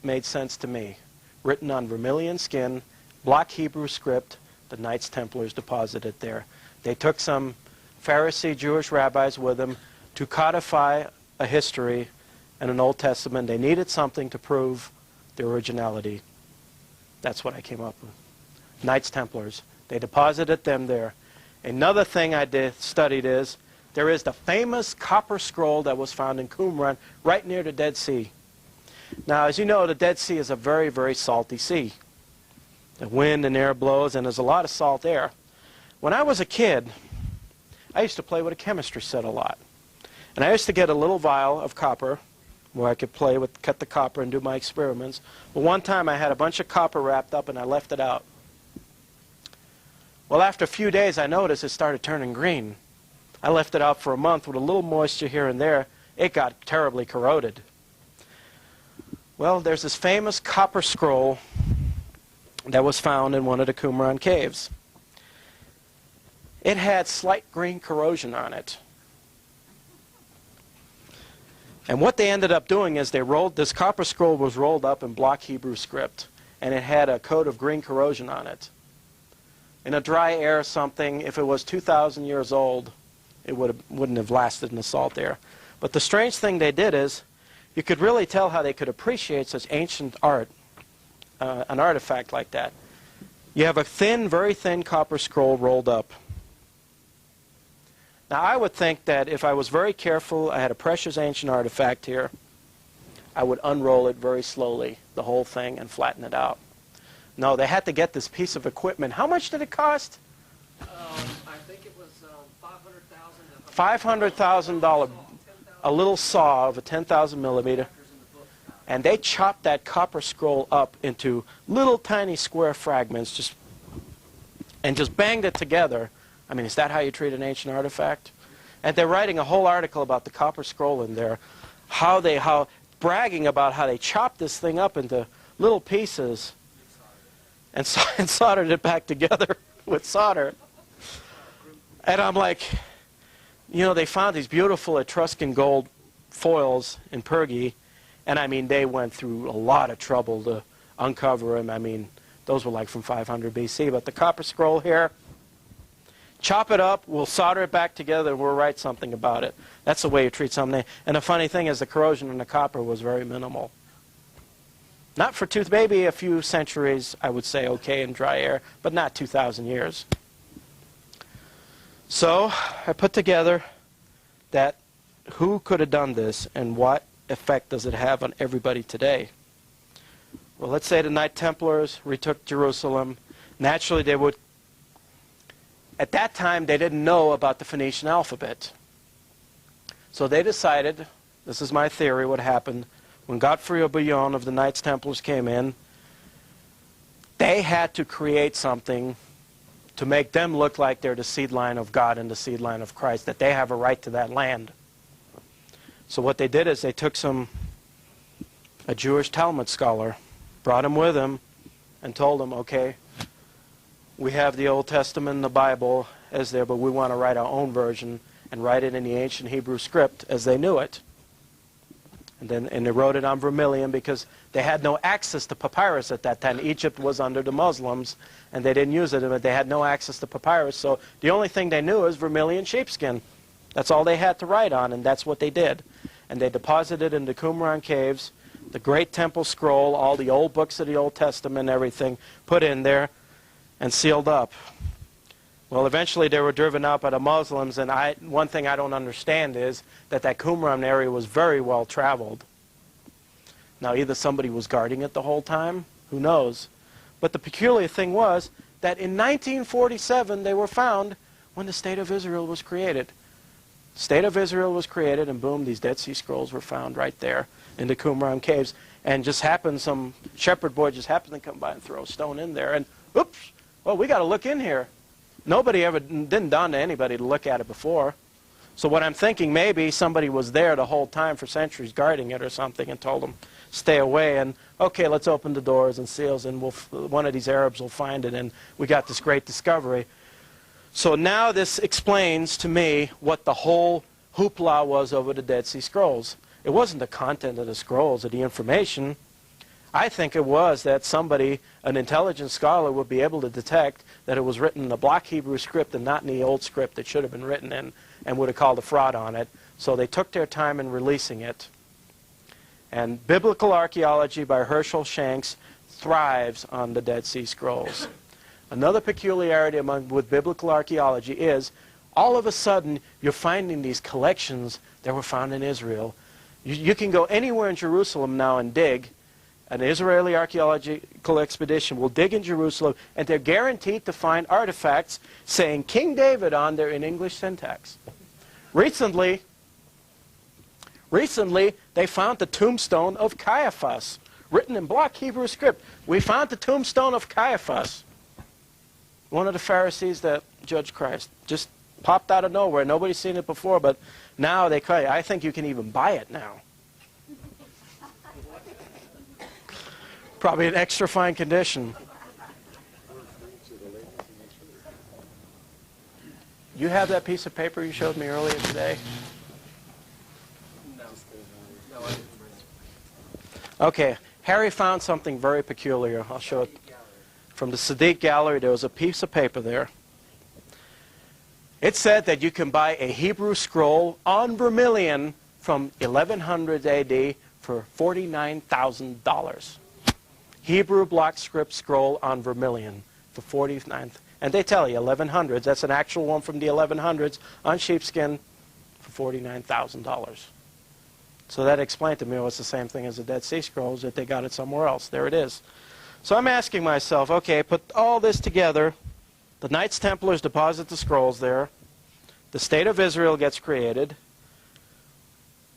made sense to me. Written on vermilion skin, block Hebrew script, the Knights Templars deposited there. They took some Pharisee Jewish rabbis with them to codify a history and an Old Testament. They needed something to prove the originality. That's what I came up with. Knights Templars. They deposited them there. Another thing I studied is there is the famous copper scroll that was found in Qumran right near the Dead Sea. Now, as you know, the Dead Sea is a very, very salty sea. The wind and air blows, and there's a lot of salt air. When I was a kid, I used to play with a chemistry set a lot. And I used to get a little vial of copper where I could play with, cut the copper and do my experiments. But one time I had a bunch of copper wrapped up and I left it out. Well, after a few days, I noticed it started turning green. I left it out for a month with a little moisture here and there. It got terribly corroded. Well, there's this famous copper scroll that was found in one of the Qumran caves. It had slight green corrosion on it. And what they ended up doing is this copper scroll was rolled up in block Hebrew script, and it had a coat of green corrosion on it. In a dry air or something, if it was 2,000 years old, it wouldn't have lasted in the salt air. But the strange thing they did is, you could really tell how they could appreciate such ancient art, an artifact like that. You have a thin, very thin copper scroll rolled up. Now, I would think that if I was very careful, I had a precious ancient artifact here, I would unroll it very slowly, the whole thing, and flatten it out. No, they had to get this piece of equipment. How much did it cost? I think it was $500,000. $500,000. A little saw of a 10,000 millimeter. And they chopped that copper scroll up into little tiny square fragments and just banged it together. I mean, is that how you treat an ancient artifact? And they're writing a whole article about the copper scroll in there, bragging about how they chopped this thing up into little pieces and soldered it back together with solder. And I'm like, you know, they found these beautiful Etruscan gold foils in Pergi, and I mean, they went through a lot of trouble to uncover them. I mean, those were like from 500 BC, but the copper scroll here, chop it up, we'll solder it back together, and we'll write something about it. That's the way you treat something. And the funny thing is the corrosion in the copper was very minimal. Not for maybe a few centuries, I would say, okay, in dry air, but not 2,000 years. So I put together that who could have done this and what effect does it have on everybody today? Well, let's say the Knight Templars retook Jerusalem. Naturally, they would. At that time, they didn't know about the Phoenician alphabet. So they decided, this is my theory, what happened, when Godfrey of Bouillon of the Knights Templars came in, they had to create something to make them look like they're the seed line of God and the seed line of Christ, that they have a right to that land. So what they did is they took a Jewish Talmud scholar, brought him with them, and told him, okay, we have the Old Testament and the Bible as there, but we want to write our own version and write it in the ancient Hebrew script as they knew it. And they wrote it on vermilion because they had no access to papyrus at that time. Egypt was under the Muslims, and they didn't use it, but they had no access to papyrus. So the only thing they knew is vermilion sheepskin. That's all they had to write on, and that's what they did. And they deposited in the Qumran caves the great temple scroll, all the old books of the Old Testament, everything, put in there and sealed up. Well, eventually they were driven out by the Muslims, and one thing I don't understand is that Qumran area was very well traveled. Now, either somebody was guarding it the whole time, who knows? But the peculiar thing was that in 1947 they were found when the State of Israel was created. The State of Israel was created, and boom, these Dead Sea Scrolls were found right there in the Qumran caves. And just happened, some shepherd boy just happened to come by and throw a stone in there, and oops, well, we got to look in here. Nobody ever, didn't dawn to anybody to look at it before. So what I'm thinking, maybe somebody was there the whole time for centuries guarding it or something and told them, stay away, and okay, let's open the doors and seals, and one of these Arabs will find it, and we got this great discovery. So now this explains to me what the whole hoopla was over the Dead Sea Scrolls. It wasn't the content of the scrolls or the information. I think it was that somebody, an intelligent scholar, would be able to detect that it was written in the block Hebrew script and not in the old script it should have been written in, and would have called a fraud on it. So they took their time in releasing it. And biblical archaeology by Herschel Shanks thrives on the Dead Sea Scrolls. Another peculiarity with biblical archaeology is all of a sudden you're finding these collections that were found in Israel. You can go anywhere in Jerusalem now and dig. An Israeli archaeological expedition will dig in Jerusalem, and they're guaranteed to find artifacts saying King David on there in English syntax. Recently, they found the tombstone of Caiaphas, written in block Hebrew script. We found the tombstone of Caiaphas, one of the Pharisees that judged Christ. Just popped out of nowhere. Nobody's seen it before, but now I think you can even buy it now. Probably in extra fine condition. You have that piece of paper you showed me earlier today? No. Okay, Harry found something very peculiar. I'll show it. From the Sadiq Gallery, there was a piece of paper there. It said that you can buy a Hebrew scroll on vermilion from 1100 AD for $49,000. Hebrew block script scroll on vermilion for $49,000. And they tell you 1100s. That's an actual one from the 1100s on sheepskin for $49,000. So that explained to me it's the same thing as the Dead Sea Scrolls, that they got it somewhere else. There it is. So I'm asking myself, okay, put all this together. The Knights Templars deposit the scrolls there. The State of Israel gets created.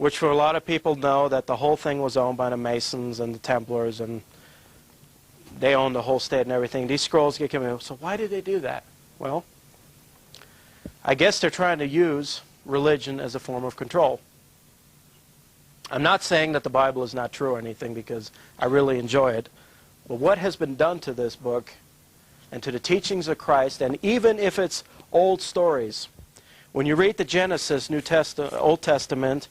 which for a lot of people know that the whole thing was owned by the Masons and the Templars, and they owned the whole state and everything. These scrolls get given. So why did they do that? Well, I guess they're trying to use religion as a form of control. I'm not saying that the Bible is not true or anything, because I really enjoy it. But what has been done to this book and to the teachings of Christ, and even if it's old stories, when you read the Genesis, Old Testament,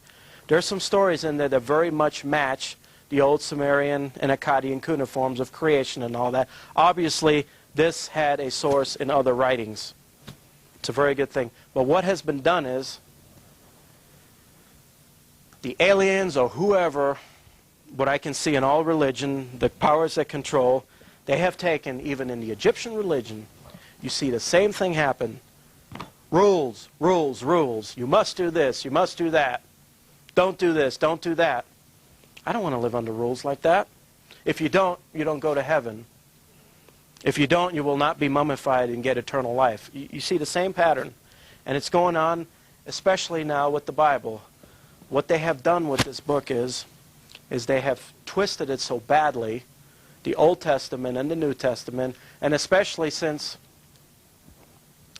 there's some stories in there that very much match the old Sumerian and Akkadian cuneiforms of creation and all that. Obviously, this had a source in other writings. It's a very good thing. But what has been done is, the aliens or whoever, what I can see in all religion, the powers that control, they have taken, even in the Egyptian religion, you see the same thing happen. Rules, rules, rules. You must do this, you must do that. Don't do this, don't do that. I don't want to live under rules like that. If you don't go to heaven. If you don't, you will not be mummified and get eternal life. You see the same pattern. And it's going on, especially now with the Bible. What they have done with this book is they have twisted it so badly, the Old Testament and the New Testament, and especially since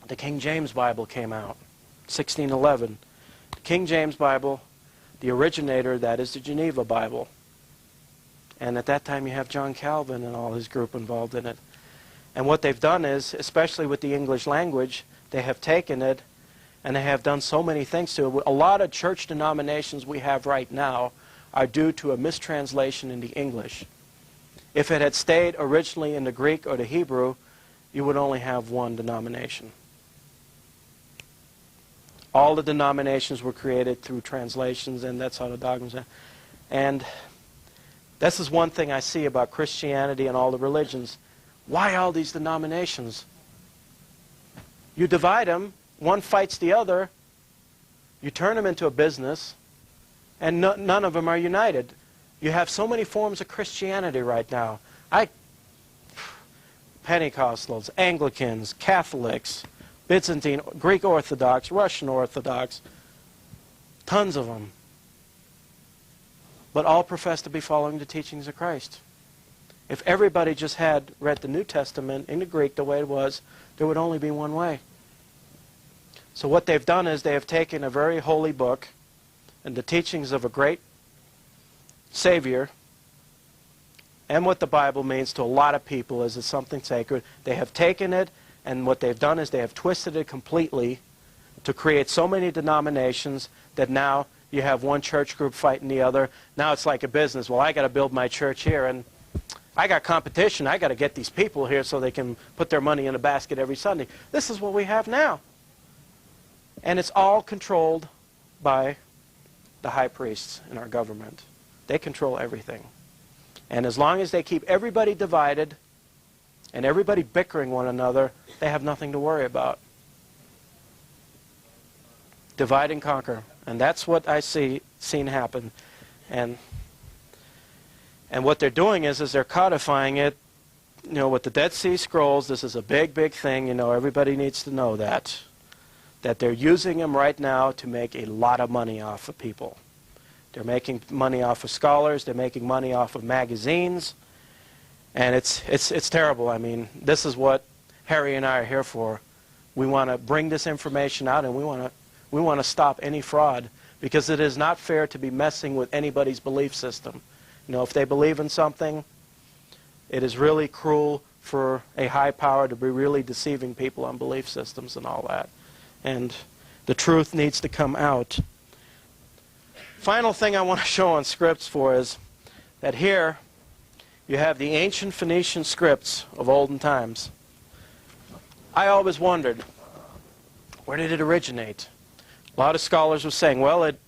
the King James Bible came out, 1611. The King James Bible, the originator, that is the Geneva Bible. And at that time you have John Calvin and all his group involved in it. And what they've done is, especially with the English language, they have taken it and they have done so many things to it. A lot of church denominations we have right now are due to a mistranslation in the English. If it had stayed originally in the Greek or the Hebrew, you would only have one denomination. All the denominations were created through translations, and that's how the dogmas are. And this is one thing I see about Christianity and all the religions. Why all these denominations? You divide them, one fights the other, you turn them into a business, and none of them are united. You have so many forms of Christianity right now. Pentecostals, Anglicans, Catholics, Byzantine, Greek Orthodox, Russian Orthodox, tons of them. But all profess to be following the teachings of Christ. If everybody just had read the New Testament in the Greek the way it was, there would only be one way. So what they've done is they have taken a very holy book and the teachings of a great Savior, and what the Bible means to a lot of people is it's something sacred. They have taken it, and what they've done is they have twisted it completely to create so many denominations that now you have one church group fighting the other. Now it's like a business. Well, I got to build my church here, and I got competition. I got to get these people here so they can put their money in a basket every Sunday. This is what we have now. And it's all controlled by the high priests in our government. They control everything. And as long as they keep everybody divided and everybody bickering one another, they have nothing to worry about. Divide and conquer. And that's what I seen happen. And what they're doing is they're codifying it, with the Dead Sea Scrolls. This is a big, big thing. Everybody needs to know that they're using them right now to make a lot of money off of people. They're making money off of scholars. They're making money off of magazines. And it's terrible. I mean, this is what Harry and I are here for. We want to bring this information out, and we want to stop any fraud, because it is not fair to be messing with anybody's belief system. If they believe in something, it is really cruel for a high power to be really deceiving people on belief systems and all that. And the truth needs to come out. Final thing I want to show on scripts for is that here you have the ancient Phoenician scripts of olden times. I always wondered, where did it originate? A lot of scholars were saying, well, it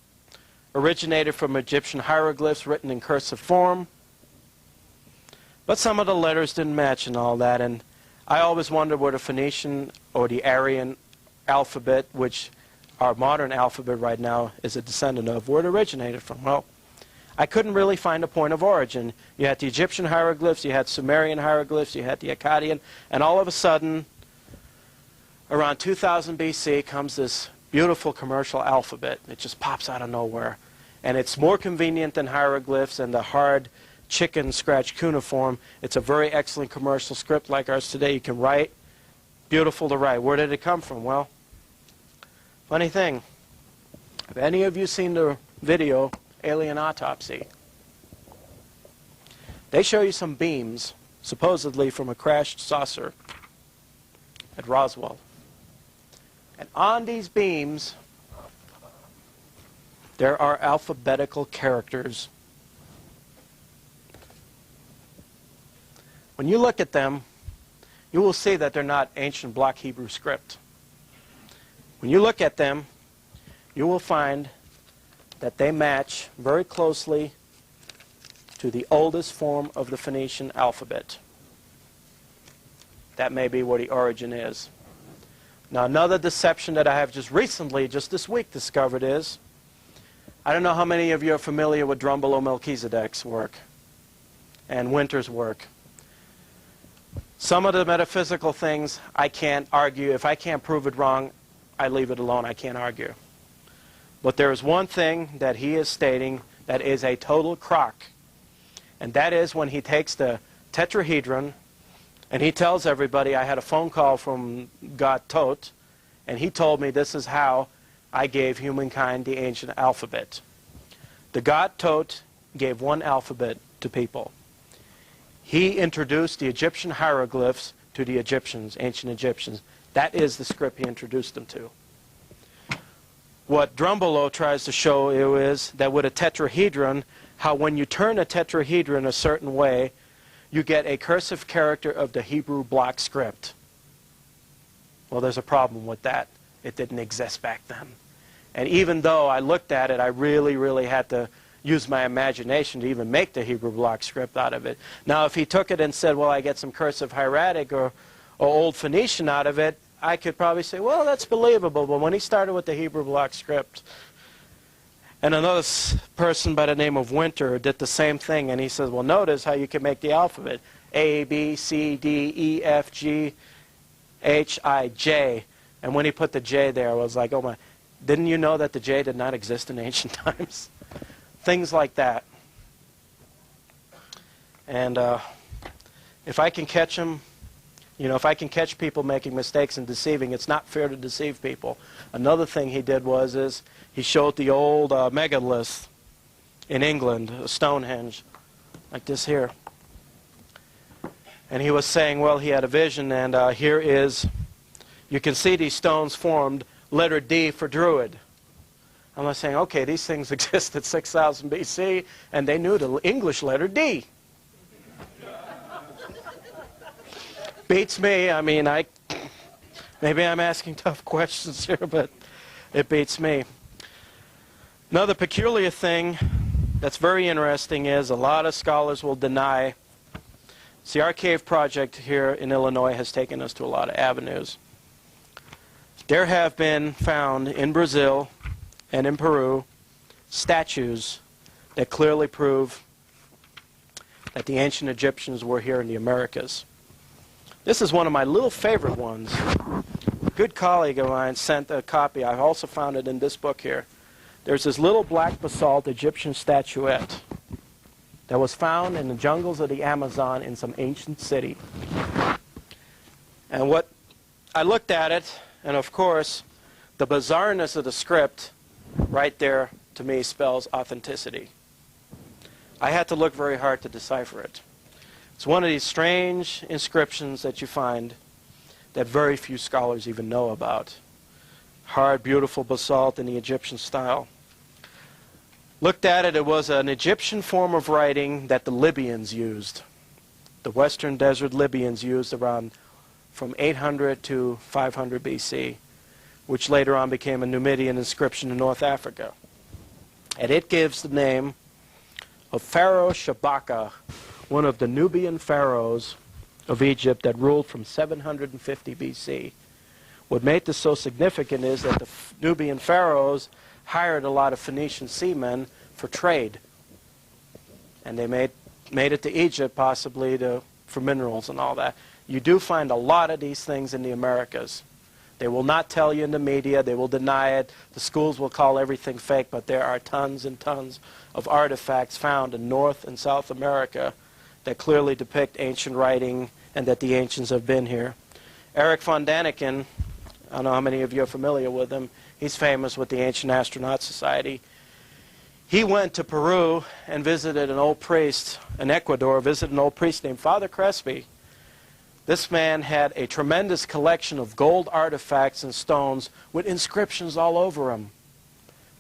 originated from Egyptian hieroglyphs written in cursive form. But some of the letters didn't match and all that. And I always wondered where the Phoenician or the Aryan alphabet, which our modern alphabet right now is a descendant of, where it originated from. Well, I couldn't really find a point of origin. You had the Egyptian hieroglyphs, you had Sumerian hieroglyphs, you had the Akkadian, and all of a sudden, around 2000 BC, comes this beautiful commercial alphabet. It just pops out of nowhere. And it's more convenient than hieroglyphs and the hard chicken scratch cuneiform. It's a very excellent commercial script like ours today. You can write. Beautiful to write. Where did it come from? Well, funny thing. Have any of you seen the video, Alien Autopsy? They show you some beams, supposedly from a crashed saucer at Roswell. And on these beams, there are alphabetical characters. When you look at them, you will see that they're not ancient block Hebrew script. When you look at them, you will find that they match very closely to the oldest form of the Phoenician alphabet. That may be where the origin is. Now, another deception that I have just recently, just this week, discovered is, I don't know how many of you are familiar with Drumbelow Melchizedek's work and Winter's work. Some of the metaphysical things I can't argue. If I can't prove it wrong, I leave it alone. I can't argue. But there is one thing that he is stating that is a total crock. And that is when he takes the tetrahedron and he tells everybody, I had a phone call from God Tot, and he told me this is how I gave humankind the ancient alphabet. The God Tot gave one alphabet to people. He introduced the Egyptian hieroglyphs to the Egyptians, ancient Egyptians. That is the script he introduced them to. What Drumbelow tries to show you is that with a tetrahedron, how when you turn a tetrahedron a certain way, you get a cursive character of the Hebrew block script. Well, there's a problem with that. It didn't exist back then. And even though I looked at it, I really had to use my imagination to even make the Hebrew block script out of it. Now, if he took it and said, well, I get some cursive hieratic or Old Phoenician out of it, I could probably say, well, that's believable. But when he started with the Hebrew block script, and another person by the name of Winter did the same thing, and he says, well, notice how you can make the alphabet. A, B, C, D, E, F, G, H, I, J. And when he put the J there, I was like, oh my, didn't you know that the J did not exist in ancient times? Things like that. And if I can catch them, you know, if I can catch people making mistakes and deceiving, it's not fair to deceive people. Another thing he did is he showed the old megalith in England, Stonehenge, like this here. And he was saying, well, he had a vision, and here is, you can see these stones formed, letter D for Druid. I'm not saying, okay, these things existed 6,000 BC, and they knew the English letter D. Beats me. I mean, maybe I'm asking tough questions here, but it beats me. Another peculiar thing that's very interesting is a lot of scholars will deny. See, our cave project here in Illinois has taken us to a lot of avenues. There have been found in Brazil and in Peru statues that clearly prove that the ancient Egyptians were here in the Americas. This is one of my little favorite ones. A good colleague of mine sent a copy. I've also found it in this book here. There's this little black basalt Egyptian statuette that was found in the jungles of the Amazon in some ancient city. And what I looked at it, and of course, the bizarreness of the script right there, to me, spells authenticity. I had to look very hard to decipher it. It's one of these strange inscriptions that you find that very few scholars even know about. Hard, beautiful basalt in the Egyptian style. Looked at it, it was an Egyptian form of writing that the Libyans used. The Western Desert Libyans used around from 800 to 500 BC, which later on became a Numidian inscription in North Africa. And it gives the name of Pharaoh Shabaka, one of the Nubian pharaohs of Egypt that ruled from 750 BC. What made this so significant is that the Nubian pharaohs hired a lot of Phoenician seamen for trade. And they made it to Egypt possibly for minerals and all that. You do find a lot of these things in the Americas They will not tell you in the media. They will deny it. The schools will call everything fake, but there are tons and tons of artifacts found in North and South America that clearly depict ancient writing and that the ancients have been here. Eric von Daniken, I don't know how many of you are familiar with him. He's famous with the Ancient Astronaut Society. He went to Peru and visited an old priest in Ecuador, visited an old priest named Father Crespi. This man had a tremendous collection of gold artifacts and stones with inscriptions all over them,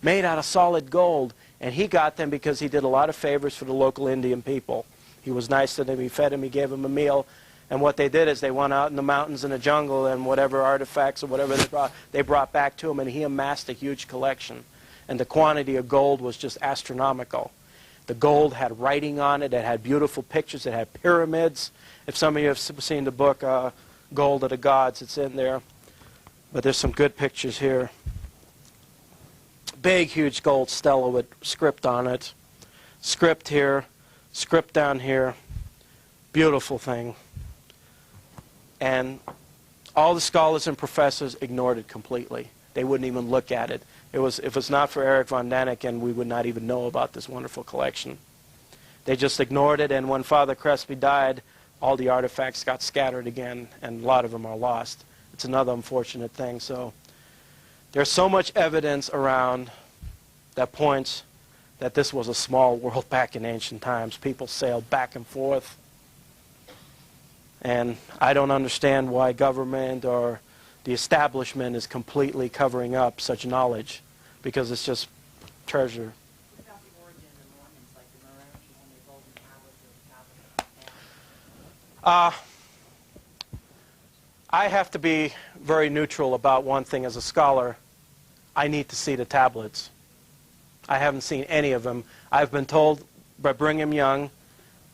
made out of solid gold. And he got them because he did a lot of favors for the local Indian people. He was nice to them, he fed them, he gave them a meal. And what they did is they went out in the mountains and the jungle, and whatever artifacts or whatever they brought back to him, and he amassed a huge collection. And the quantity of gold was just astronomical. The gold had writing on it, it had beautiful pictures, it had pyramids. If some of you have seen the book Gold of the Gods, it's in there. But there's some good pictures here. Big, huge gold stela with script on it. Script here, script down here. Beautiful thing. And all the scholars and professors ignored it completely. They wouldn't even look at it. If it's not for Eric von Daniken, we would not even know about this wonderful collection. They just ignored it, and when Father Crespi died, all the artifacts got scattered again, and a lot of them are lost. It's another unfortunate thing. So there's so much evidence around that points that this was a small world back in ancient times. People sailed back and forth. And I don't understand why government or the establishment is completely covering up such knowledge, because it's just treasure. What about the origin of the Mormons, like the Mormons and the golden tablets of the Tablets? I have to be very neutral about one thing as a scholar. I need to see the tablets. I haven't seen any of them. I've been told by Brigham Young,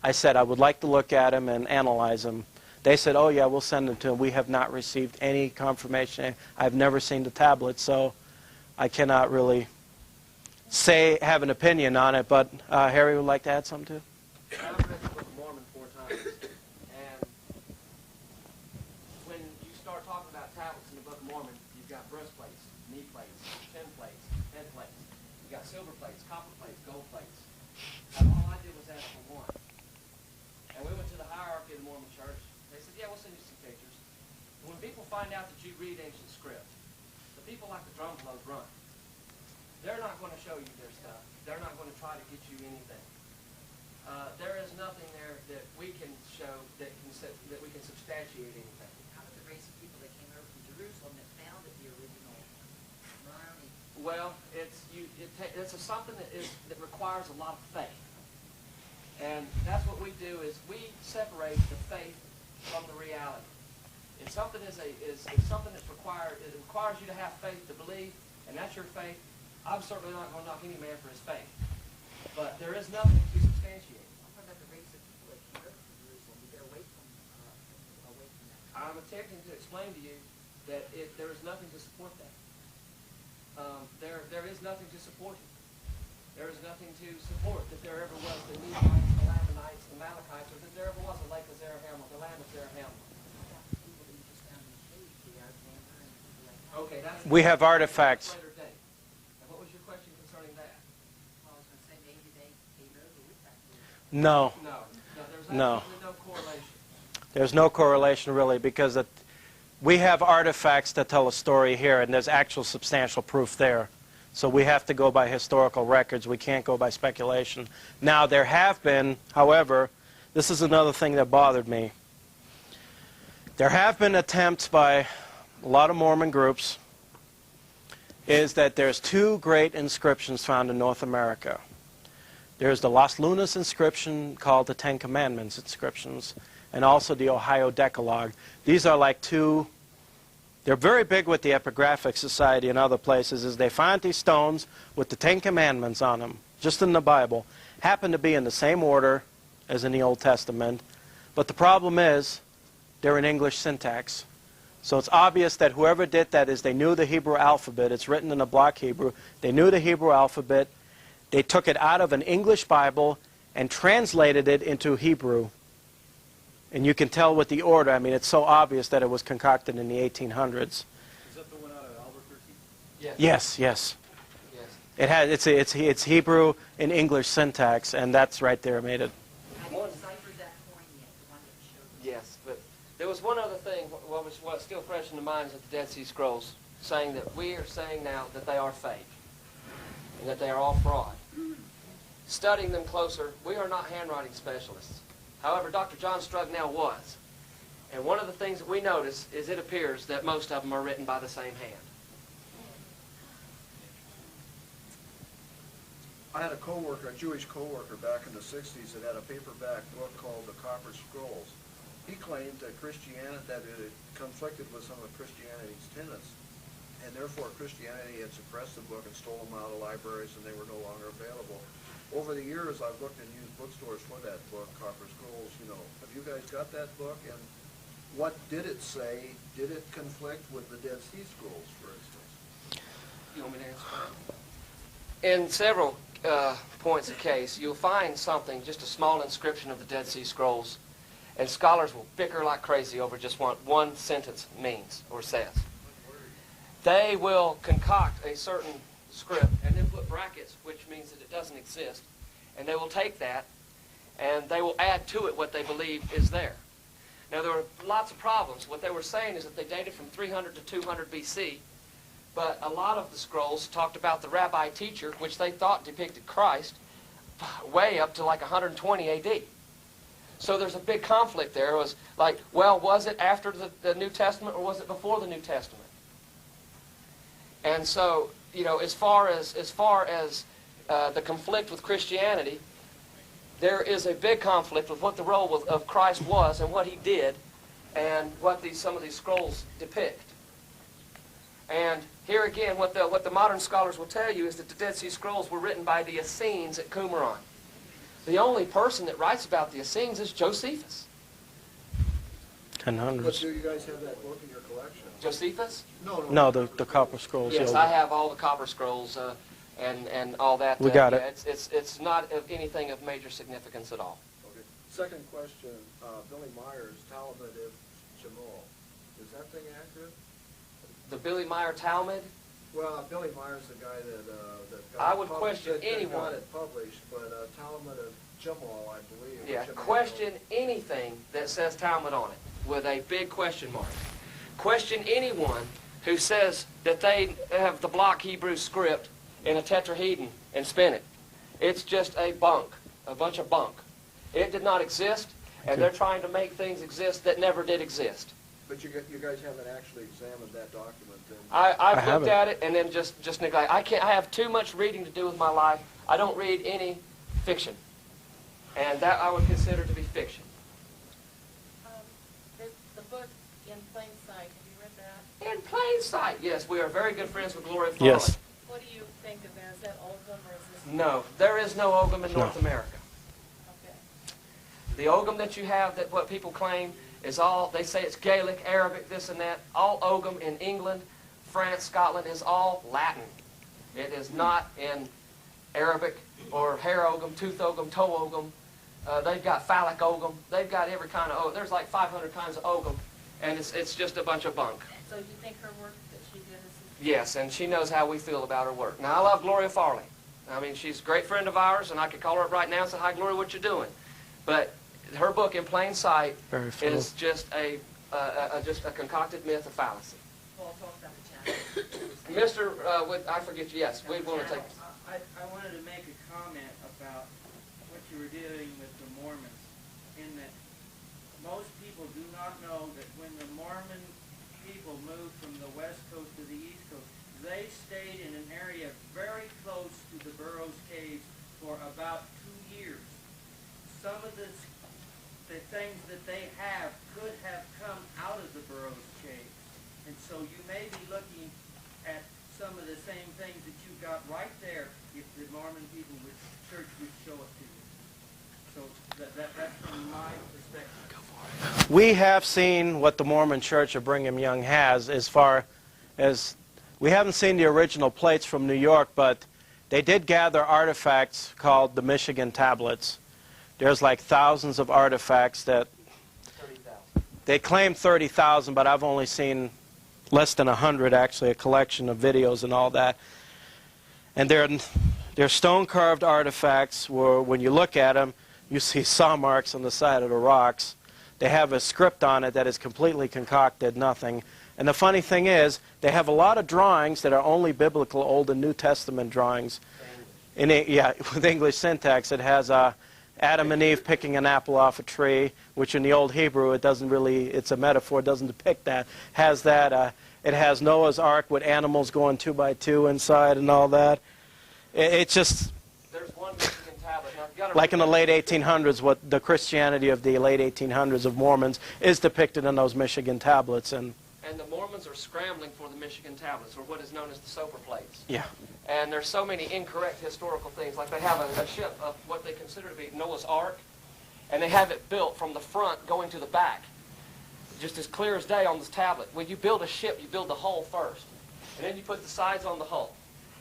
I said I would like to look at them and analyze them. They said, oh yeah, we'll send them to them. We have not received any confirmation. I've never seen the tablets, so I cannot really have an opinion on it. But Harry would like to add something too? I've read the Book of Mormon 4 times, and when you start talking about tablets in the Book of Mormon, you've got breastplates, knee plates, chin plates, head plates. You've got silver plates, copper plates, gold plates. And all I did was ask for one. And we went to the hierarchy of the Mormon church. They said, yeah, we'll send you some pictures. And when people find out that you read ancient script, the people like the drum blows run. They're not going to show you their stuff. They're not going to try to get you anything. There is nothing there that we can show that we can substantiate anything. How about the race of people that came over from Jerusalem that founded the original Moroni? Well, it's something that requires a lot of faith. And that's what we do, is we separate the faith from the reality. If something is something that's required, it requires you to have faith to believe, and that's your faith, I'm certainly not going to knock any man for his faith. But there is nothing to substantiate. What about the race of people that came over from Jerusalem? Did they away from that? I'm attempting to explain to you that there is nothing to support that. There is nothing to support it. There is nothing to support that there ever was the Nephites, the Lamanites, the Amalekites, or that there ever was a lake of Zarahemla, the land of Zarahemla. People that you just found in the cave, the Alexander and people like that. Okay, that's We have artifacts. later date. And what was your question concerning that? Well, I was going to say maybe they came over with that. No. There's No. absolutely no correlation. There's no correlation really, because we have artifacts that tell a story here, and there's actual substantial proof there. So we have to go by historical records. We can't go by speculation. Now, there have been, however, this is another thing that bothered me. There have been attempts by a lot of Mormon groups, is that there's 2 great inscriptions found in North America. There's the Las Lunas inscription, called the Ten Commandments inscriptions, and also the Ohio Decalogue. These are like 2... They're very big with the Epigraphic Society and other places, is they find these stones with the Ten Commandments on them, just in the Bible, happen to be in the same order as in the Old Testament. But the problem is, they're in English syntax. So it's obvious that whoever did that is they knew the Hebrew alphabet. It's written in a block Hebrew. They knew the Hebrew alphabet. They took it out of an English Bible and translated it into Hebrew. And you can tell with the order, I mean, it's so obvious that it was concocted in the 1800s. Is it Yes, yes. Yes. It has. It's Hebrew and English syntax, and that's right there made it. I haven't deciphered that coin yet, the one that showed me. Yes, but there was one other thing, what's still fresh in the minds of the Dead Sea Scrolls, saying that we are saying now that they are fake, and that they are all fraud. Studying them closer, we are not handwriting specialists. However, Dr. John Strugnell was. And one of the things that we notice is it appears that most of them are written by the same hand. I had a coworker, a Jewish coworker back in the 60s that had a paperback book called The Copper Scrolls. He claimed that that it conflicted with some of Christianity's tenets, and therefore Christianity had suppressed the book and stole them out of libraries, and they were no longer available. Over the years, I've looked in used bookstores for that book, Copper Scrolls. Have you guys got that book? And what did it say? Did it conflict with the Dead Sea Scrolls, for instance? You want me to answer that? In several points of case, you'll find something, just a small inscription of the Dead Sea Scrolls, and scholars will bicker like crazy over just what one sentence means or says. They will concoct a certain script and then put brackets, which means that it doesn't exist, and they will take that and they will add to it what they believe is there. Now, there were lots of problems. What they were saying is that they dated from 300 to 200 BC, but a lot of the scrolls talked about the rabbi teacher, which they thought depicted Christ, way up to like 120 AD. So there's a big conflict there. It was like, well, was it after the New Testament or was it before the New Testament? And so, as far as the conflict with Christianity, there is a big conflict with what the role of Christ was and what he did and what some of these scrolls depict. And here again, what the modern scholars will tell you is that the Dead Sea Scrolls were written by the Essenes at Qumran. The only person that writes about the Essenes is Josephus. 1000s. But do you guys have that book in your collection? Josephus? No, the Copper Scrolls. Yes, the I old- have all the copper scrolls and all that. We got it. It's not of anything of major significance at all. Okay. Second question, Billy Myers, Talmud of Shemuel. Is that thing accurate? The Billy Meyer Talmud? Well, Billy Myers, the guy that got I it would published, question that anyone. got it published, but Talmud of Shemuel, I believe. Yeah, Shemuel. question anything that says Talmud on it with a big question mark. Question anyone who says that they have the block Hebrew script in a tetrahedron and spin it. It's just a bunch of bunk. It did not exist, and they're trying to make things exist that never did exist. But you guys haven't actually examined that document then? I've haven't. looked at it and then just neglect. I have too much reading to do with my life. I don't read any fiction, and that I would consider to be fiction. The book In Plain Sight, have you read that? In plain sight, yes, we are very good friends with Gloria Farley. Yes. What do you think of that? Is that Ogham or is this? No, there is no Ogham in North America. Okay. The Ogham that you have, that what people claim is all, they say it's Gaelic, Arabic, this and that. All Ogham in England, France, Scotland is all Latin. It is not in Arabic or hair Ogham, tooth Ogham, toe Ogham. They've got phallic Ogham. They've got every kind of Ogham. There's like 500 kinds of Ogham, and it's just a bunch of bunk. So you think her work that she did is? Yes, and she knows how we feel about her work. Now, I love Gloria Farley. I mean, she's a great friend of ours, and I could call her up right now and say, "Hi, Gloria, what you doing?" But her book, In Plain Sight, Very full. is just a concocted myth, a fallacy. Well, talk about the channel. Mr. I forget you. Yes, we want to take. I wanted to make a comment about what you were dealing with the Mormons, in that most people do not know that when the Mormon people moved from the west coast to the east coast, they stayed in an area very close to the Burroughs Caves for about 2 years. Some of the things that they have could have come out of the Burroughs Caves. And so you may be looking at some of the same things that you got right there if the Mormon church would show it to you. So that's from my perspective. We have seen what the Mormon Church of Brigham Young has, as far as we haven't seen the original plates from New York, but they did gather artifacts called the Michigan tablets. There's like thousands of artifacts that 30,000. they claim 30,000, but I've only seen less than 100 actually, a collection of videos and all that. And they're stone-carved artifacts where when you look at them, you see saw marks on the side of the rocks. They have a script on it that is completely concocted, nothing. And the funny thing is, they have a lot of drawings that are only biblical Old and New Testament drawings. Yeah, with English syntax, it has Adam and Eve picking an apple off a tree, which in the Old Hebrew, it doesn't really, it's a metaphor, it doesn't depict that. Has that, it has Noah's Ark with animals going 2 by 2 inside and all that. It's just, There's one Michigan tablet. Now, you've got to like in the remember- late 1800s, what the Christianity of the late 1800s of Mormons is depicted in those Michigan tablets. And And the Mormons are scrambling for the Michigan tablets, or what is known as the Soper plates. yeah, And there's so many incorrect historical things. Like they have a ship of what they consider to be Noah's Ark, and they have it built from the front going to the back, just as clear as day on this tablet. When you build a ship, you build the hull first, and then you put the sides on the hull.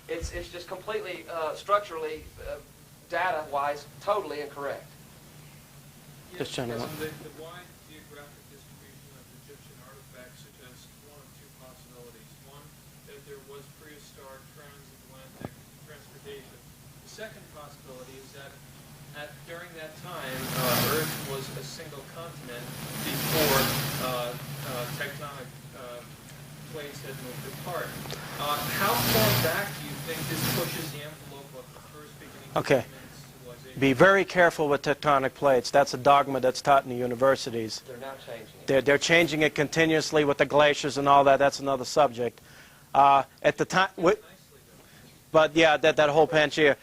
It's just completely structurally, data-wise, totally incorrect. this gentleman. The wide geographic distribution of Egyptian artifacts suggests one of two possibilities. One, that there was prehistoric transatlantic transportation. The second possibility is that during that time, Earth was a single continent before tectonic plates had moved apart. How far back do you think this pushes the envelope of the first beginning of Okay. human civilization? Be very careful with tectonic plates. That's a dogma that's taught in the universities. They're now changing it. They're changing it continuously with the glaciers and all that. That's another subject. At the time, but yeah, that whole Pangea.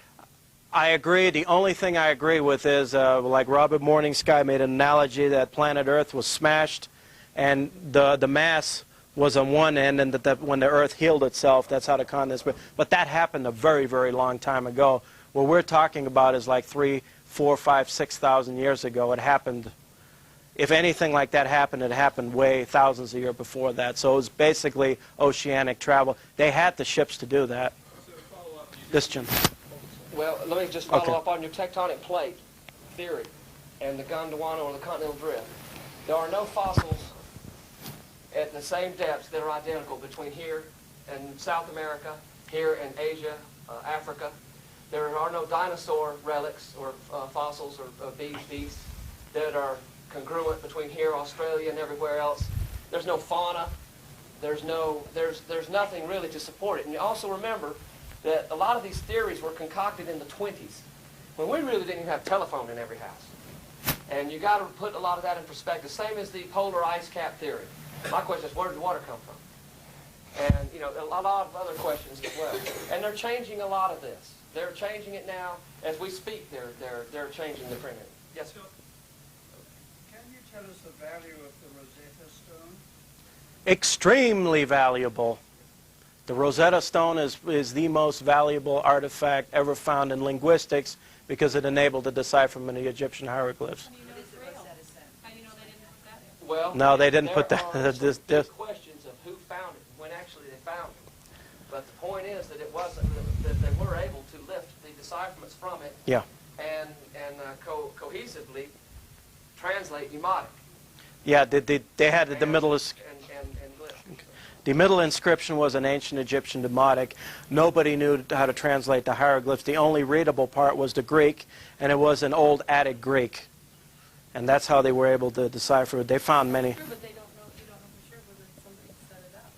I agree. The only thing I agree with is, like Robert Morning Sky made an analogy that planet Earth was smashed, and the mass was on one end, and that when the Earth healed itself, that's how the continents. But that happened a very, very long time ago. What we're talking about is like 3, 4, 5, 6,000 years ago. It happened. If anything like that happened, it happened way thousands of years before that. So it was basically oceanic travel. They had the ships to do that. This gentleman. Well, let me just follow Okay. up on your tectonic plate theory and the Gondwana or the continental drift. There are no fossils at the same depths that are identical between here and South America, here and Asia, Africa. There are no dinosaur relics or fossils or beasts that are congruent between here, Australia, and everywhere else. There's no fauna. There's nothing really to support it. And you also remember that a lot of these theories were concocted in the 20s, when we really didn't even have telephone in every house. And you got to put a lot of that in perspective. Same as the polar ice cap theory. My question is, where did the water come from? And, you know, a lot of other questions as well. And they're changing a lot of this. They're changing it now. As we speak, they're changing the printing. Yes, sir? Can you tell us the value of the Rosetta Stone? Extremely valuable. The Rosetta Stone is the most valuable artifact ever found in linguistics because it enabled the decipherment of the Egyptian hieroglyphs. How do you know it's real? How do you know they didn't put that in? Well, No, they didn't put there that- are some this- big questions of who found it, when actually they found it. But the point is that it wasn't that they were able to lift the decipherments from it. Yeah. And cohesively translate Demotic. Yeah, they had the middle is. And glyph. The middle inscription was an ancient Egyptian demotic. Nobody knew how to translate the hieroglyphs. The only readable part was the Greek, and it was an old Attic Greek. And that's how they were able to decipher it. They found many. True, but they don't know. You don't know for sure whether somebody set it up.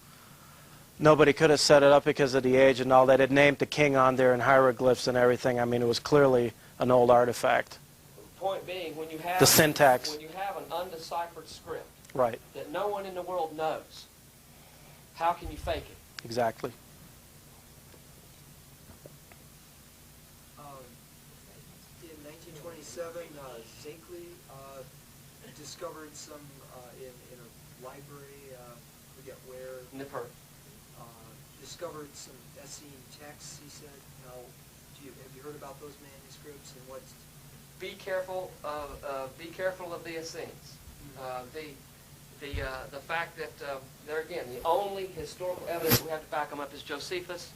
Nobody could have set it up because of the age and all that. It named the king on there in hieroglyphs and everything. I mean, it was clearly an old artifact. Point being, when you have The syntax. when you have an undeciphered script Right, that no one in the world knows, how can you fake it? exactly. In 1927, Zinkley discovered some in a library, forget where, Nipper. discovered some Essene texts, he said. Now, have you heard about those manuscripts and what's... Be careful of the Essenes. The fact that there again, the only historical evidence we have to back them up is Josephus,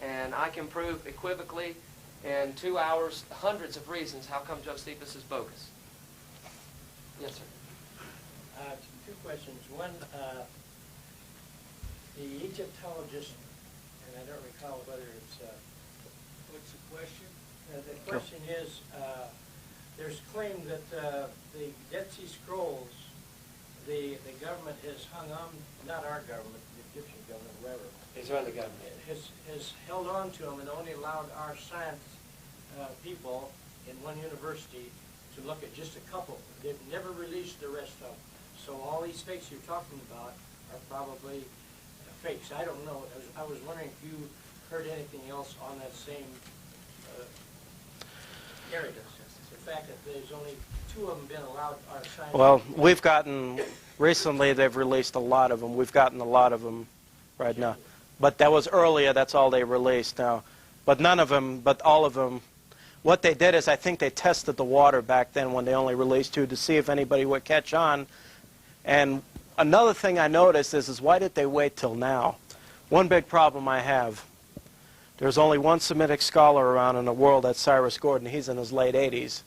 and I can prove equivocally in 2 hours hundreds of reasons how come Josephus is bogus. Yes, sir. Two questions. One, The Egyptologist, and I don't recall whether it's, What's the question? the question is, there's claim that the Dead Sea Scrolls, the government has hung on, not our government, the Egyptian government, whoever, Israeli government. has held on to them and only allowed our science people in one university to look at just a couple. They've never released the rest of them. So all these fakes you're talking about are probably fakes. I don't know. I was wondering if you heard anything else on that same area. The fact that there's only 2 of them been allowed our science. Well, we've gotten, recently they've released a lot of them. We've gotten a lot of them right now. But that was earlier, that's all they released now. But none of them, but all of them, what they did is I think they tested the water back then when they only released 2 to see if anybody would catch on. And another thing I noticed is why did they wait till now? One big problem I have, there's only one Semitic scholar around in the world, that's Cyrus Gordon. He's in his late 80s.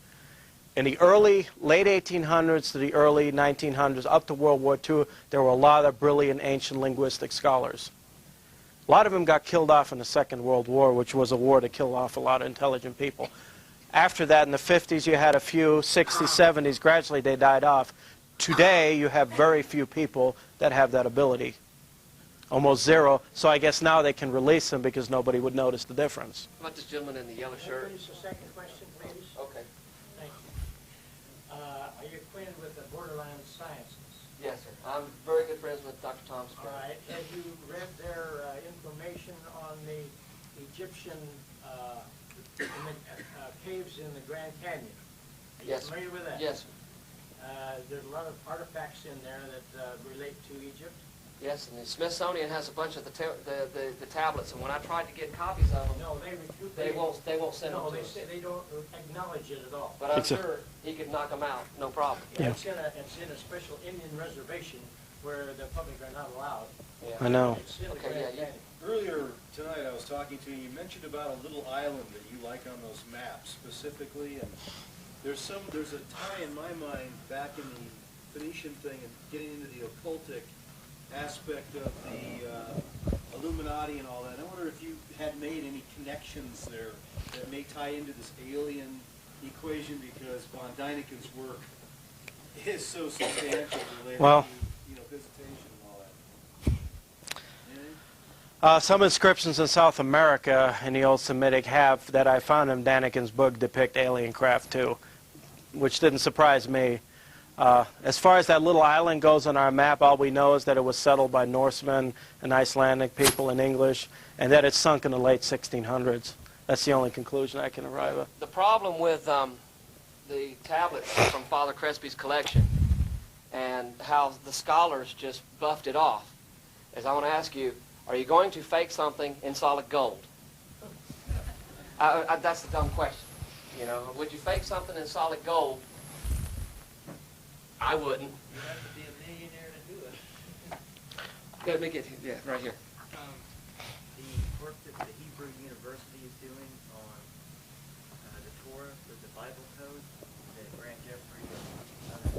In the late 1800s to the early 1900s, up to World War II, there were a lot of brilliant ancient linguistic scholars. A lot of them got killed off in the Second World War, which was a war to kill off a lot of intelligent people. After that, in the 50s, you had a few, 60s, 70s, gradually they died off. Today, you have very few people that have that ability. Almost zero. So I guess now they can release them because nobody would notice the difference. How about this gentleman in the yellow shirt? Please, the second question, please. Okay. Thank you. Are you acquainted with the borderland sciences? Yes, sir. I'm very good friends with Dr. Thomas. All right. Have you read their information on the Egyptian caves in the Grand Canyon? Are you Yes, familiar with that? Yes, sir. There's a lot of artifacts in there that relate to Egypt. Yes, and the Smithsonian has a bunch of the tablets, and when I tried to get copies of them, No, they refute. they won't send No, them to they us. say they don't acknowledge it at all. But I'm It's a- sure he could knock them out, no problem. Yeah. It's in a special Indian reservation where the public are not allowed. Yeah. I know. It's in the Okay, Grand yeah, you- Canyon. Earlier tonight, I was talking to you, you mentioned about a little island that you like on those maps specifically, and there's a tie in my mind back in the Phoenician thing and getting into the occultic aspect of the Illuminati and all that. I wonder if you had made any connections there that may tie into this alien equation, because von Däniken's work is so substantial related Well- to, visitation and all that. Anything? Some inscriptions in South America in the Old Semitic have, that I found in Daniken's book, depict alien craft too, which didn't surprise me. As far as that little island goes on our map, all we know is that it was settled by Norsemen and Icelandic people in English, and that it sunk in the late 1600s. That's the only conclusion I can arrive at. The problem with the tablets from Father Crespi's collection and how the scholars just buffed it off is I want to ask you, are you going to fake something in solid gold? That's a dumb question. Would you fake something in solid gold? I wouldn't. You have to be a millionaire to do it. Let me get, right here. The work that the Hebrew University is doing on the Torah with the Bible code that Grant Jeffrey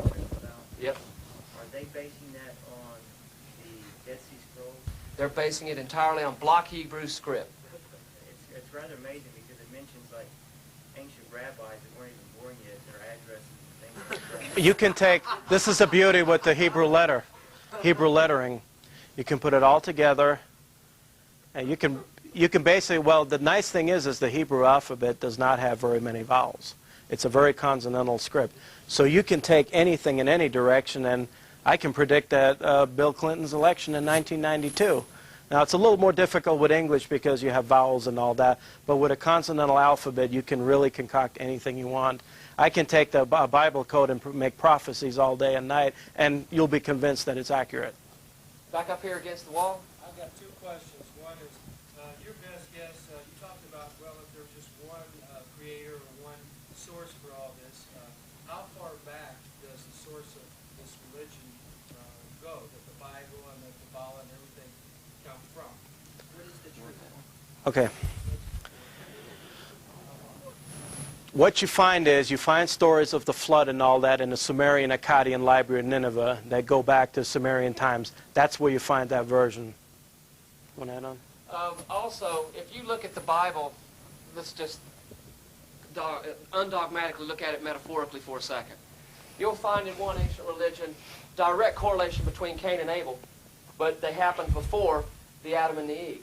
put out, Yep. are they basing that on the Dead Sea Scrolls? They're basing it entirely on block Hebrew script. It's rather amazing because it mentions like ancient rabbis that weren't even born yet, their addresses and things like that. You can take, this is the beauty with the Hebrew lettering. You can put it all together, and you can basically, well, the nice thing is the Hebrew alphabet does not have very many vowels. It's a very consonantal script. So you can take anything in any direction, and I can predict that Bill Clinton's election in 1992. Now, it's a little more difficult with English because you have vowels and all that, but with a consonantal alphabet, you can really concoct anything you want. I can take the Bible code and make prophecies all day and night, and you'll be convinced that it's accurate. Back up here against the wall. I've got two questions. One is, your best guess, you talked about, well, if there's just one creator or one source for all this, how far back does the source of this religion go, that the Bible and the Kabbalah and everything come from? What is the truth? Okay. What you find is you find stories of the flood and all that in the Sumerian Akkadian library in Nineveh that go back to Sumerian times. That's where you find that version. Want to add on? Also, if you look at the Bible, let's just undogmatically look at it metaphorically for a second. You'll find in one ancient religion direct correlation between Cain and Abel, but they happened before the Adam and the Eve.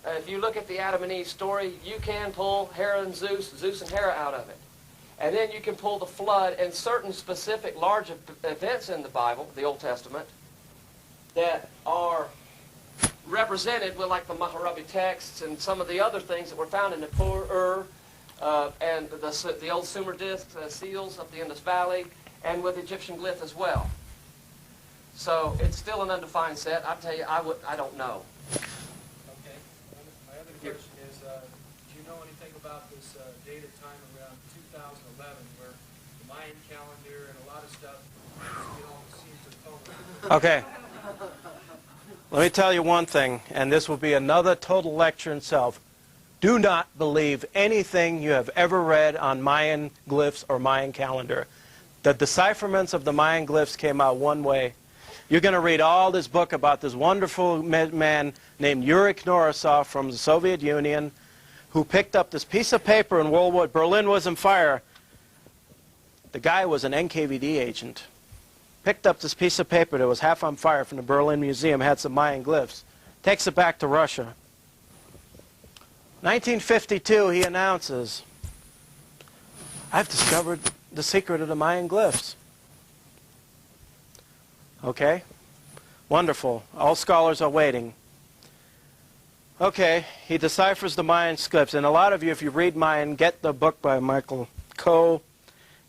If you look at the Adam and Eve story, you can pull Hera and Zeus and Hera out of it. And then you can pull the flood and certain specific large events in the Bible, the Old Testament, that are represented with like the MOABITE texts and some of the other things that were found in the and the old Sumer disc seals up the Indus Valley, and with Egyptian glyph as well. So it's still an undefined set. I tell you, I don't know. Okay. My other question is, do you know anything about this date of time around 2011 where the Mayan calendar and a lot of stuff, it all seems to total? Okay. Let me tell you one thing, and this will be another total lecture in itself. Do not believe anything you have ever read on Mayan glyphs or Mayan calendar. The decipherments of the Mayan glyphs came out one way. You're going to read all this book about this wonderful man named Yuri Knorosov from the Soviet Union who picked up this piece of paper in World War. Berlin was on fire. The guy was an NKVD agent. Picked up this piece of paper that was half on fire from the Berlin Museum, had some Mayan glyphs. Takes it back to Russia. 1952, he announces, I've discovered the secret of the Mayan glyphs. Okay, wonderful. All scholars are waiting. Okay, he deciphers the Mayan glyphs. And a lot of you, if you read Mayan, get the book by Michael Coe,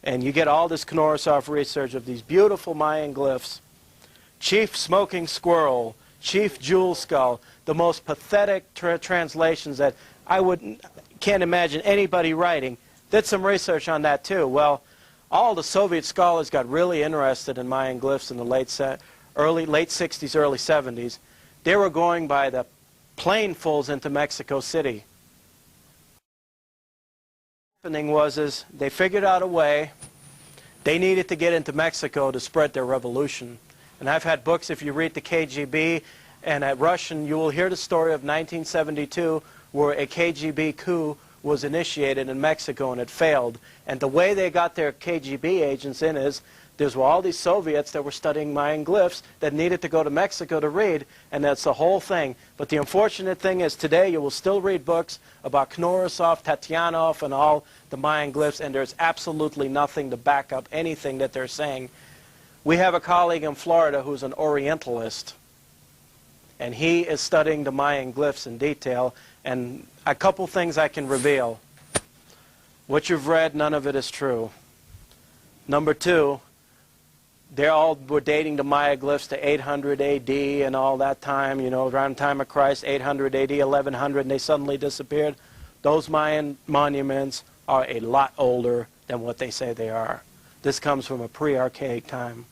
and you get all this Knorosov research of these beautiful Mayan glyphs. Chief Smoking Squirrel, Chief Jewel Skull, the most pathetic translations that can't imagine anybody writing. Did some research on that too. Well, all the Soviet scholars got really interested in Mayan glyphs in the late 60s, early 70s. They were going by the planefuls into Mexico City. What happening was they figured out a way. They needed to get into Mexico to spread their revolution. And I've had books, if you read the KGB and at Russian, you will hear the story of 1972 where a KGB coup was initiated in Mexico and it failed. And the way they got their KGB agents in is there's all these Soviets that were studying Mayan glyphs that needed to go to Mexico to read, and that's the whole thing. But the unfortunate thing is today you will still read books about Knorosov, Tatyanov, and all the Mayan glyphs, and there's absolutely nothing to back up anything that they're saying. We have a colleague in Florida who's an Orientalist, and he is studying the Mayan glyphs in detail, and a couple things I can reveal. What you've read, none of it is true. Number two, they all were dating the Maya glyphs to 800 AD and all that time, you know, around the time of Christ, 800 AD, 1100, and they suddenly disappeared. Those Mayan monuments are a lot older than what they say they are. This comes from a pre-archaic time.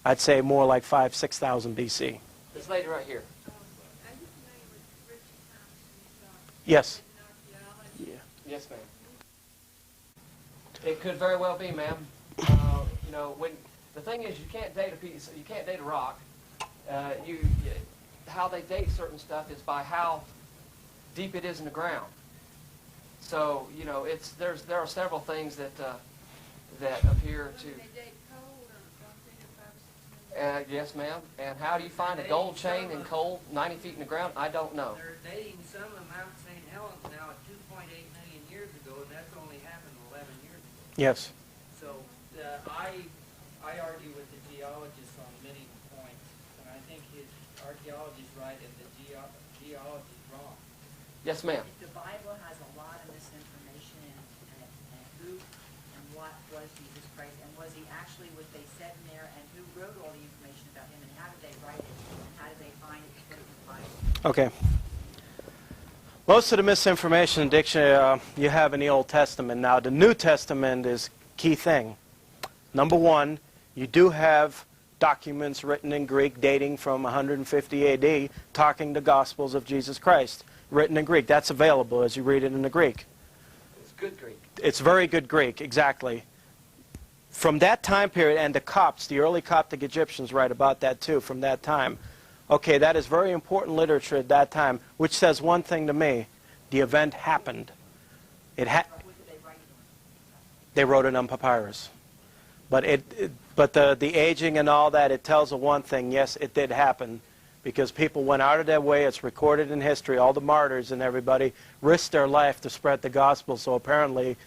I'd say more like 5,000 to 6,000 BC. This lady right here. Yes. Yeah. Yes, ma'am. It could very well be, ma'am. You know, when the thing is, you can't date a piece, you can't date a rock. How they date certain stuff is by how deep it is in the ground. So, you know, there are several things that appear to. Yes, ma'am. And how do you find a gold chain in coal 90 feet in the ground? I don't know. They're dating some of Mount St. Helens now at 2.8 million years ago, and that's only happened 11 years ago. Yes. So I argue with the geologists on many points, and I think his archaeology is right and the geology is wrong. Yes, ma'am. The Bible has a lot of misinformation in it, and who and what was Jesus Christ, and was he actually what they said in there, and who wrote all the information about him, and how did they write it, and how did they find it to put it in the Bible? Okay. Most of the misinformation in dictionary you have in the Old Testament. Now, the New Testament is key thing. Number one, you do have documents written in Greek dating from 150 AD talking the Gospels of Jesus Christ, written in Greek. That's available as you read it in the Greek. It's good Greek. It's very good Greek, exactly. From that time period, and the Copts, the early Coptic Egyptians write about that too, from that time. Okay, that is very important literature at that time, which says one thing to me. The event happened. They wrote it on papyrus. But the aging and all that, it tells the one thing, yes, it did happen. Because people went out of their way, it's recorded in history, all the martyrs and everybody risked their life to spread the gospel, so apparently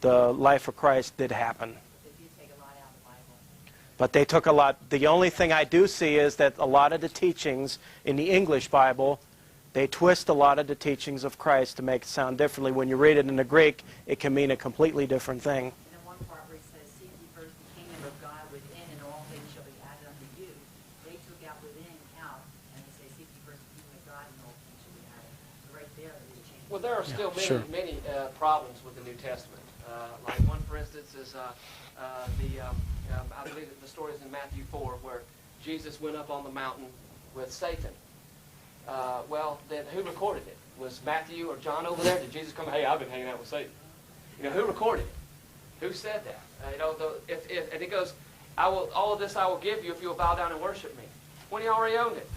the life of Christ did happen. But they took a lot. The only thing I do see is that a lot of the teachings in the English Bible, they twist a lot of the teachings of Christ to make it sound differently. When you read it in the Greek, it can mean a completely different thing. And then one part where it says, seek ye first the kingdom of God within, and all things shall be added unto you. They took out within out, and they say, seek ye first the kingdom of God, and all things shall be added. So right there, it is changed. Well, there are still many problems with the New Testament. Like one, for instance, is I believe that the story is in Matthew 4, where Jesus went up on the mountain with Satan. Well, then who recorded it? Was Matthew or John over there? Did Jesus come, hey, I've been hanging out with Satan? You know, who recorded it? Who said that? And he goes, all of this I will give you if you will bow down and worship me. When he already owned it.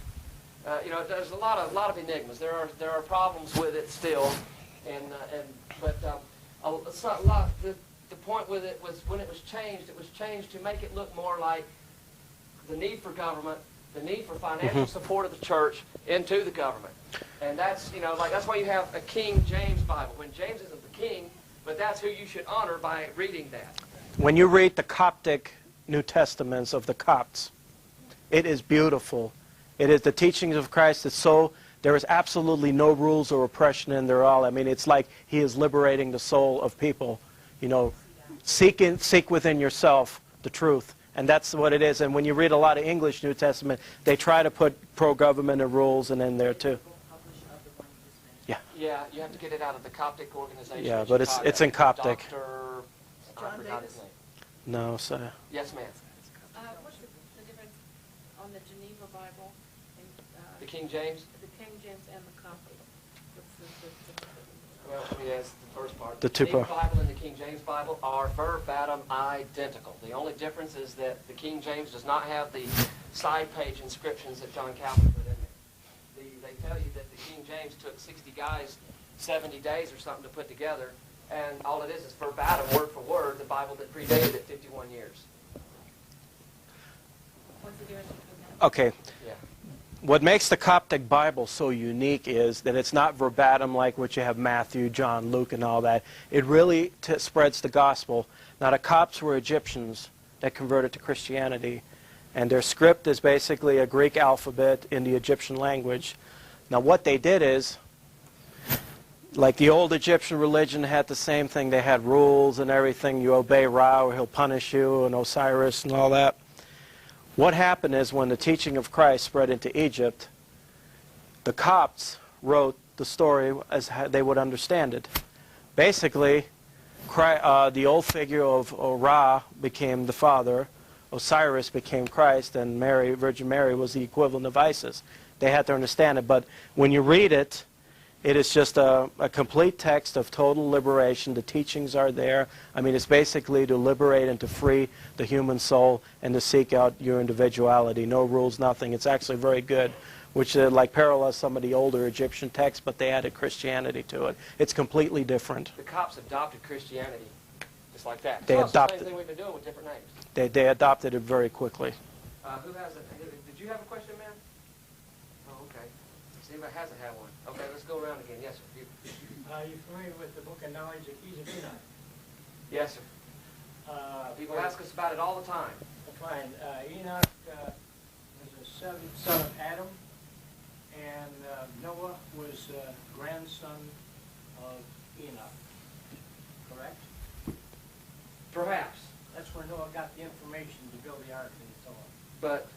There's a lot of enigmas. There are problems with it still, but it's not a lot. The point with it was when it was changed to make it look more like the need for government, the need for financial support of the church into the government. And that's, that's why you have a King James Bible. When James isn't the king, but that's who you should honor by reading that. When you read the Coptic New Testaments of the Copts, it is beautiful. It is the teachings of Christ. There is absolutely no rules or oppression in there at all. I mean, it's like he is liberating the soul of people. Seek within yourself the truth. And that's what it is. And when you read a lot of English New Testament, they try to put pro-government and rules in there too. Yeah. Yeah, you have to get it out of the Coptic organization. Yeah, but it's in Coptic. John Davis? No, sir. Yes, ma'am. What's the difference on the Geneva Bible and The King James? the King James and the Coptic? Well, yes, the first part. The Geneva Bible and the King James Bible are verbatim identical. The only difference is that the King James does not have the side page inscriptions that John Calvin put in there. They tell you that the King James took 60 guys 70 days or something to put together, and all it is verbatim, word for word, the Bible that predated it 51 years. What's the difference between that? Okay. Yeah. What makes the Coptic Bible so unique is that it's not verbatim like what you have Matthew, John, Luke, and all that. It really spreads the gospel. Now, the Copts were Egyptians that converted to Christianity, and their script is basically a Greek alphabet in the Egyptian language. Now, what they did is, like the old Egyptian religion had the same thing. They had rules and everything. You obey Ra or he'll punish you, and Osiris and all that. What happened is when the teaching of Christ spread into Egypt, the Copts wrote the story as they would understand it. Basically, the old figure of Ra became the Father, Osiris became Christ, and Mary, Virgin Mary, was the equivalent of Isis. They had to understand it, but when you read it, it is just a complete text of total liberation. The teachings are there. I mean, it's basically to liberate and to free the human soul and to seek out your individuality. No rules, nothing. It's actually very good, which like parallels some of the older Egyptian texts, but they added Christianity to it. It's completely different. The Copts adopted Christianity just like that. They So it's adopted. the same thing we've been doing with different names. They adopted it very quickly. Who has it? Did you have a question, ma'am? Oh, okay. Does anybody hasn't had one? Okay, let's go around again. Yes, sir. Are you familiar with the Book of Knowledge of Keys of Enoch? Yes, sir. People ask us about it all the time. Fine. Enoch was the seventh son of Adam, and Noah was grandson of Enoch. Correct? Perhaps. That's where Noah got the information to build the ark and so on. But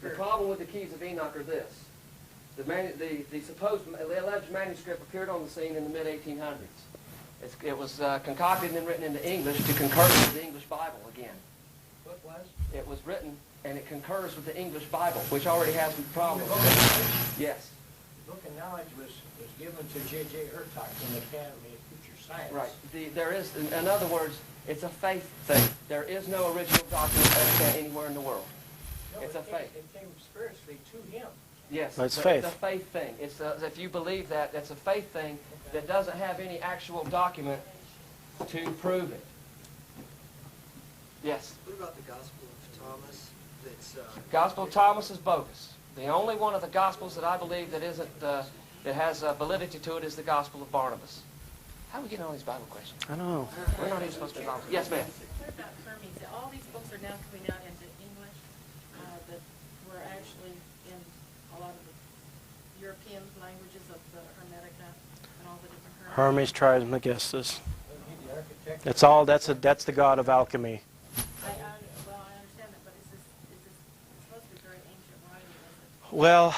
the problem with the Keys of Enoch are this. The alleged manuscript appeared on the scene in the mid-1800s. It was concocted and written into English to concur with the English Bible again. What was? It was written, and it concurs with the English Bible, which already has some problems. Yes. The Book of Knowledge was given to J.J. Hurtak in the Academy of Future Science. Right. There is, in other words, it's a faith thing. There is no original document anywhere in the world. No, it's a faith. It came spiritually to him. Yes, It's the faith. faith thing. It's if you believe that, it's a faith thing that doesn't have any actual document to prove it. Yes. What about the Gospel of Thomas? That's Gospel of Thomas is bogus. The only one of the Gospels that I believe that isn't that has validity to it is the Gospel of Barnabas. How are we getting all these Bible questions? I don't know. We're not even supposed to be Bible. Yes, ma'am. What about Hermes? All these books are now coming out into English that were actually in a lot of the European languages of the Hermetica and all the different Hermes Trismegistus. It's all. That's the god of alchemy. Well, I understand that, but is this it's supposed to be very ancient writing, is it? Well,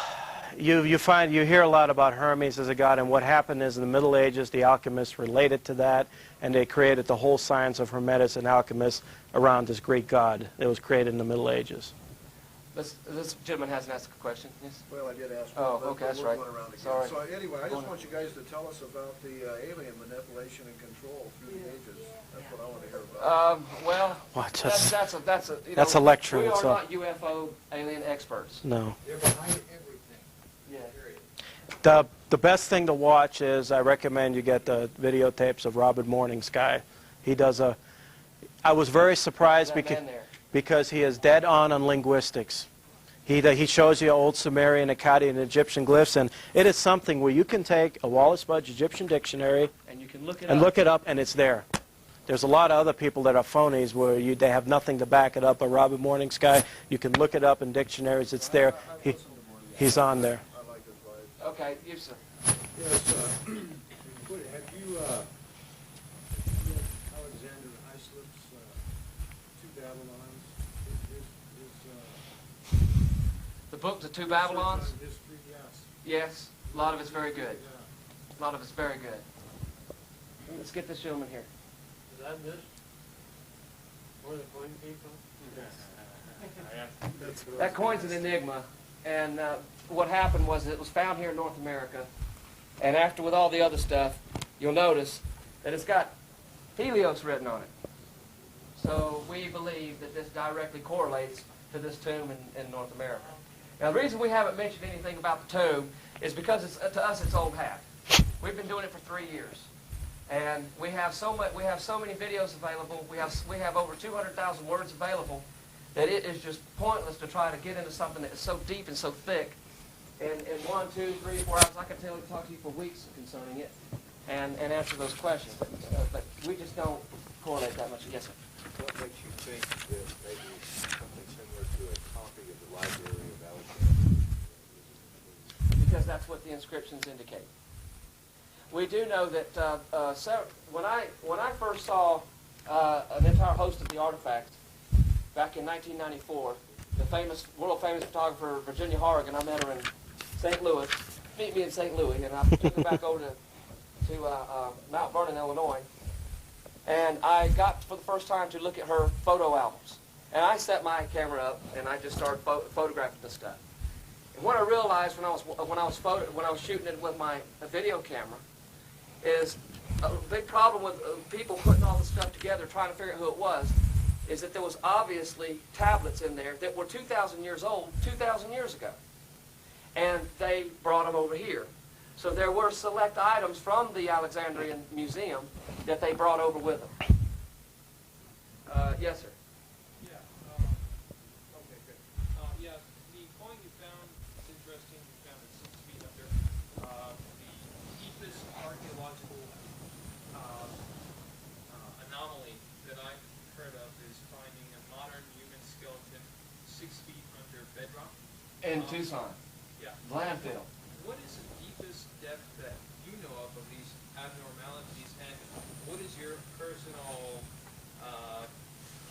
you hear a lot about Hermes as a god, and what happened is in the Middle Ages, the alchemists related to that, and they created the whole science of Hermetics and alchemists around this Greek god that was created in the Middle Ages. This gentleman hasn't asked a question. Yes. Well, I did ask. Oh, but okay, that's we're right. going around again. Sorry. So anyway, I Go just on. want you guys to tell us about the alien manipulation and control through the ages. That's what I want to hear about. Well, What? that's a you That's know, a lecture in We are itself. not UFO alien experts. No. They're behind everything, Yeah. period. The best thing to watch is I recommend you get the videotapes of Robert Morning Sky. He does a. I was very surprised That man there. because he is dead on linguistics. He shows you old Sumerian, Akkadian, and Egyptian glyphs, and it is something where you can take a Wallace Budge Egyptian dictionary And you can look it and up. look it up, and it's there. There's a lot of other people that are phonies where they have nothing to back it up. But Robert Morning Sky, you can look it up in dictionaries. It's there. He's on there. I like this live. Okay, you sir. Yes, have you read Alexander Hyslop's Two Babylons? The book, The Two Babylons. History, yes. Yes, a lot of it's very good. Yeah. A lot of it's very good. Let's get this gentleman here. Is that this? Or the coin people? That coin's an enigma, and what happened was it was found here in North America, and after with all the other stuff, you'll notice that it's got Helios written on it. So we believe that this directly correlates to this tomb in North America. Now the reason we haven't mentioned anything about the tomb is because to us it's old hat. We've been doing it for 3 years. And we have so many videos available. We have over 200,000 words available that it is just pointless to try to get into something that is so deep and so thick. In 1, 2, 3, 4 hours, I can talk to you for weeks concerning it and answer those questions. But we just don't correlate that much. Yes, sir. What makes you think that maybe something similar to a copy of the Library of Alexandria? Because that's what the inscriptions indicate. We do know that when I first saw an entire host of the artifacts back in 1994, the world famous photographer Virginia Horrigan, I met her in St. Louis, meet me in St. Louis, and I took her back over to Mount Vernon, Illinois, and I got for the first time to look at her photo albums. And I set my camera up and I just started photographing this stuff. And what I realized when I was shooting it with my video camera is a big problem with people putting all this stuff together, trying to figure out who it was, is that there was obviously tablets in there that were 2,000 years old, 2,000 years ago. And they brought them over here. So there were select items from the Alexandrian Museum that they brought over with them. Yes, sir. Yeah, okay, good. Yeah, the coin you found, it's interesting, you found it 6 feet under. The deepest archaeological anomaly that I've heard of is finding a modern human skeleton 6 feet under bedrock. In Tucson, Yeah. landfill. What is the deepest depth that you know of these abnormalities, and what is your personal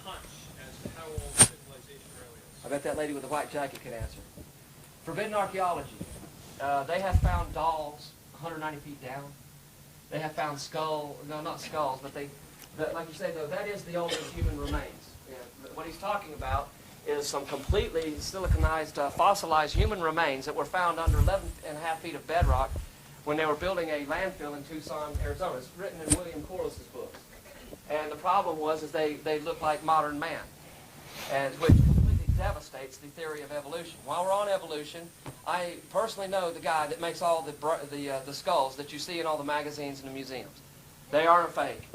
hunch as to how old civilization really is? I bet that lady with the white jacket can answer. Forbidden archaeology. They have found dolls 190 feet down. They have found not skulls, but like you say, though, that is the oldest human remains. Yeah. What he's talking about is some completely siliconized, fossilized human remains that were found under 11.5 feet of bedrock when they were building a landfill in Tucson, Arizona. It's written in William Corliss's books. And the problem was is they looked like modern man, and which completely devastates the theory of evolution. While we're on evolution, I personally know the guy that makes all the skulls that you see in all the magazines and the museums. They aren't fake.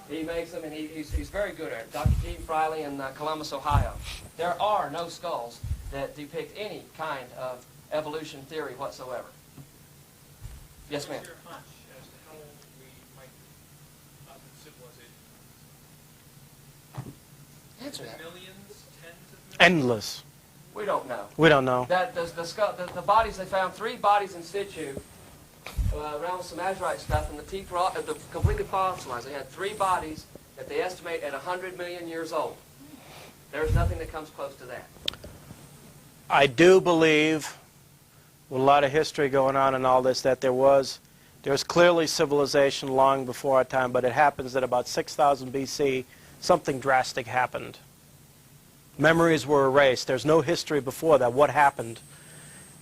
He makes them, and he's very good at it. Dr. Gene Friley in Columbus, Ohio. There are no skulls that depict any kind of evolution theory whatsoever. Yes, ma'am. What's your hunch as to how old we might be in civilization? Answer that. Millions, tens of millions? Endless. We don't know. We don't know. That the bodies, they found 3 bodies in situ around some azurite stuff, and the teeth were all, completely fossilized. They had 3 bodies that they estimate at 100 million years old. There's nothing that comes close to that. I do believe, with a lot of history going on and all this, that there's clearly civilization long before our time, but it happens that about 6,000 BC, something drastic happened. Memories were erased. There's no history before that. What happened?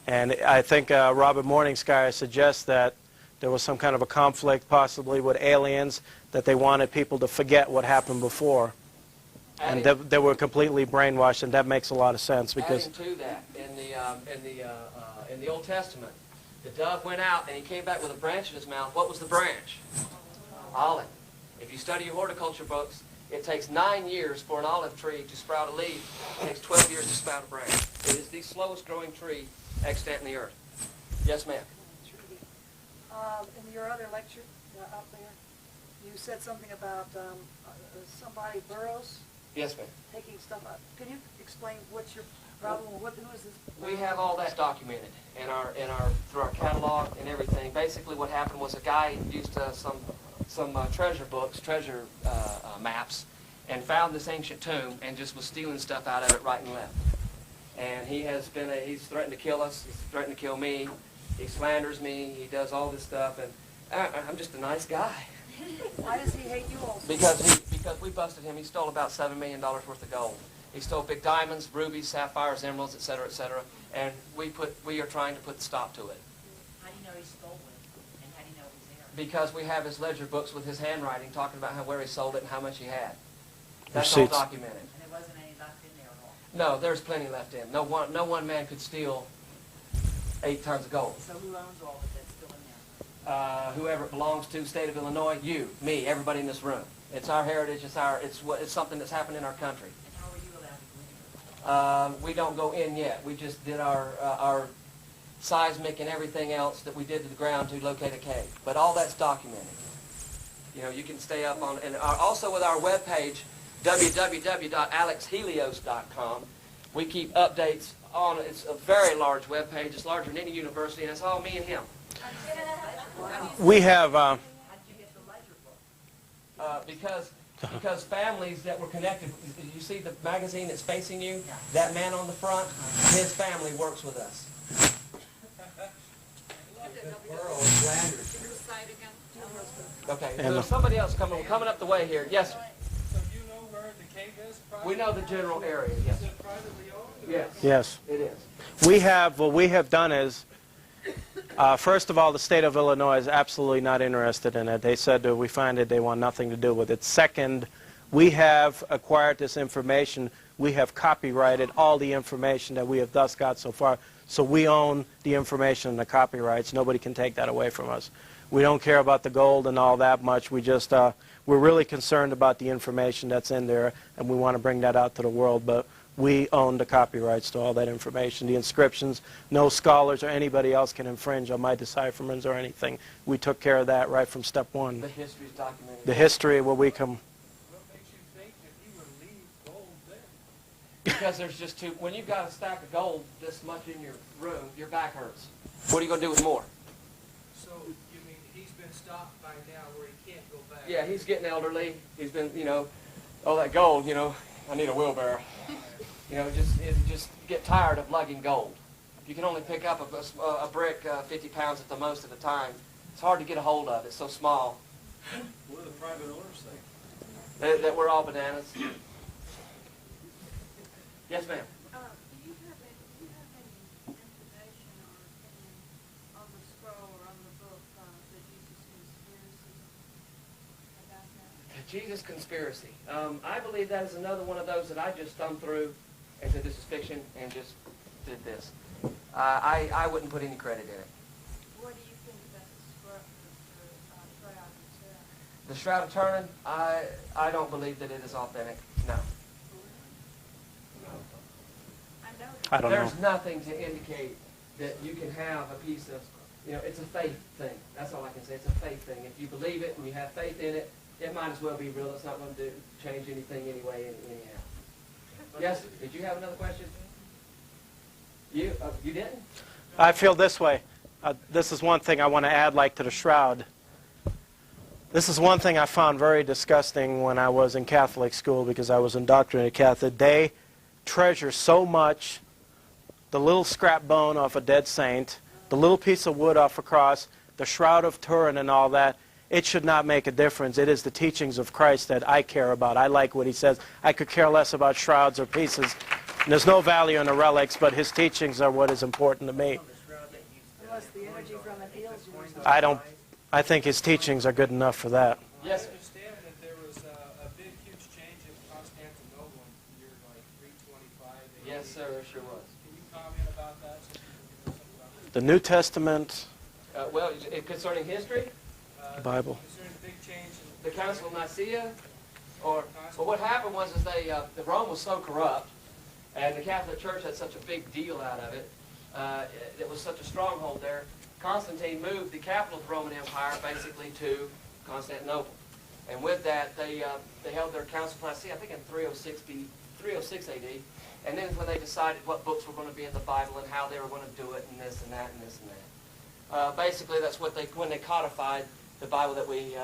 And I think Robert Morningsky suggests that there was some kind of a conflict, possibly with aliens, that they wanted people to forget what happened before. And they were completely brainwashed, and that makes a lot of sense because. Adding to that, in the Old Testament, the dove went out and he came back with a branch in his mouth. What was the branch? Olive. If you study your horticulture books, it takes 9 years for an olive tree to sprout a leaf. It takes 12 years to sprout a branch. It is the slowest growing tree extant in the earth. Yes, ma'am. In your other lecture out there, you said something about somebody burrows. Yes, ma'am. Taking stuff out. Can you explain what's your problem? Who is this? We have all that documented through our catalog and everything. Basically, what happened was a guy used some treasure books, treasure maps, and found this ancient tomb and just was stealing stuff out of it right and left. And he's threatened to kill us. He's threatened to kill me. He slanders me. He does all this stuff, and I'm just a nice guy. Why does he hate you also? Because we busted him. He stole about $7 million worth of gold. He stole big diamonds, rubies, sapphires, emeralds, etc., etc. And we are trying to put a stop to it. How do you know he stole it? And how do you know it was there? Because we have his ledger books with his handwriting talking about where he sold it and how much he had. That's Receipts. all documented. And there wasn't any left in there at all? No, there's plenty left in. No one man could steal 8 tons of gold. So who owns all of it that's still in there? Whoever it belongs to, state of Illinois, you, me, everybody in this room. It's our heritage. It's something that's happened in our country. And how were you allowed to go in? We don't go in yet. We just did our seismic and everything else that we did to the ground to locate a cave. But all that's documented. You know, you can stay up on, and also with our webpage, www.alexhelios.com, we keep updates on. It's a very large webpage. It's larger than any university, and it's all me and him. We have. How did you get the ledger book? Because families that were connected, you see the magazine that's facing you? That man on the front, his family works with us. Okay, And there's somebody else coming up the way here. Yes, sir. So you know where the cave is? We know the general area, yes. Is it privately owned? Yes. Yes. It is. What we have done is, first of all, the state of Illinois is absolutely not interested in it. They said we find it, they want nothing to do with it. Second, we have acquired this information. We have copyrighted all the information that we have thus got so far. So we own the information and the copyrights. Nobody can take that away from us. We don't care about the gold and all that much. We just, we're really concerned about the information that's in there, and we want to bring that out to the world. But we own the copyrights to all that information, the inscriptions. No scholars or anybody else can infringe on my decipherments or anything. We took care of that right from step one. The history is documented. The history where we come. What makes you think that he would leave gold there? Because there's just too, when you've got a stack of gold this much in your room, your back hurts. What are you going to do with more? So you mean he's been stopped by now where he can't go back? Yeah, he's getting elderly. He's been, all that gold, I need a wheelbarrow. Just get tired of lugging gold. You can only pick up a brick 50 pounds at the most at a time. It's hard to get a hold of. It's so small. What do the private owners think? That we're all bananas. Yes, ma'am. Do you have any information or opinion on the scroll or on the book, the Jesus Conspiracy, about that? The Jesus Conspiracy. I believe that is another one of those that I just thumbed through and said this is fiction and just did this. I wouldn't put any credit in it. What do you think about the shroud itself? The Shroud of Turin, I don't believe that it is authentic. No. I don't know. There's nothing to indicate that you can have a piece of, it's a faith thing. That's all I can say. It's a faith thing. If you believe it and you have faith in it, it might as well be real. It's not going to change anything anyway, anyhow. Yes, did you have another question? You didn't? I feel this way. This is one thing I want to add, like to the shroud. This is one thing I found very disgusting when I was in Catholic school, because I was indoctrinated Catholic. They treasure so much the little scrap bone off a dead saint, the little piece of wood off a cross, the Shroud of Turin and all that. It should not make a difference. It is the teachings of Christ that I care about. I like what he says. I could care less about shrouds or pieces. And there's no value in the relics, but his teachings are what is important to me. Unless the energy from an eel's used. I think his teachings are good enough for that. Yes. I understand that there was a big, huge change in Constantinople in the year like 325 AD. Yes, sir, it sure was. Can you comment about that? The New Testament, Well, concerning history, Bible. Concerning the big change in the Council of Nicaea, well, what happened was the Rome was so corrupt, and the Catholic Church had such a big deal out of it. It was such a stronghold there. Constantine moved the capital of the Roman Empire basically to Constantinople. And with that, they held their Council of Nicaea, I think in 306 AD. And then when they decided what books were going to be in the Bible and how they were going to do it and this and that and this and that. Basically, that's when they codified the Bible that we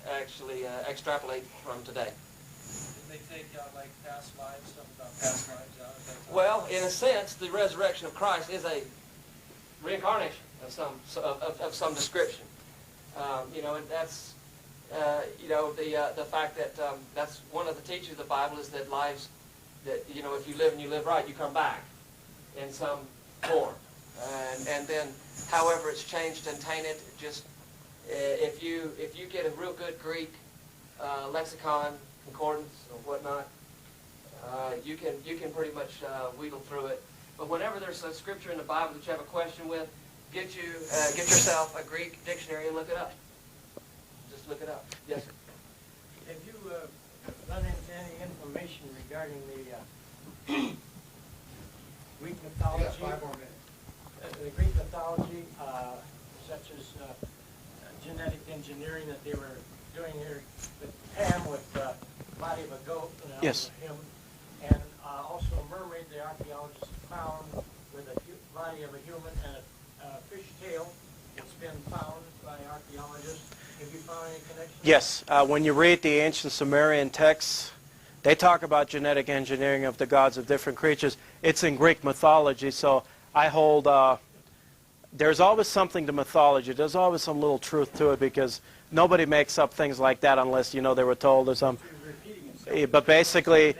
actually extrapolate from today. Did they take out like past lives, stuff about past lives out of that time? Well, in a sense, the resurrection of Christ is a reincarnation of some description. And that's the fact that that's one of the teachings of the Bible is that lives that if you live and you live right, you come back in some form, and then however it's changed and tainted, just if you get a real good Greek lexicon, concordance or whatnot, you can pretty much wheedle through it. But whenever there's a scripture in the Bible that you have a question with, get yourself a Greek dictionary and look it up. Just look it up. Yes, sir. Have you run into any information regarding the Greek mythology? Yes, 5 more minutes. The Greek mythology, such as genetic engineering that they were doing here with Ham with the body of a goat, Yes. him, and also a mermaid the archaeologists found with a body of a human and a fish tail. It's been found by archaeologists. Have you found any connection? Yes. When you read the ancient Sumerian texts, they talk about genetic engineering of the gods of different creatures. It's in Greek mythology, so I hold... there's always something to mythology. There's always some little truth to it, because nobody makes up things like that unless, they were told or something. But basically,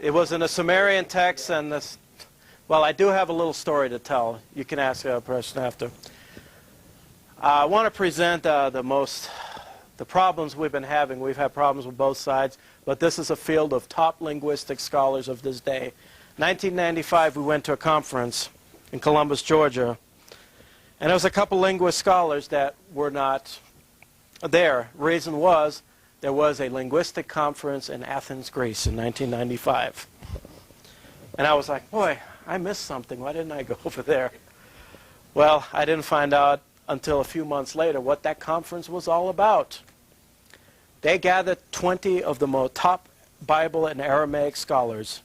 it was in a Sumerian text, and this... Well, I do have a little story to tell. You can ask a question after. I want to present the problems we've been having. We've had problems with both sides, but this is a field of top linguistic scholars of this day. 1995, we went to a conference in Columbus, Georgia, and there was a couple linguist scholars that were not there. Reason was, there was a linguistic conference in Athens, Greece in 1995. And I was like, boy, I missed something. Why didn't I go over there? Well, I didn't find out until a few months later what that conference was all about. They gathered 20 of the top Bible and Aramaic scholars,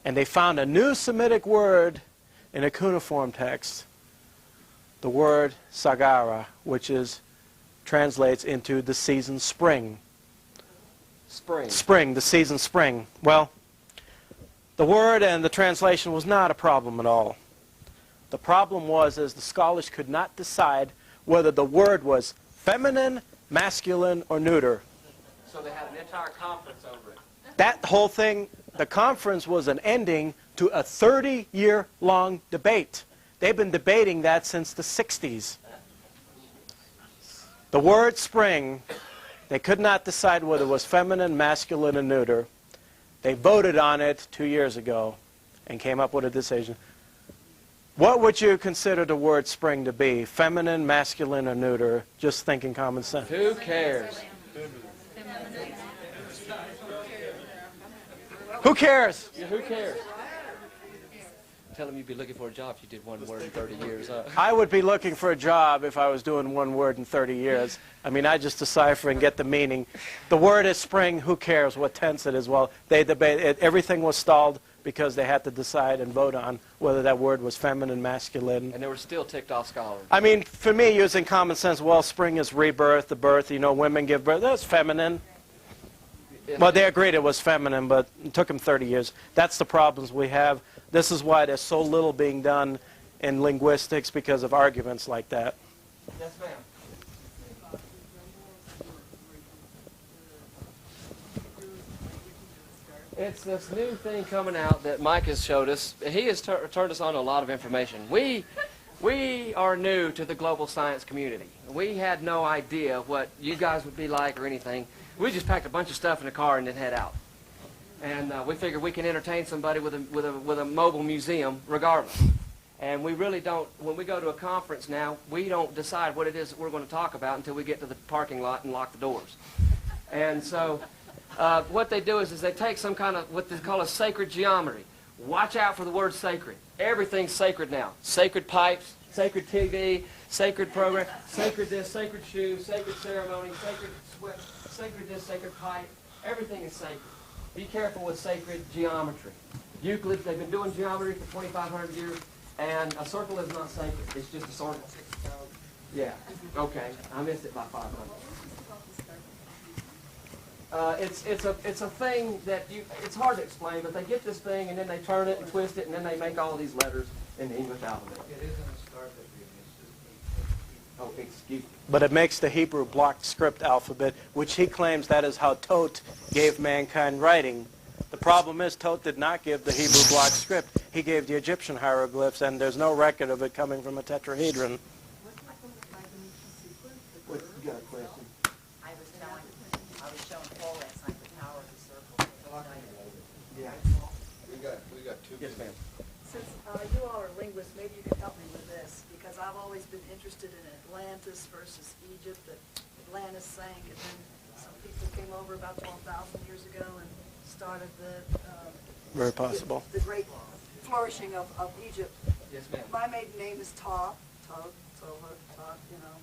and they found a new Semitic word in a cuneiform text, the word sagara, which translates into the season spring. Spring, the season spring. Well, the word and the translation was not a problem at all. The problem was the scholars could not decide whether the word was feminine, masculine, or neuter. So they had an entire conference over it. That whole thing, the conference was an ending to a 30-year-long debate. They've been debating that since the 60s. The word spring, they could not decide whether it was feminine, masculine, or neuter. They voted on it 2 years ago and came up with a decision. What would you consider the word spring to be? Feminine, masculine, or neuter? Just thinking common sense. Who cares? Who cares? Yeah, who cares? Tell them you'd be looking for a job if you did one word in 30 years. I would be looking for a job if I was doing one word in 30 years. I mean, I just decipher and get the meaning. The word is spring. Who cares what tense it is? Well, they debated. Everything was stalled because they had to decide and vote on whether that word was feminine, masculine. And there were still ticked off scholars. I mean, for me, using common sense, well, spring is rebirth, the birth, you know, women give birth. That's feminine. Well, they agreed it was feminine, but it took them 30 years. That's the problems we have. This is why there's so little being done in linguistics because of arguments like that. Yes, ma'am. It's this new thing coming out that Mike has showed us. He has turned us on to a lot of information. We are new to the global science community. We had no idea what you guys would be like or anything. We just packed a bunch of stuff in a car and then head out. And we figured we can entertain somebody with a mobile museum regardless. And we really don't, when we go to a conference now, we don't decide what it is that we're going to talk about until we get to the parking lot and lock the doors. And so what they do is they take some kind of what they call a sacred geometry. Watch out for the word sacred. Everything's sacred now. Sacred pipes, sacred TV, sacred program, sacred this, sacred shoes, sacred ceremony, sacred sweat, sacred this, sacred pipe. Everything is sacred. Be careful with sacred geometry. Euclid, they've been doing geometry for 2,500 years, and a circle is not sacred. It's just a circle. Yeah. Okay. I missed it by 500. It's a thing that it's hard to explain, but they get this thing and then they turn it and twist it and then they make all these letters in the English alphabet. It isn't a star that Oh, excuse me. But it makes the Hebrew block script alphabet, which he claims that is how Tot gave mankind writing. The problem is Tot did not give the Hebrew block script. He gave the Egyptian hieroglyphs, and there's no record of it coming from a tetrahedron. What, you got a question? I was showing Paul last night the power of the circle. Yeah. We got two. Yes, ma'am. Since you all are linguists, maybe you can help me with this, because I've always been interested in Atlantis versus Egypt, that Atlantis sank, and then some people came over about 12,000 years ago and started Very possible. the great flourishing of Egypt. Yes, ma'am. My maiden name is Soper, you know.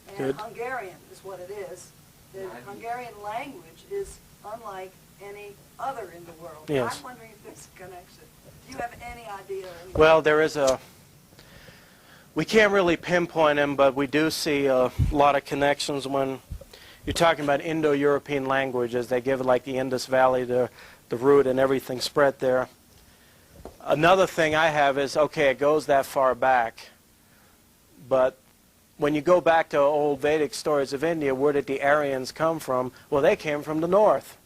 And Good. Hungarian is what it is. The Nice. Hungarian language is unlike any other in the world. Yes. I'm wondering if there's a connection. Do you have any idea? Well, there is we can't really pinpoint them, but we do see a lot of connections when you're talking about Indo-European languages. They give it like the Indus Valley, the root and everything spread there. Another thing I have is, okay, it goes that far back, but when you go back to old Vedic stories of India, where did the Aryans come from? Well, they came from the north.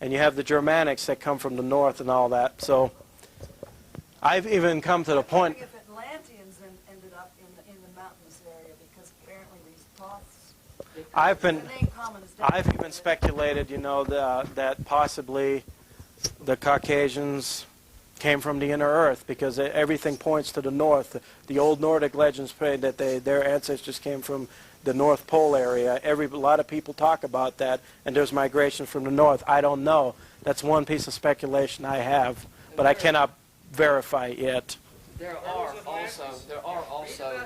And you have the Germanics that come from the north and all that. So I've even come to the point... if Atlanteans ended up in the mountainous area, because apparently these Goths... I've even speculated, you know, that possibly the Caucasians came from the inner earth, because everything points to the north. The old Nordic legends say that their ancestors came from the North Pole area. A lot of people talk about that, and there's migration from the north. I don't know. That's one piece of speculation I have, but I cannot verify it yet. There are also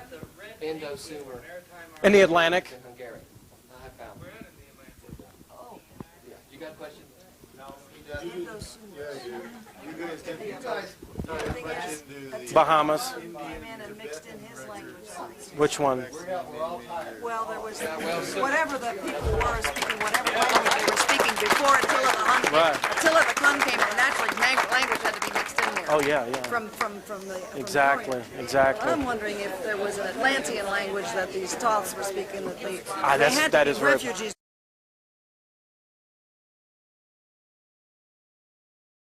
Indo-Sumer In the Atlantic? in Hungary. I have found. Oh. Yeah. You got a question? Bahamas. Came in and mixed in his language. Which one? Well, there was whatever the people were speaking, whatever language they were speaking before Attila the Hun. Right. Attila the Hun came in. Naturally, language had to be mixed in there. Oh, yeah. From the Exactly, Orient. exactly. I'm wondering if there was an Atlantean language that these Goths were speaking. That they That had to is be very- refugees.